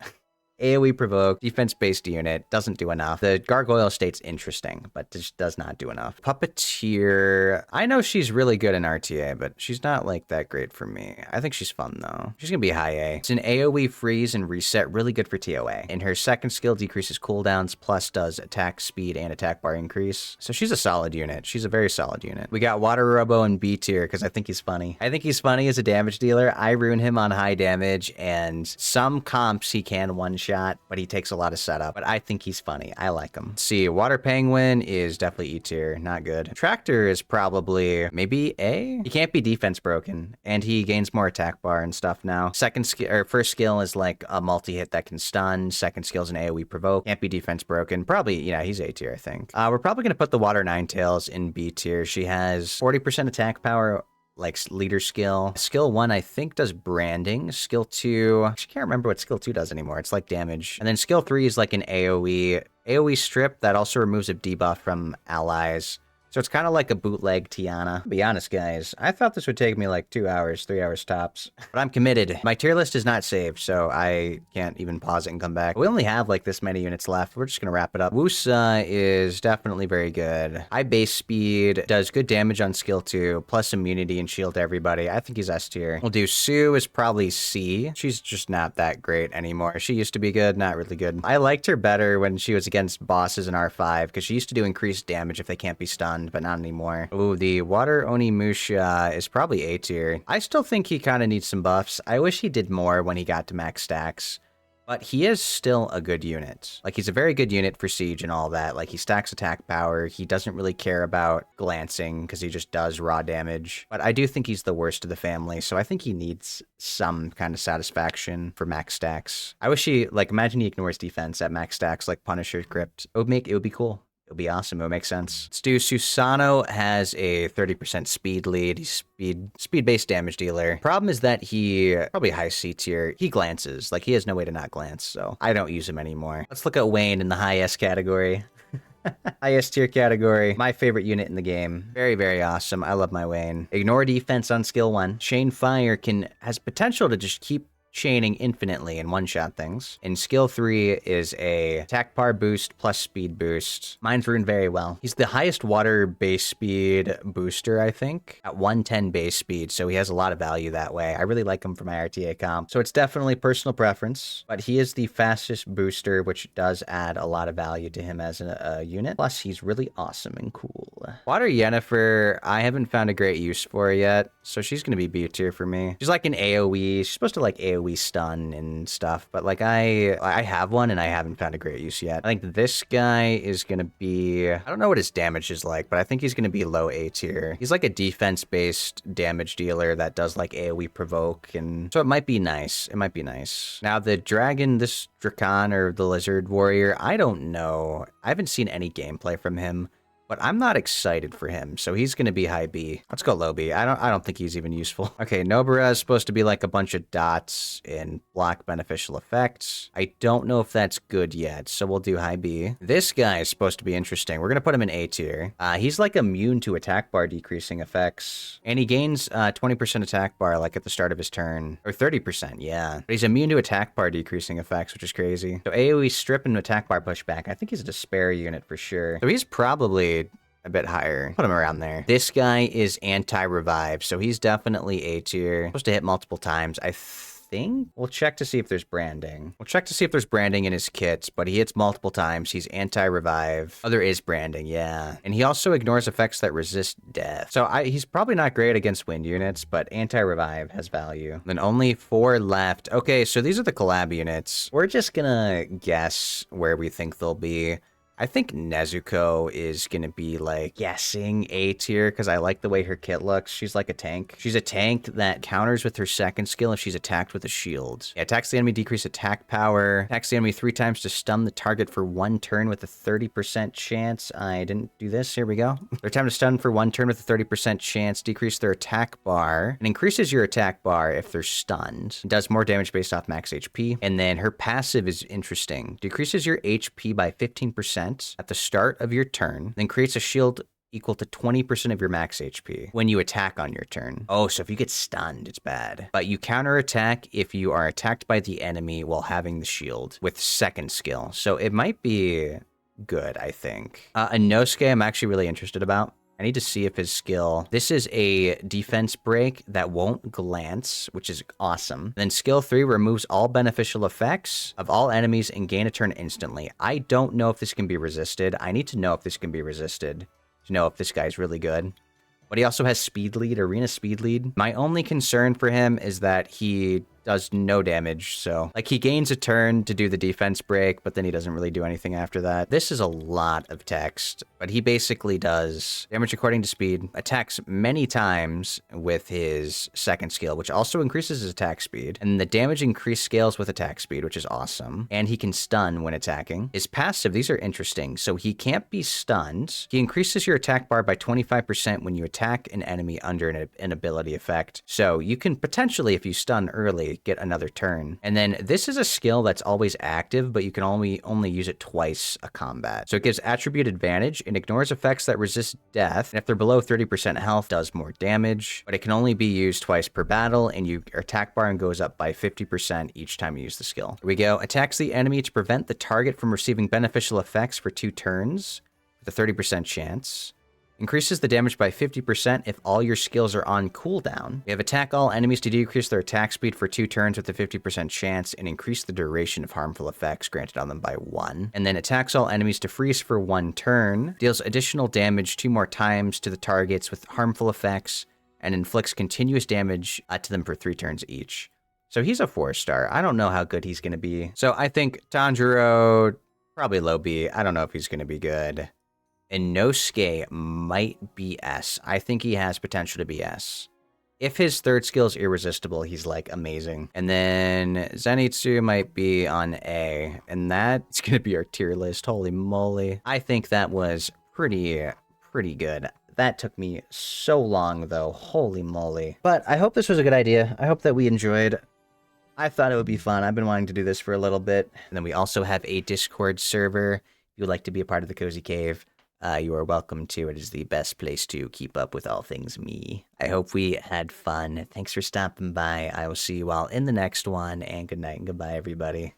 A: AoE provoke, defense-based unit, doesn't do enough. The Gargoyle state's interesting, but just does not do enough. Puppeteer, I know she's really good in RTA, but she's not like that great for me. I think she's fun though. She's gonna be high A. It's an AoE freeze and reset, really good for TOA. And her second skill decreases cooldowns, plus does attack speed and attack bar increase. So she's a solid unit. She's a very solid unit. We got Water Robo in B tier because I think he's funny. I think he's funny as a damage dealer. I ruin him on high damage, and some comps he can one-shot, but he takes a lot of setup. But I think he's funny. I like him. Let's see, Water Penguin is definitely E tier. Not good. Tractor is probably maybe A. He can't be defense broken, and he gains more attack bar and stuff now. Second skill or first skill is like a multi-hit that can stun. Second skill is an AoE provoke. Can't be defense broken. Probably, yeah, he's A tier, I think. We're probably gonna put the Water Ninetales in B tier. She has 40% attack power, like leader skill. Skill 1, I think, does branding. Skill 2, I actually can't remember what skill 2 does anymore. It's like damage. And then skill 3 is like an AoE strip that also removes a debuff from allies. So it's kind of like a bootleg Tiana. To be honest, guys, I thought this would take me like 2 hours, 3 hours tops. But I'm committed. My tier list is not saved, so I can't even pause it and come back. We only have like this many units left. We're just gonna wrap it up. Wusa is definitely very good. High base speed, does good damage on skill 2, plus immunity and shield to everybody. I think he's S tier. We'll do Sue is probably C. She's just not that great anymore. She used to be good, not really good. I liked her better when she was against bosses in R5, because she used to do increased damage if they can't be stunned, but not anymore. Ooh, the Water Onimusha is probably A tier. I still think he kind of needs some buffs. I wish he did more when he got to max stacks, but he is still a good unit. Like, he's a very good unit for siege and all that. Like, he stacks attack power. He doesn't really care about glancing because he just does raw damage. But I do think he's the worst of the family, so I think he needs some kind of satisfaction for max stacks. I wish he, like, imagine he ignores defense at max stacks like Punisher Crypt. It would be cool. It'll be awesome. It'll make sense. Let's do Susano. Has a 30% speed lead. He's speed-based damage dealer. Problem is that he probably high C tier. He glances. Like, he has no way to not glance, so I don't use him anymore. Let's look at Wayne in the high S category. Highest tier category. My favorite unit in the game. Very, very awesome. I love my Wayne. Ignore defense on skill 1. Chain Fire has potential to just keep chaining infinitely and one-shot things. And skill 3 is a attack bar boost plus speed boost. Mine's ruined very well. He's the highest water base speed booster, I think, at 110 base speed, so he has a lot of value that way. I really like him for my RTA comp. So it's definitely personal preference, but he is the fastest booster, which does add a lot of value to him as a unit. Plus, he's really awesome and cool. Water Yennefer, I haven't found a great use for yet, so she's going to be B tier for me. She's like an AoE. She's supposed to like AoE stun and stuff, but like I have one and I haven't found a great use yet. I think this guy is gonna be, I don't know what his damage is like, but I think he's gonna be low A tier. He's like a defense-based damage dealer that does like AoE provoke, and so it might be nice. It might be nice. Now the dragon, this Drakon or the lizard warrior, I don't know. I haven't seen any gameplay from him, but I'm not excited for him, so he's gonna be high B. Let's go low B. I don't think he's even useful. Okay, Nobara is supposed to be like a bunch of dots and block beneficial effects. I don't know if that's good yet, so we'll do high B. This guy is supposed to be interesting. We're gonna put him in A tier. He's like immune to attack bar decreasing effects, and he gains 20% attack bar like at the start of his turn, or 30%, yeah. But he's immune to attack bar decreasing effects, which is crazy. So AoE strip and attack bar pushback. I think he's a despair unit for sure. So he's probably a bit higher. Put him around there. This guy is anti-revive, so he's definitely A tier. Supposed to hit multiple times, I think. We'll check to see if there's branding. We'll check to see if there's branding in his kits, but he hits multiple times. He's anti-revive. Oh, there is branding, yeah. And he also ignores effects that resist death. So he's probably not great against wind units, but anti-revive has value. Then only 4 left. Okay, so these are the collab units. We're just gonna guess where we think they'll be. I think Nezuko is going to be, like, guessing A tier, because I like the way her kit looks. She's like a tank. She's a tank that counters with her second skill if she's attacked with a shield. Yeah, attacks the enemy, decrease attack power. Attacks the enemy 3 times to stun the target for 1 turn with a 30% chance. I didn't do this. Here we go. Their time to stun for 1 turn with a 30% chance. Decrease their attack bar. And increases your attack bar if they're stunned. It does more damage based off max HP. And then her passive is interesting. Decreases your HP by 15%. At the start of your turn, then creates a shield equal to 20% of your max HP when you attack on your turn. Oh, so if you get stunned, it's bad. But you counterattack if you are attacked by the enemy while having the shield with second skill. So it might be good, I think. Inosuke, I'm actually really interested about. I need to see if his skill... This is a defense break that won't glance, which is awesome. Then skill 3 removes all beneficial effects of all enemies and gain a turn instantly. I don't know if this can be resisted. I need to know if this can be resisted to know if this guy's really good. But he also has speed lead, arena speed lead. My only concern for him is that he does no damage, so like he gains a turn to do the defense break, but then he doesn't really do anything after that. This is a lot of text, but he basically does damage according to speed, attacks many times with his second skill, which also increases his attack speed, and the damage increase scales with attack speed, which is awesome, and he can stun when attacking. His passive, these are interesting, so he can't be stunned. He increases your attack bar by 25% when you attack an enemy under an ability effect, so you can potentially, if you stun early, get another turn. And then this is a skill that's always active, but you can only use it twice a combat. So it gives attribute advantage and ignores effects that resist death. And if they're below 30% health, does more damage, but it can only be used twice per battle, and your attack bar goes up by 50% each time you use the skill. Here we go. Attacks the enemy to prevent the target from receiving beneficial effects for 2 turns with a 30% chance. Increases the damage by 50% if all your skills are on cooldown. We have attack all enemies to decrease their attack speed for 2 turns with a 50% chance and increase the duration of harmful effects granted on them by 1. And then attacks all enemies to freeze for 1 turn. Deals additional damage 2 more times to the targets with harmful effects and inflicts continuous damage to them for 3 turns each. So he's a 4-star. I don't know how good he's going to be. So I think Tanjiro, probably low B. I don't know if he's going to be good. And Inosuke might be S. I think he has potential to be S. If his third skill is irresistible, he's like amazing. And then Zenitsu might be on A, and that's gonna be our tier list. Holy moly. I think that was pretty good. That took me so long though. Holy moly. But I hope this was a good idea. I hope that we enjoyed. I thought it would be fun. I've been wanting to do this for a little bit. And then we also have a Discord server. If you would like to be a part of the Cozy Cave, you are welcome to. It is the best place to keep up with all things me. I hope we had fun. Thanks for stopping by. I will see you all in the next one, and good night and goodbye, everybody.